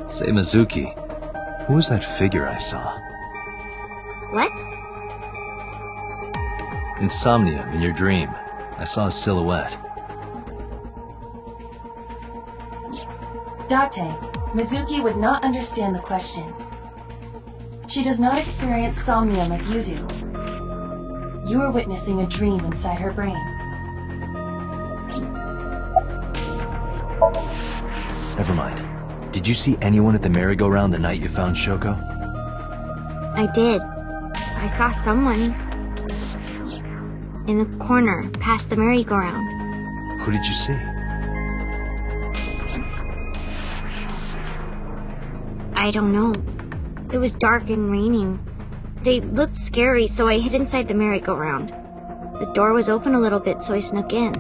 Say, Mizuki, who was that figure I saw? What? In Somnium, in your dream, I saw a silhouette. Date, Mizuki would not understand the question. She does not experience Somnium as you do. You are witnessing a dream inside her brain. Never mind. Did you see anyone at the merry-go-round the night you found Shoko? I did. I saw someone in the corner, past the merry-go-round. Who did you see? I don't know. It was dark and raining. They looked scary, so I hid inside the merry-go-round. The door was open a little bit, so I snuck in.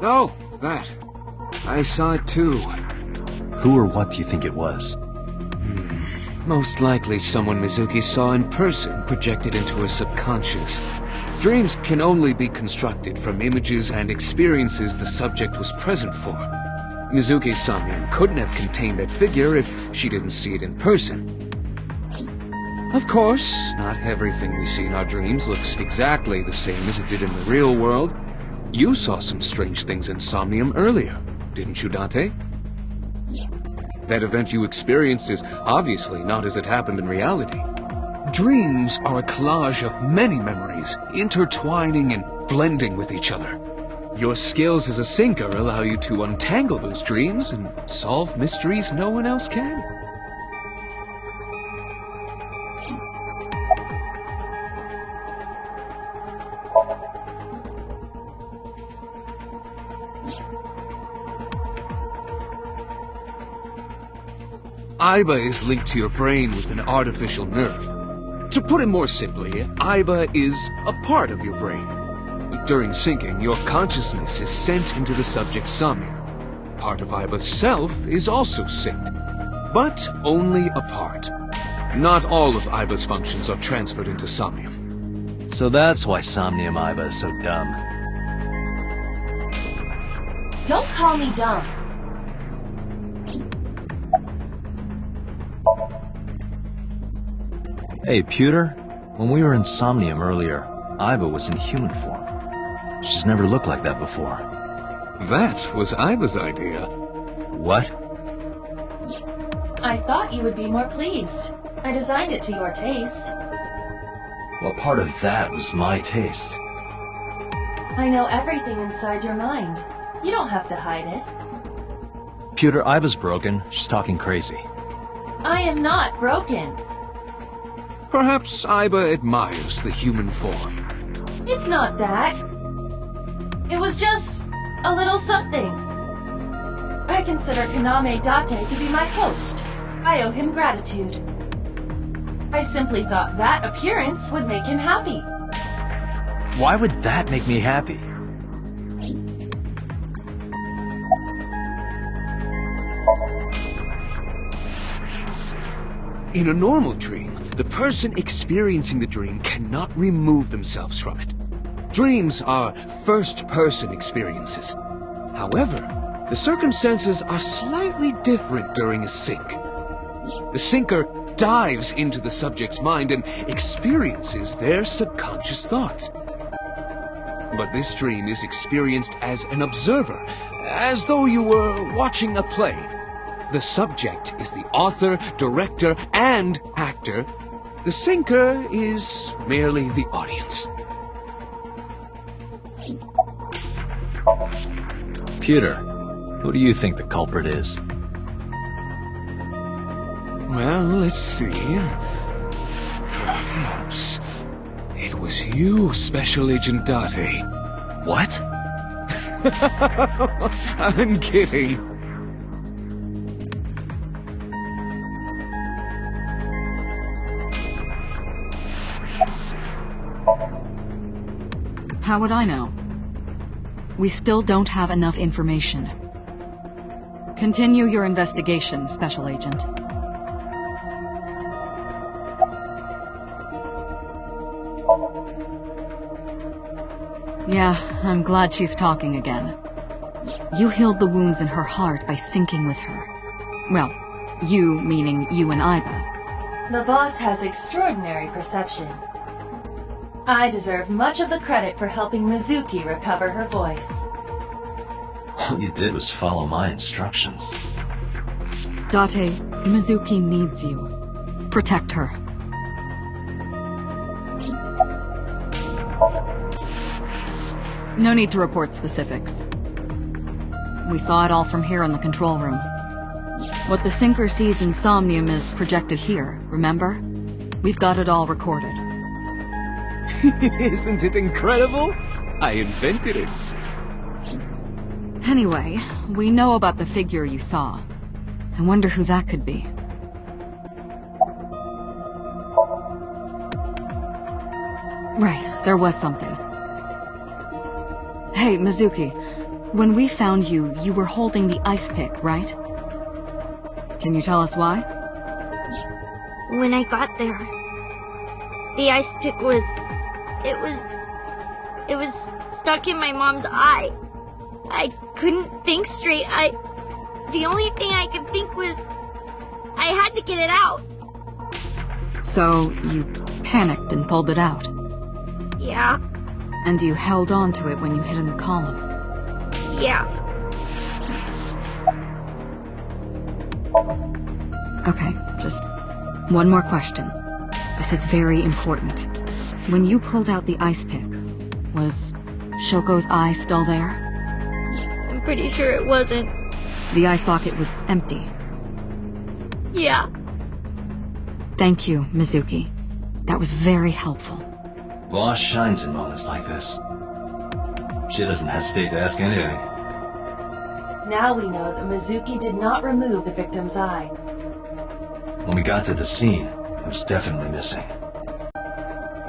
Oh, that. I saw it too. Who or what do you think it was? Most likely someone Mizuki saw in person projected into her subconscious. Dreams can only be constructed from images and experiences the subject was present for. Mizuki's Somnium couldn't have contained that figure if she didn't see it in person. Of course, not everything we see in our dreams looks exactly the same as it did in the real world. You saw some strange things in Somnium earlier, didn't you, Date? That event you experienced is obviously not as it happened in reality. Dreams are a collage of many memories, intertwining and blending with each other. Your skills as a sinker allow you to untangle those dreams and solve mysteries no one else can. Aiba is linked to your brain with an artificial nerve. To put it more simply, Aiba is a part of your brain. During syncing, your consciousness is sent into the subject's Somnium. Part of Aiba's self is also synced, but only a part. Not all of Aiba's functions are transferred into Somnium. So that's why Somnium Aiba is so dumb. Don't call me dumb. Hey, Pewter, when we were in Somnium earlier, Iba was in human form. She's never looked like that before. That was Iba's idea. What? I thought you would be more pleased. I designed it to your taste. What part of that was my taste? I know everything inside your mind. You don't have to hide it. Pewter, Iba's broken. She's talking crazy. I am not broken. Perhaps Iba admires the human form. It's not that. It was just a little something. I consider Kaname Date to be my host. I owe him gratitude. I simply thought that appearance would make him happy. Why would that make me happy? In a normal dream, the person experiencing the dream cannot remove themselves from it. Dreams are first-person experiences. However, the circumstances are slightly different during a sync. The syncer dives into the subject's mind and experiences their subconscious thoughts. But this dream is experienced as an observer, as though you were watching a play. The subject is the author, director, and actor. The syncer is merely the audience. Pewter, who do you think the culprit is? Well, let's see. Perhaps it was you, Special Agent Date. What? I'm kidding. How would I know? We still don't have enough information. Continue your investigation, Special Agent. Yeah, I'm glad she's talking again. You healed the wounds in her heart by syncing with her. Well, you meaning you and Iba. The boss has extraordinary perception. I deserve much of the credit for helping Mizuki recover her voice. All you did was follow my instructions. Date, Mizuki needs you. Protect her. No need to report specifics. We saw it all from here in the control room. What the syncer sees in Somnium is projected here, remember? We've got it all recorded. Isn't it incredible? I invented it. Anyway, we know about the figure you saw. I wonder who that could be. Right, there was something. Hey, Mizuki. When we found you, you were holding the ice pick, right? Can you tell us why? When I got there, the ice pick was... It was stuck in my mom's eye. I couldn't think straight. The only thing I could think was... I had to get it out. So, you panicked and pulled it out? Yeah. And you held on to it when you hid in the column? Yeah. Okay, just one more question. This is very important. When you pulled out the ice pick, was Shoko's eye still there? I'm pretty sure it wasn't. The eye socket was empty. Yeah. Thank you, Mizuki. That was very helpful. Boss shines in moments like this. She doesn't hesitate to ask anything. Now we know that Mizuki did not remove the victim's eye. When we got to the scene, it was definitely missing.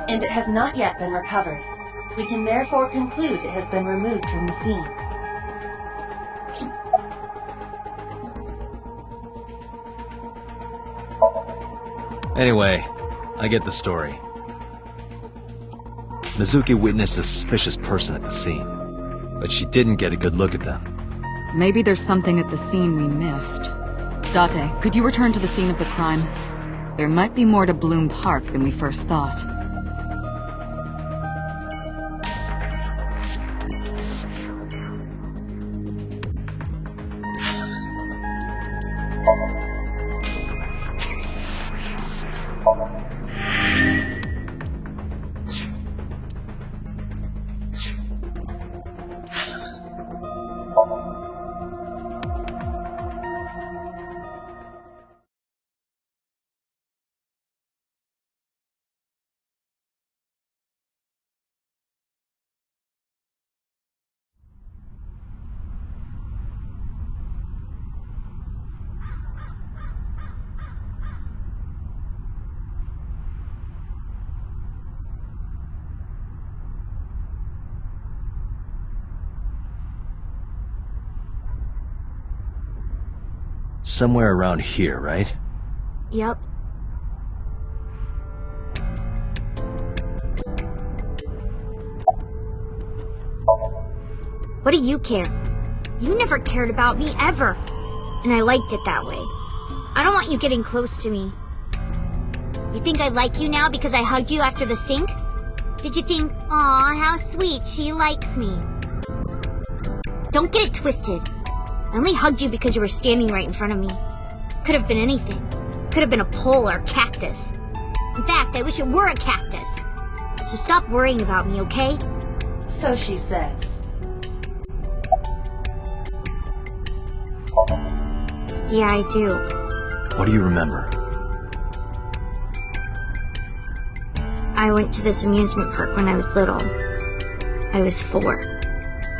And it has not yet been recovered. We can therefore conclude it has been removed from the scene. Anyway, I get the story. Mizuki witnessed a suspicious person at the scene, but she didn't get a good look at them. Maybe there's something at the scene we missed. Date, could you return to the scene of the crime? There might be more to Bloom Park than we first thought. Somewhere around here, right? Yep. What do you care? You never cared about me, ever. And I liked it that way. I don't want you getting close to me. You think I like you now because I hugged you after the sink? Did you think, aw, how sweet, she likes me? Don't get it twisted. I only hugged you because you were standing right in front of me. Could have been anything. Could have been a pole or a cactus. In fact, I wish it were a cactus. So stop worrying about me, okay? So she says. Yeah, I do. What do you remember? I went to this amusement park when I was little. I was 4.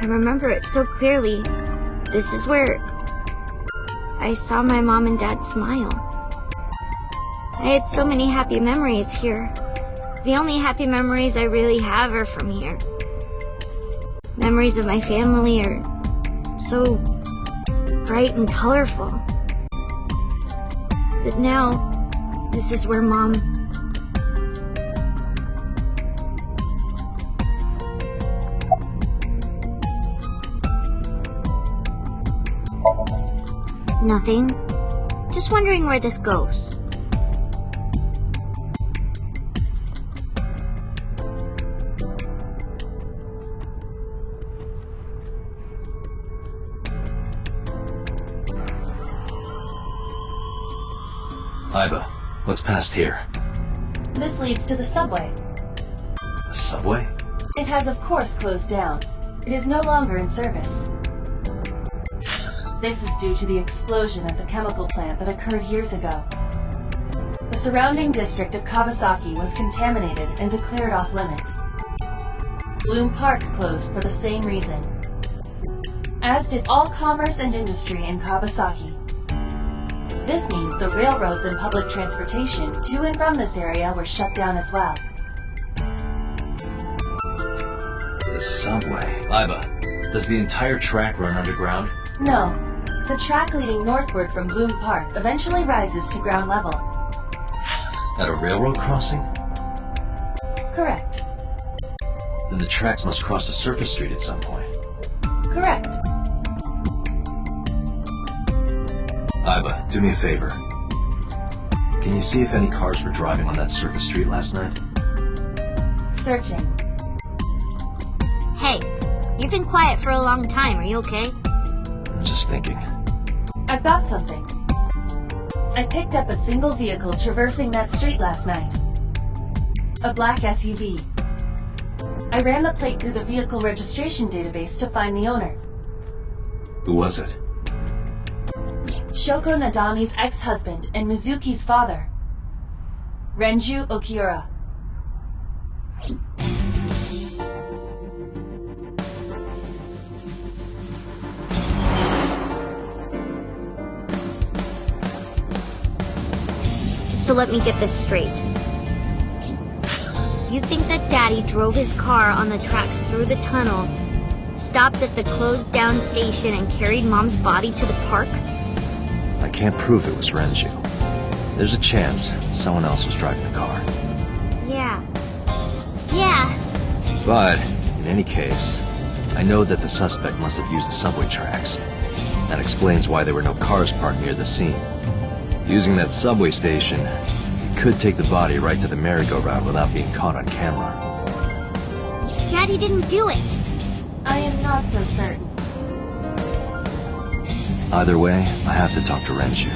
I remember it so clearly. This is where I saw my mom and dad smile. I had so many happy memories here. The only happy memories I really have are from here. Memories of my family are so bright and colorful. But now, this is where Mom... Nothing. Just wondering where this goes. Iba, what's past here? This leads to the subway. The subway? It has of course closed down. It is no longer in service. This is due to the explosion at the chemical plant that occurred years ago. The surrounding district of Kawasaki was contaminated and declared off limits. Bloom Park closed for the same reason, as did all commerce and industry in Kawasaki. This means the railroads and public transportation to and from this area were shut down as well. The subway. Iba, does the entire track run underground? No. The track leading northward from Bloom Park eventually rises to ground level. At a railroad crossing? Correct. Then the tracks must cross a surface street at some point. Correct. Iba, do me a favor. Can you see if any cars were driving on that surface street last night? Searching. Hey, you've been quiet for a long time. Are you okay? I'm just thinking. I've got something. I picked up a single vehicle traversing that street last night. A black SUV. I ran the plate through the vehicle registration database to find the owner. Who was it? Shoko Nadami's ex-husband and Mizuki's father. Renju Okiura. So let me get this straight. You think that Daddy drove his car on the tracks through the tunnel, stopped at the closed down station, and carried Mom's body to the park? I can't prove it was Renju. There's a chance someone else was driving the car. Yeah. But, in any case, I know that the suspect must have used the subway tracks. That explains why there were no cars parked near the scene. Using that subway station, you could take the body right to the merry-go-round without being caught on camera. Daddy didn't do it. I am not so certain. Either way, I have to talk to Renju.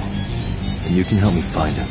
And you can help me find him.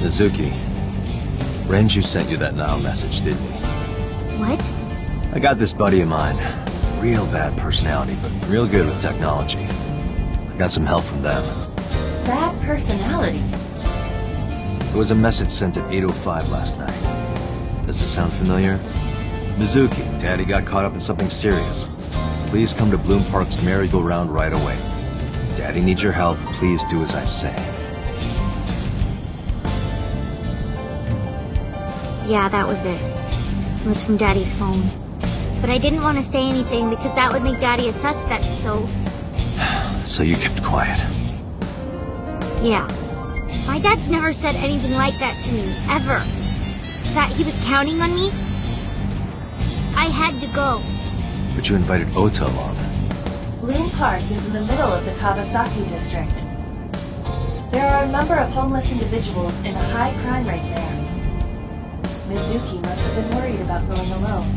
Mizuki, Renju sent you that Nile message, didn't he? What? I got this buddy of mine. Real bad personality, but real good with technology. I got some help from them. Bad personality? There was a message sent at 8:05 last night. Does this sound familiar? Mizuki, Daddy got caught up in something serious. Please come to Bloom Park's merry-go-round right away. Daddy needs your help. Please do as I say. Yeah, that was it. It was from Daddy's phone. But I didn't want to say anything because that would make Daddy a suspect, so... So you kept quiet. Yeah. My dad's never said anything like that to me, ever. That he was counting on me. I had to go. But you invited Ota along. Bloom Park is in the middle of the Kawasaki district. There are a number of homeless individuals in a high crime rate there. Mizuki must have been worried about going alone.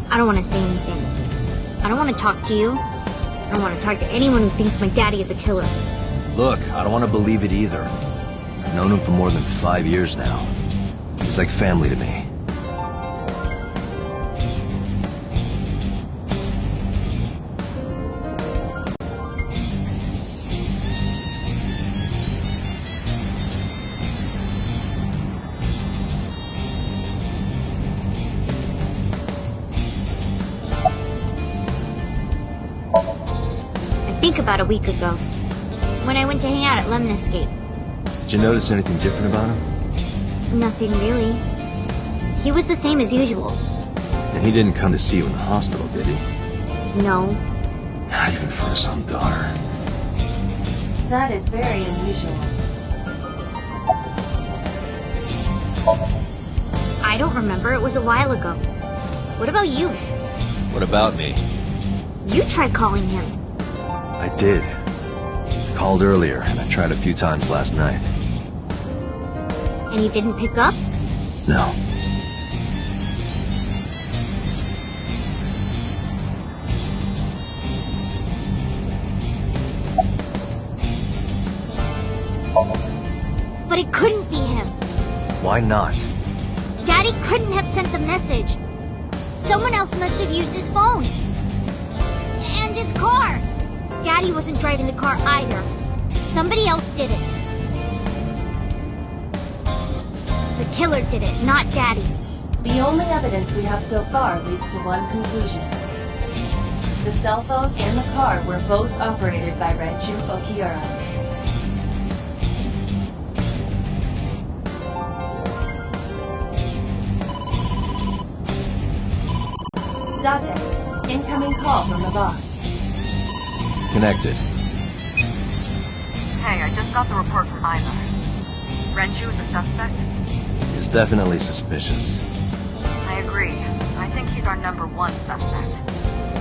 I don't want to say anything. I don't want to talk to you. I don't want to talk to anyone who thinks my daddy is a killer. Look, I don't want to believe it either. I've known him for more than 5 years now. He's like family to me. I think about a week ago, when I went to hang out at Lemon Escape. Did you notice anything different about him? Nothing really. He was the same as usual. And he didn't come to see you in the hospital, did he? No. Not even for his own daughter. That is very unusual. I don't remember. It was a while ago. What about you? What about me? You tried calling him. I did. I called earlier, and I tried a few times last night. And he didn't pick up? No. But it couldn't be him. Why not? Daddy couldn't have sent the message. Someone else must have used his phone. And his car. Daddy wasn't driving the car either. Somebody else did it. The killer did it, not Daddy. The only evidence we have so far leads to one conclusion. The cell phone and the car were both operated by Renju Okiura. Date, incoming call from the boss. Connected. Hey, I just got the report from Iva. Renju is a suspect? He's definitely suspicious. I agree. I think he's our #1 suspect.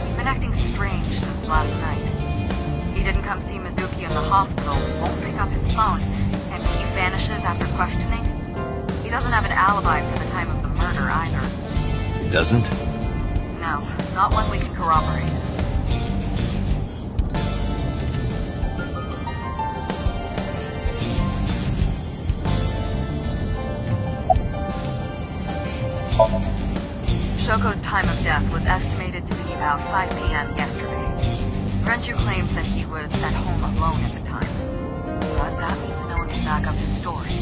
He's been acting strange since last night. He didn't come see Mizuki in the hospital, won't pick up his phone, and he vanishes after questioning. He doesn't have an alibi for the time of the murder either. He doesn't? No, not one we can corroborate. Shoko's time of death was estimated to be about 5 p.m. yesterday. Renju claims that he was at home alone at the time. But that means no one can back up his story.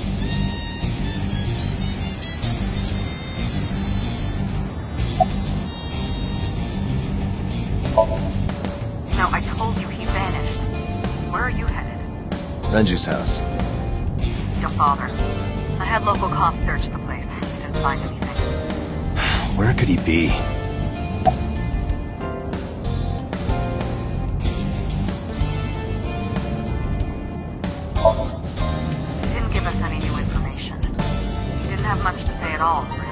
Now, I told you he vanished. Where are you headed? Renju's house. Don't bother. I had local cops search the place. They didn't find anything. Where could he be? He didn't give us any new information. He didn't have much to say at all, really.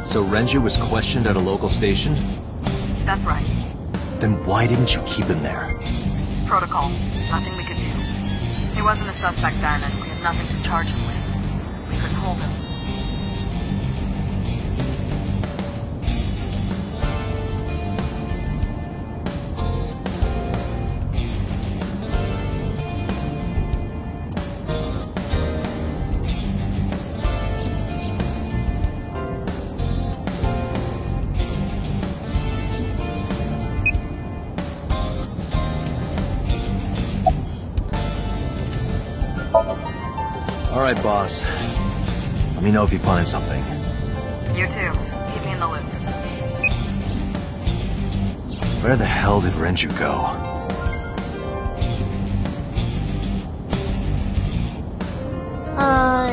So Renju was questioned at a local station? That's right. Then why didn't you keep him there? Protocol. Nothing we could do. He wasn't a suspect then, and we had nothing to charge him with. We couldn't hold him. Alright, boss. Let me know if you find something. You too. Keep me in the loop. Where the hell did Renju go?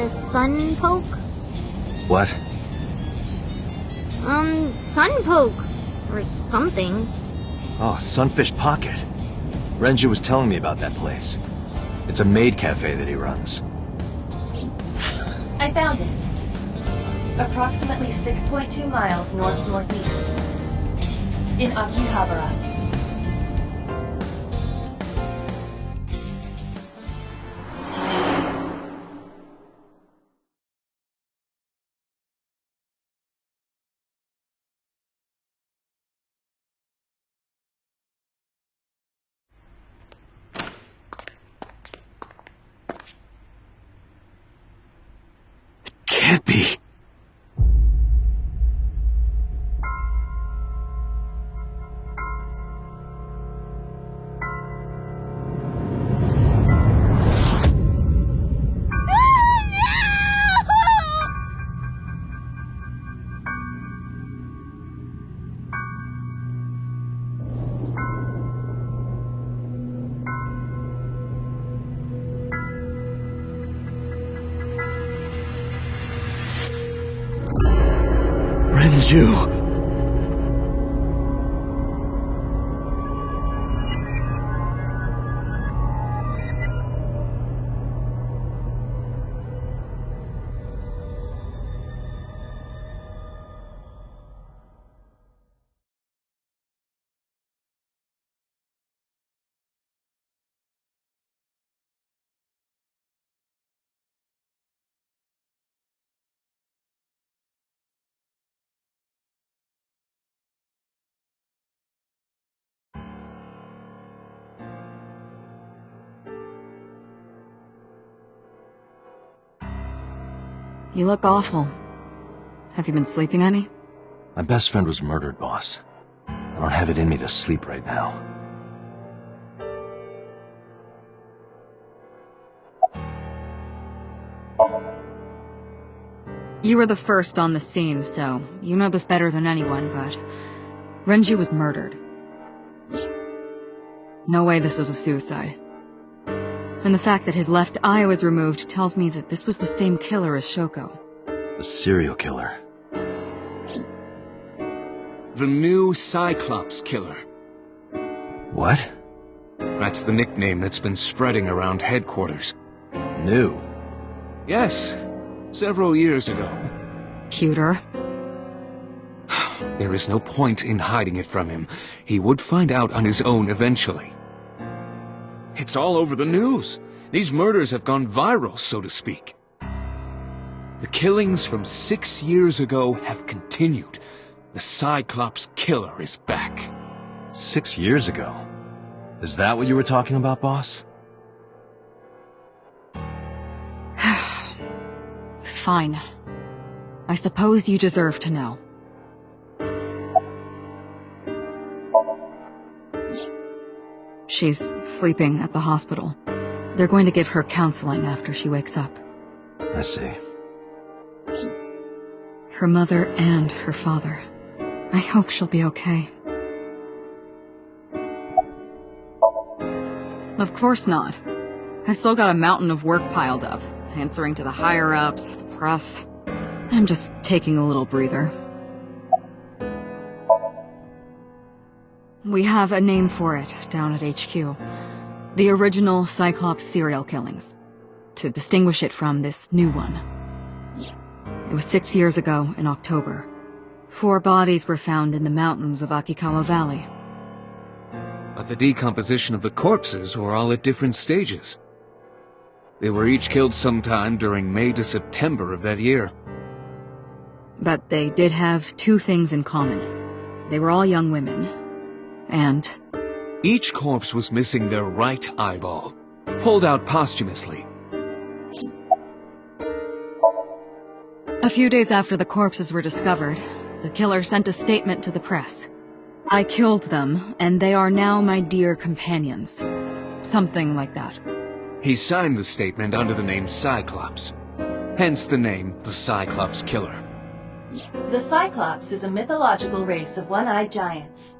Sunpoke? What? Sunpoke. Or something. Oh, Sunfish Pocket. Renju was telling me about that place. It's a maid cafe that he runs. I found it. Approximately 6.2 miles north-northeast. In Akihabara. Can't be. Renju! You look awful. Have you been sleeping any? My best friend was murdered, boss. I don't have it in me to sleep right now. You were the first on the scene, so you know this better than anyone, but Renju was murdered. No way this was a suicide. And the fact that his left eye was removed tells me that this was the same killer as Shoko. The serial killer. The new Cyclops killer. What? That's the nickname that's been spreading around headquarters. New? Yes, several years ago. Cuter. There is no point in hiding it from him. He would find out on his own eventually. It's all over the news. These murders have gone viral, so to speak. The killings from 6 years ago have continued. The Cyclops killer is back. 6 years ago? Is that what you were talking about, boss? Fine. I suppose you deserve to know. She's sleeping at the hospital. They're going to give her counseling after she wakes up. I see. Her mother and her father. I hope she'll be okay. Of course not. I've still got a mountain of work piled up, answering to the higher-ups, the press. I'm just taking a little breather. We have a name for it down at HQ. The original Cyclops serial killings. To distinguish it from this new one. It was 6 years ago in October. 4 bodies were found in the mountains of Akikawa Valley. But the decomposition of the corpses were all at different stages. They were each killed sometime during May to September of that year. But they did have 2 things in common. They were all young women. And... each corpse was missing their right eyeball, pulled out posthumously. A few days after the corpses were discovered, the killer sent a statement to the press. I killed them, and they are now my dear companions. Something like that. He signed the statement under the name Cyclops. Hence the name the Cyclops Killer. The Cyclops is a mythological race of one-eyed giants.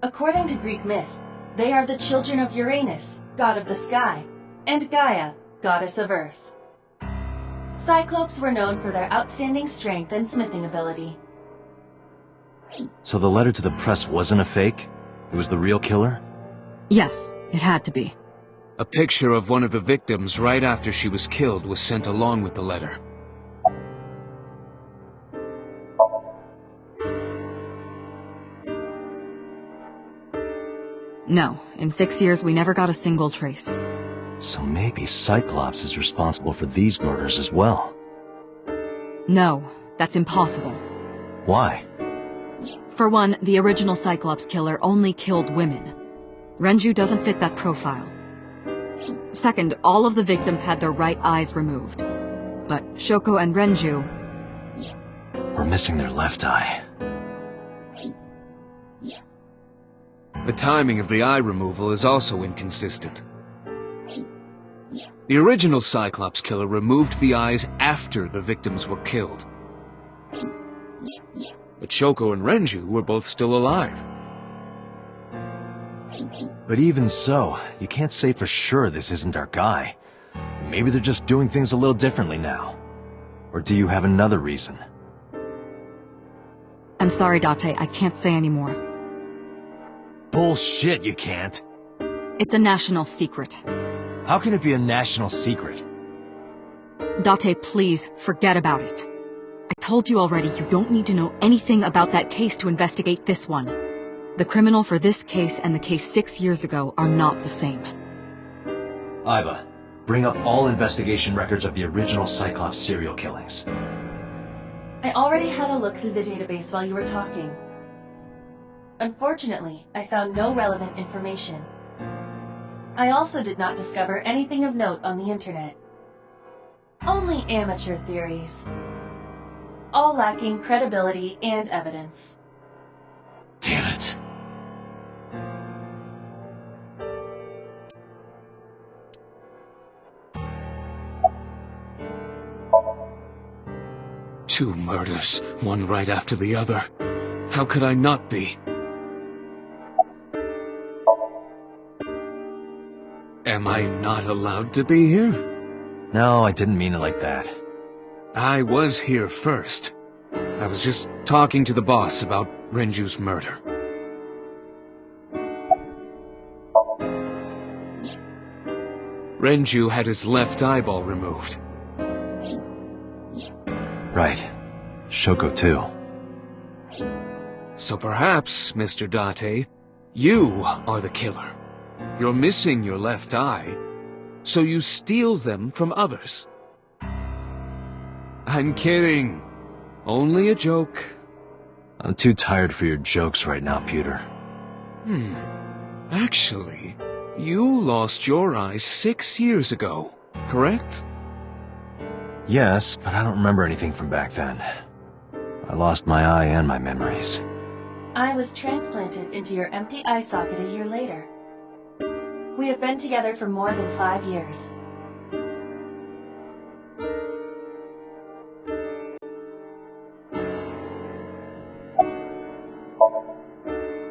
According to Greek myth, they are the children of Uranus, god of the sky, and Gaia, goddess of earth. Cyclopes were known for their outstanding strength and smithing ability. So the letter to the press wasn't a fake? It was the real killer? Yes, it had to be. A picture of one of the victims right after she was killed was sent along with the letter. No, in 6 years we never got a single trace. So maybe Cyclops is responsible for these murders as well. No, that's impossible. Why? For one, the original Cyclops killer only killed women. Renju doesn't fit that profile. Second, all of the victims had their right eyes removed. But Shoko and Renju... We're missing their left eye. The timing of the eye removal is also inconsistent. The original Cyclops killer removed the eyes after the victims were killed. But Shoko and Renju were both still alive. But even so, you can't say for sure this isn't our guy. Maybe they're just doing things a little differently now. Or do you have another reason? I'm sorry, Date, I can't say anymore. Bullshit, you can't. It's a national secret. How can it be a national secret? Date, please, forget about it. I told you already you don't need to know anything about that case to investigate this one. The criminal for this case and the case 6 years ago are not the same. Aiba, bring up all investigation records of the original Cyclops serial killings. I already had a look through the database while you were talking. Unfortunately, I found no relevant information. I also did not discover anything of note on the internet. Only amateur theories. All lacking credibility and evidence. Damn it. Two murders, one right after the other. How could I not be? Am I not allowed to be here? No, I didn't mean it like that. I was here first. I was just talking to the boss about Renju's murder. Renju had his left eyeball removed. Right. Shoko too. So perhaps, Mr. Date, you are the killer. You're missing your left eye, so you steal them from others. I'm kidding. Only a joke. I'm too tired for your jokes right now, Peter. Actually, you lost your eyes 6 years ago, correct? Yes, but I don't remember anything from back then. I lost my eye and my memories. I was transplanted into your empty eye socket a year later. We have been together for more than 5 years.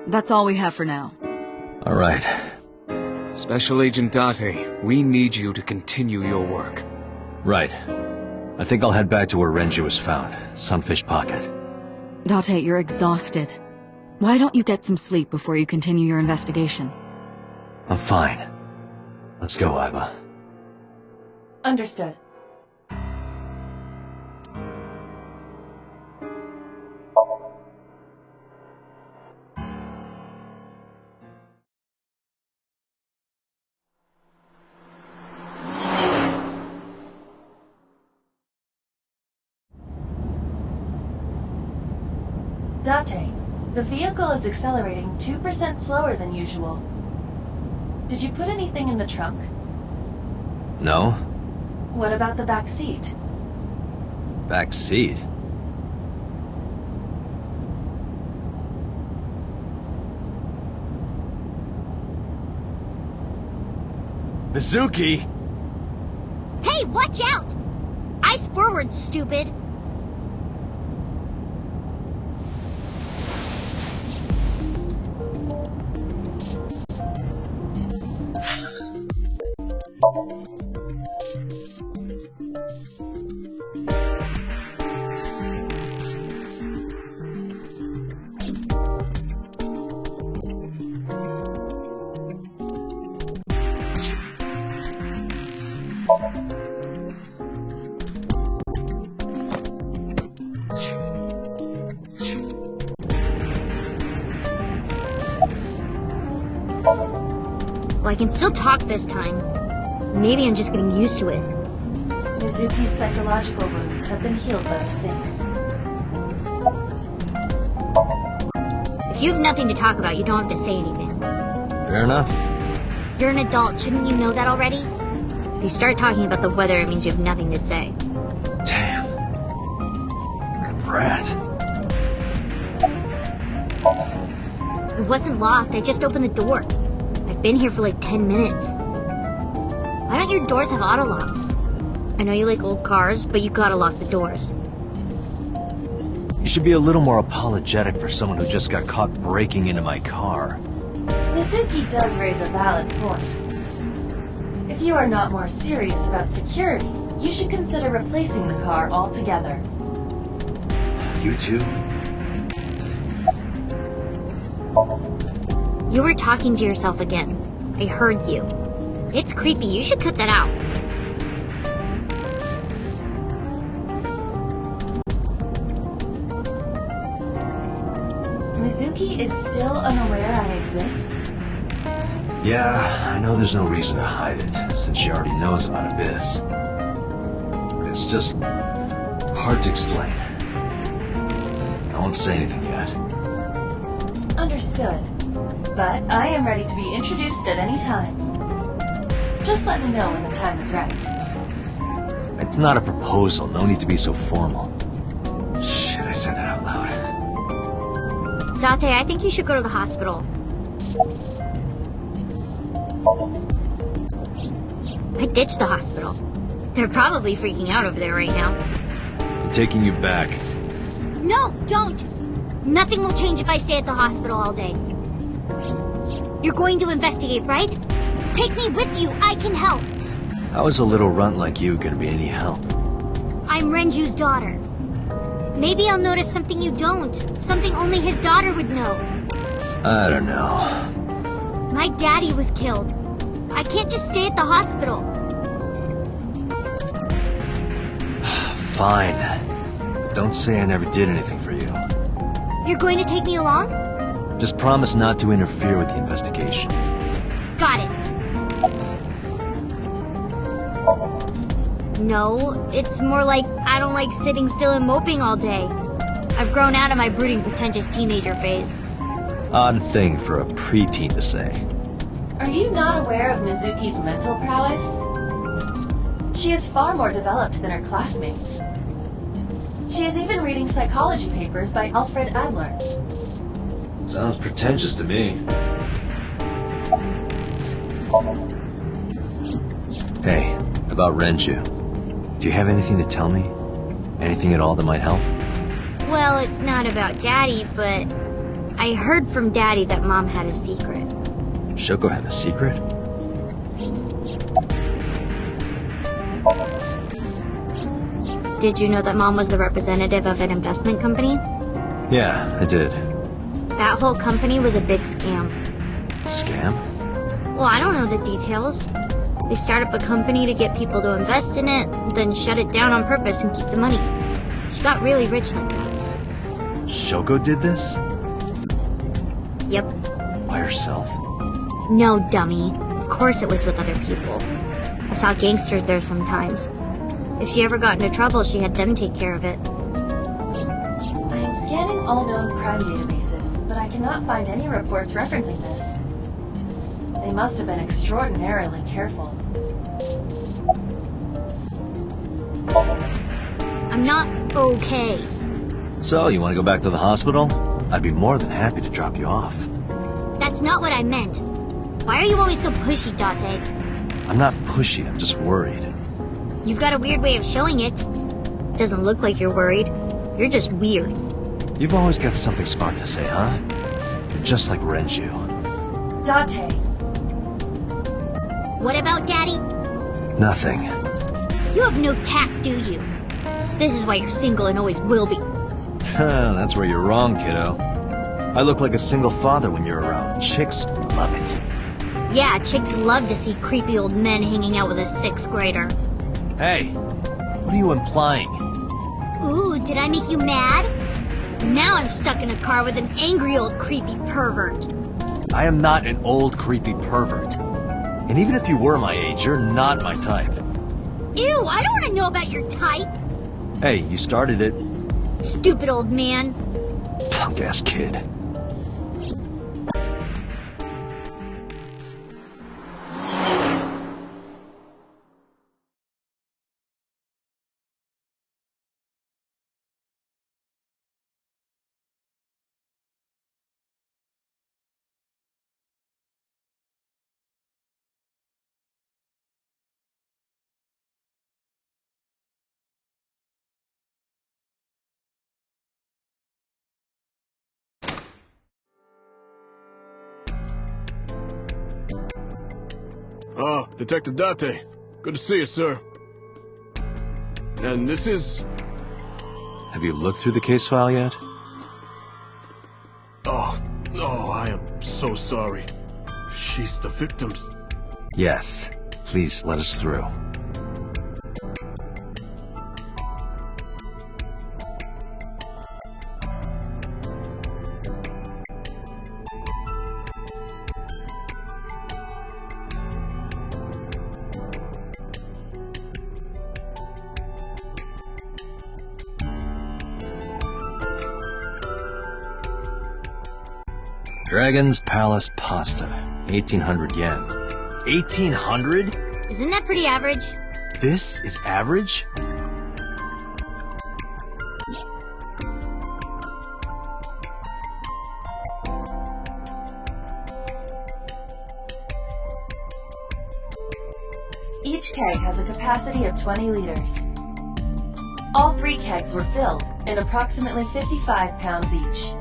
That's all we have for now. All right. Special Agent Date, we need you to continue your work. Right. I think I'll head back to where Renju was found, Sunfish Pocket. Date, you're exhausted. Why don't you get some sleep before you continue your investigation? I'm fine. Let's go, Aiba. Understood. Date, the vehicle is accelerating 2% slower than usual. Did you put anything in the trunk? No? What about the back seat? Back seat? Mizuki! Hey, watch out! Eyes forward, stupid! Well, I can still talk this time. Maybe I'm just getting used to it. Mizuki's psychological wounds have been healed by the sink. If you have nothing to talk about, you don't have to say anything. Fair enough. You're an adult, shouldn't you know that already? If you start talking about the weather, it means you have nothing to say. Damn. What a brat. It wasn't locked, I just opened the door. I've been here for like 10 minutes. Why don't your doors have auto locks? I know you like old cars, but you gotta lock the doors. You should be a little more apologetic for someone who just got caught breaking into my car. Mizuki does raise a valid point. If you are not more serious about security, you should consider replacing the car altogether. You too? You were talking to yourself again. I heard you. It's creepy, you should cut that out. Mizuki is still unaware I exist? Yeah, I know there's no reason to hide it, since she already knows about Abyss. But it's just hard to explain. I won't say anything yet. Understood. But I am ready to be introduced at any time. Just let me know when the time is right. It's not a proposal, no need to be so formal. Shit, I said that out loud. Date, I think you should go to the hospital. I ditched the hospital. They're probably freaking out over there right now. I'm taking you back. No, don't! Nothing will change if I stay at the hospital all day. You're going to investigate, right? Take me with you, I can help! How is a little runt like you gonna be any help? I'm Renju's daughter. Maybe I'll notice something you don't. Something only his daughter would know. I don't know. My daddy was killed. I can't just stay at the hospital. Fine. Don't say I never did anything for you. You're going to take me along? Just promise not to interfere with the investigation. Got it. No, it's more like I don't like sitting still and moping all day. I've grown out of my brooding, pretentious teenager phase. Odd thing for a preteen to say. Are you not aware of Mizuki's mental prowess? She is far more developed than her classmates. She is even reading psychology papers by Alfred Adler. Sounds pretentious to me. Hey, about Renju. Do you have anything to tell me? Anything at all that might help? Well, it's not about Daddy, but I heard from Daddy that Mom had a secret. Shoko had a secret? Did you know that Mom was the representative of an investment company? Yeah, I did. That whole company was a big scam. Scam? Well, I don't know the details. They start up a company to get people to invest in it, then shut it down on purpose and keep the money. She got really rich like that. Shoko did this? Yep. By herself? No, dummy. Of course it was with other people. I saw gangsters there sometimes. If she ever got into trouble, she had them take care of it. I am scanning all known crime databases, but I cannot find any reports referencing this. They must have been extraordinarily careful. I'm not okay. So, you want to go back to the hospital? I'd be more than happy to drop you off. That's not what I meant. Why are you always so pushy, Date? I'm not pushy, I'm just worried. You've got a weird way of showing it. Doesn't look like you're worried. You're just weird. You've always got something smart to say, huh? You're just like Renju. Date. What about Daddy? Nothing. You have no tact, do you? This is why you're single and always will be. That's where you're wrong, kiddo. I look like a single father when you're around. Chicks love it. Yeah, chicks love to see creepy old men hanging out with a 6th grader. Hey, what are you implying? Ooh, did I make you mad? Now I'm stuck in a car with an angry old creepy pervert. I am not an old creepy pervert. And even if you were my age, you're not my type. Ew, I don't want to know about your type. Hey, you started it. Stupid old man. Punk-ass kid. Ah, Detective Date. Good to see you, sir. And this is... Have you looked through the case file yet? Oh, I am so sorry. She's the victim's... Yes. Please, let us through. Dragon's Palace Pasta. 1,800 yen. 1,800? Isn't that pretty average? This is average? Each keg has a capacity of 20 liters. All 3 kegs were filled, and approximately 55 pounds each.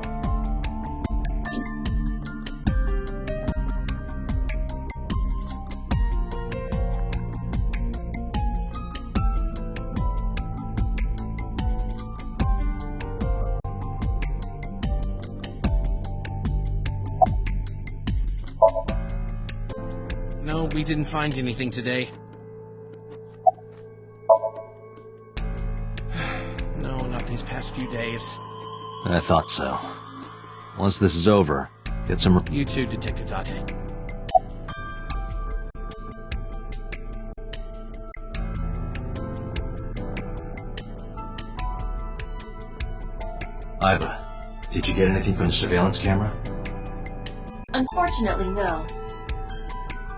No, we didn't find anything today. No, not these past few days. I thought so. Once this is over, get some... You too, Detective Date. Iba, did you get anything from the surveillance camera? Unfortunately, no.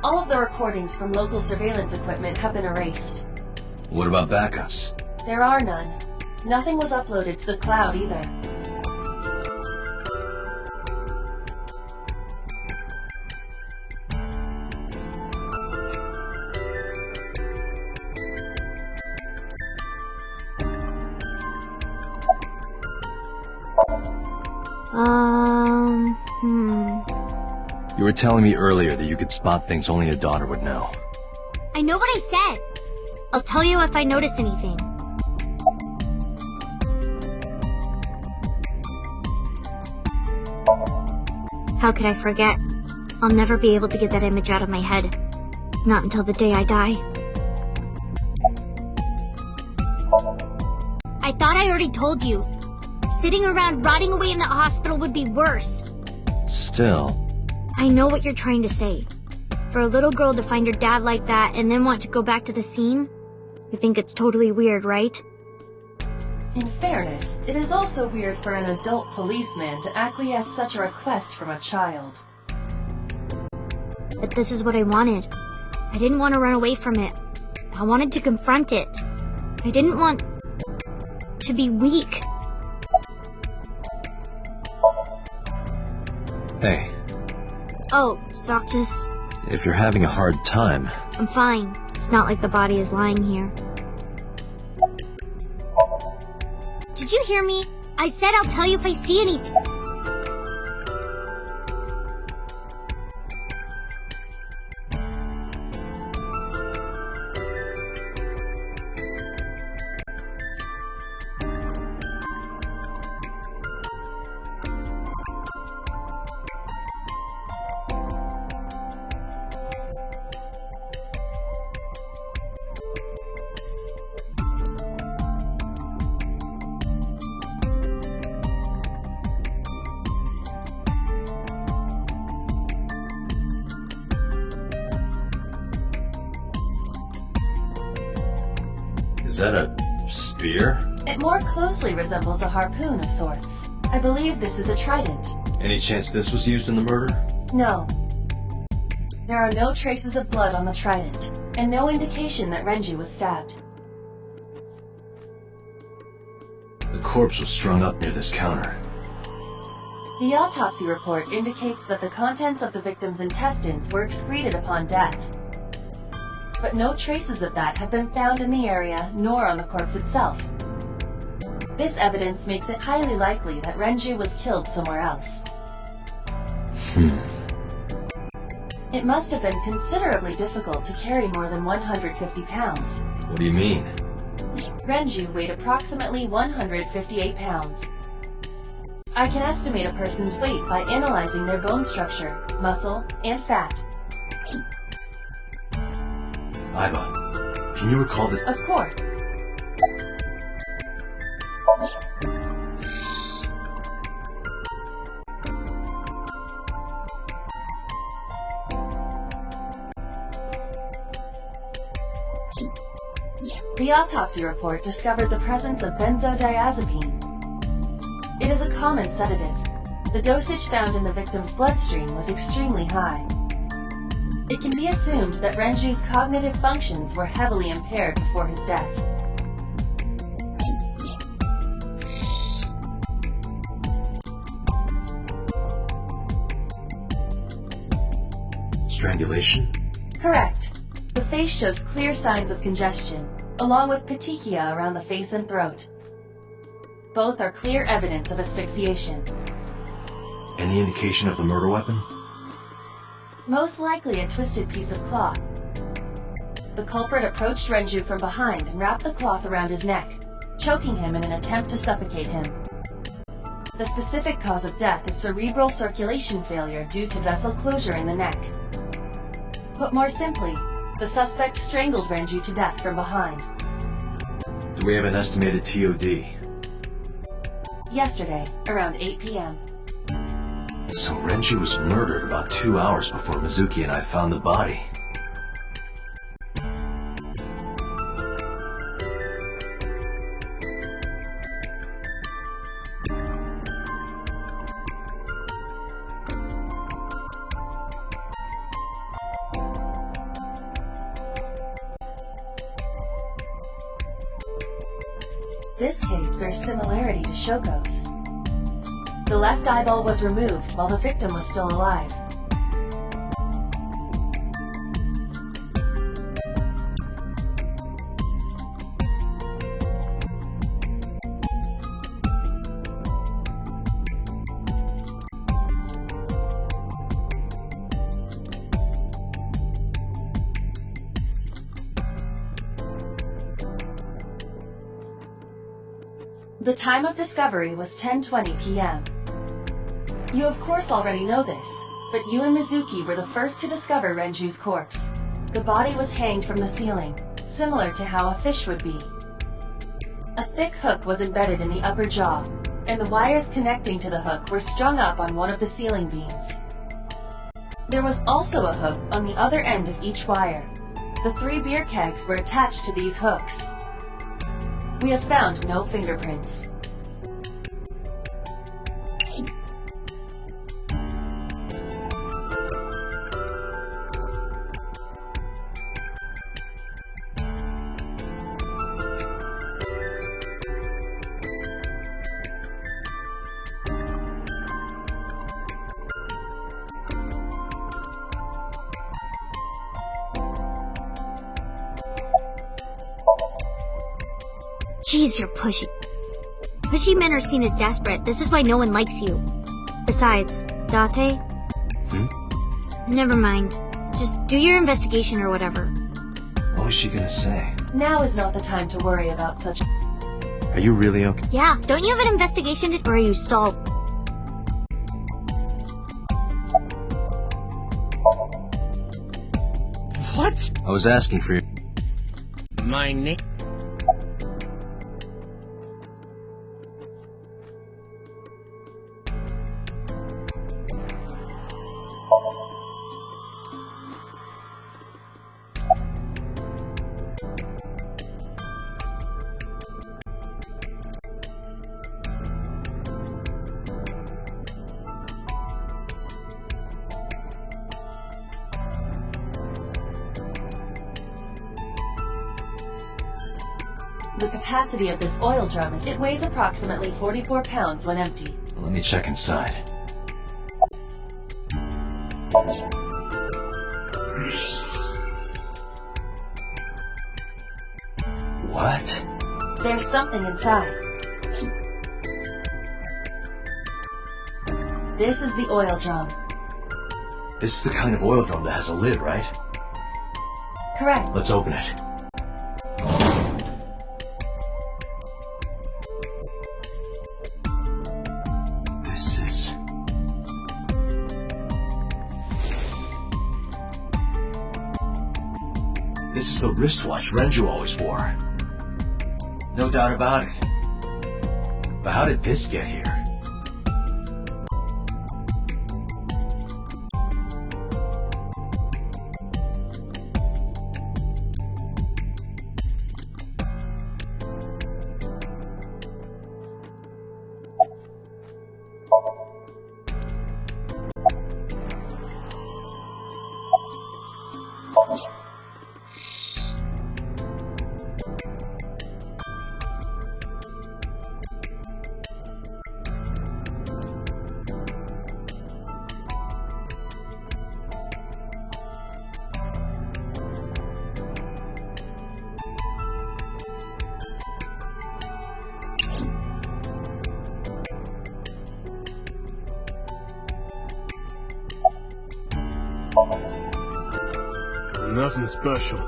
All of the recordings from local surveillance equipment have been erased. What about backups? There are none. Nothing was uploaded to the cloud either. You were telling me earlier that you could spot things only a daughter would know. I know what I said. I'll tell you if I notice anything. How could I forget? I'll never be able to get that image out of my head. Not until the day I die. I thought I already told you. Sitting around rotting away in that hospital would be worse. Still... I know what you're trying to say. For a little girl to find her dad like that and then want to go back to the scene? You think it's totally weird, right? In fairness, it is also weird for an adult policeman to acquiesce such a request from a child. But this is what I wanted. I didn't want to run away from it. I wanted to confront it. I didn't want to be weak. Hey. Oh, Soxus. If you're having a hard time... I'm fine. It's not like the body is lying here. Did you hear me? I said I'll tell you if I see anything. Is that a spear? It more closely resembles a harpoon of sorts. I believe this is a trident. Any chance this was used in the murder? No. There are no traces of blood on the trident, and no indication that Renji was stabbed. The corpse was strung up near this counter. The autopsy report indicates that the contents of the victim's intestines were excreted upon death. But no traces of that have been found in the area, nor on the corpse itself. This evidence makes it highly likely that Renji was killed somewhere else. It must have been considerably difficult to carry more than 150 pounds. What do you mean? Renji weighed approximately 158 pounds. I can estimate a person's weight by analyzing their bone structure, muscle, and fat. Aiba, can you recall the... Of course. The autopsy report discovered the presence of benzodiazepine. It is a common sedative. The dosage found in the victim's bloodstream was extremely high. It can be assumed that Renji's cognitive functions were heavily impaired before his death. Strangulation? Correct. The face shows clear signs of congestion, along with petechia around the face and throat. Both are clear evidence of asphyxiation. Any indication of the murder weapon? Most likely a twisted piece of cloth. The culprit approached Renju from behind and wrapped the cloth around his neck, choking him in an attempt to suffocate him. The specific cause of death is cerebral circulation failure due to vessel closure in the neck. Put more simply, the suspect strangled Renju to death from behind. Do we have an estimated TOD? Yesterday, around 8 p.m. So Renji was murdered about 2 hours before Mizuki and I found the body. This case bears similarity to Shoko's. The left eyeball was removed while the victim was still alive. The time of discovery was 10:20 p.m. You of course already know this, but you and Mizuki were the first to discover Renju's corpse. The body was hanged from the ceiling, similar to how a fish would be. A thick hook was embedded in the upper jaw, and the wires connecting to the hook were strung up on one of the ceiling beams. There was also a hook on the other end of each wire. The 3 beer kegs were attached to these hooks. We have found no fingerprints. Jeez, you're pushy. Pushy men are seen as desperate. This is why no one likes you. Besides, Date? Never mind. Just do your investigation or whatever. What was she gonna say? Now is not the time to worry about such... Are you really okay? Yeah, don't you have an investigation or are you stalled? What? I was asking for your... My name? The capacity of this oil drum is it weighs approximately 44 pounds when empty. Let me check inside. What? There's something inside. This is the oil drum. This is the kind of oil drum that has a lid, right? Correct. Let's open it. This is the wristwatch Renju always wore. No doubt about it. But how did this get here? Nothing special.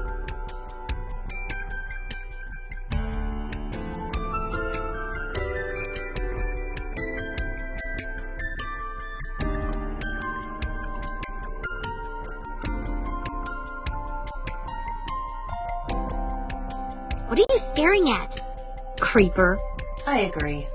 What are you staring at? Creeper. I agree.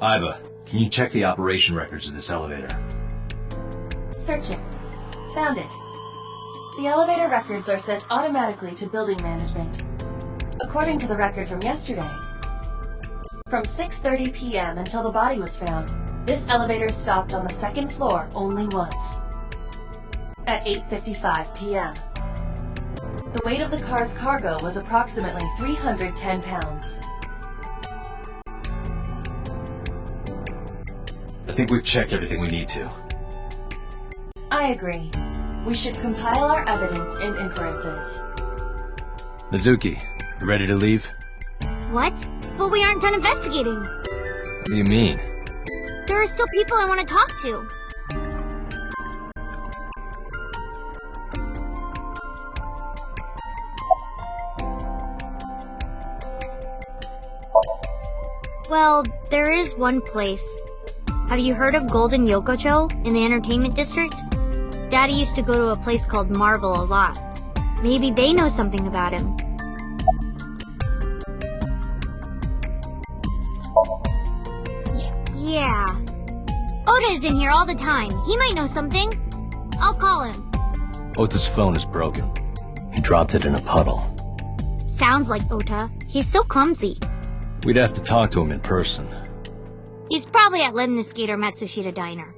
Iba, can you check the operation records of this elevator? Searching. Found it. The elevator records are sent automatically to building management. According to the record from yesterday, from 6:30 p.m. until the body was found, this elevator stopped on the second floor only once. At 8:55 p.m. The weight of the car's cargo was approximately 310 pounds. I think we've checked everything we need to. I agree. We should compile our evidence and inferences. Mizuki, you ready to leave? What? But we aren't done investigating. What do you mean? There are still people I want to talk to. Well, there is one place. Have you heard of Golden Yokocho in the entertainment district? Daddy used to go to a place called Marble a lot. Maybe they know something about him. Yeah. Ota is in here all the time. He might know something. I'll call him. Ota's phone is broken. He dropped it in a puddle. Sounds like Ota. He's so clumsy. We'd have to talk to him in person. He's probably at Lemniscate or Matsushita Diner.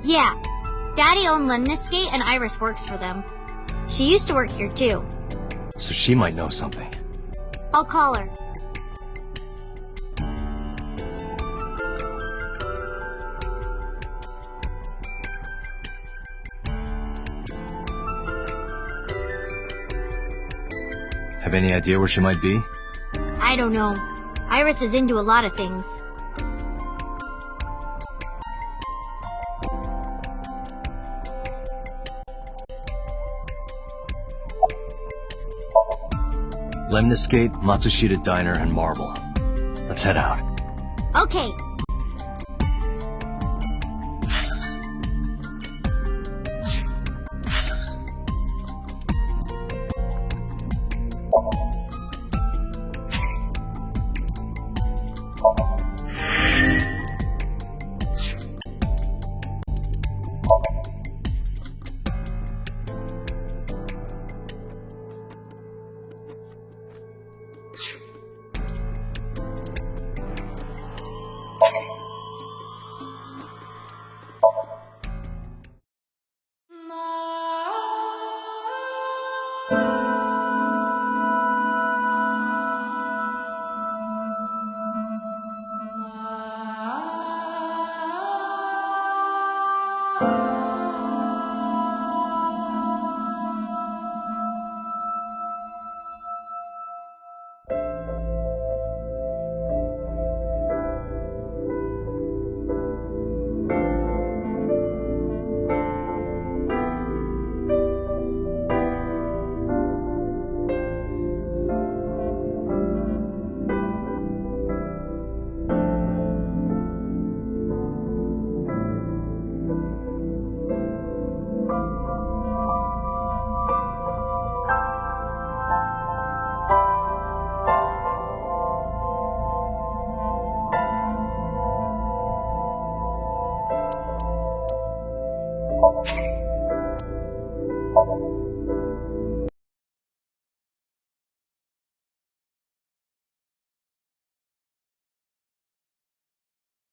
Yeah, Daddy owned Lemniscate and Iris works for them. She used to work here too. So she might know something. I'll call her. Have any idea where she might be? I don't know. Iris is into a lot of things. Lemniscate, Matsushita Diner, and Marble. Let's head out. Okay.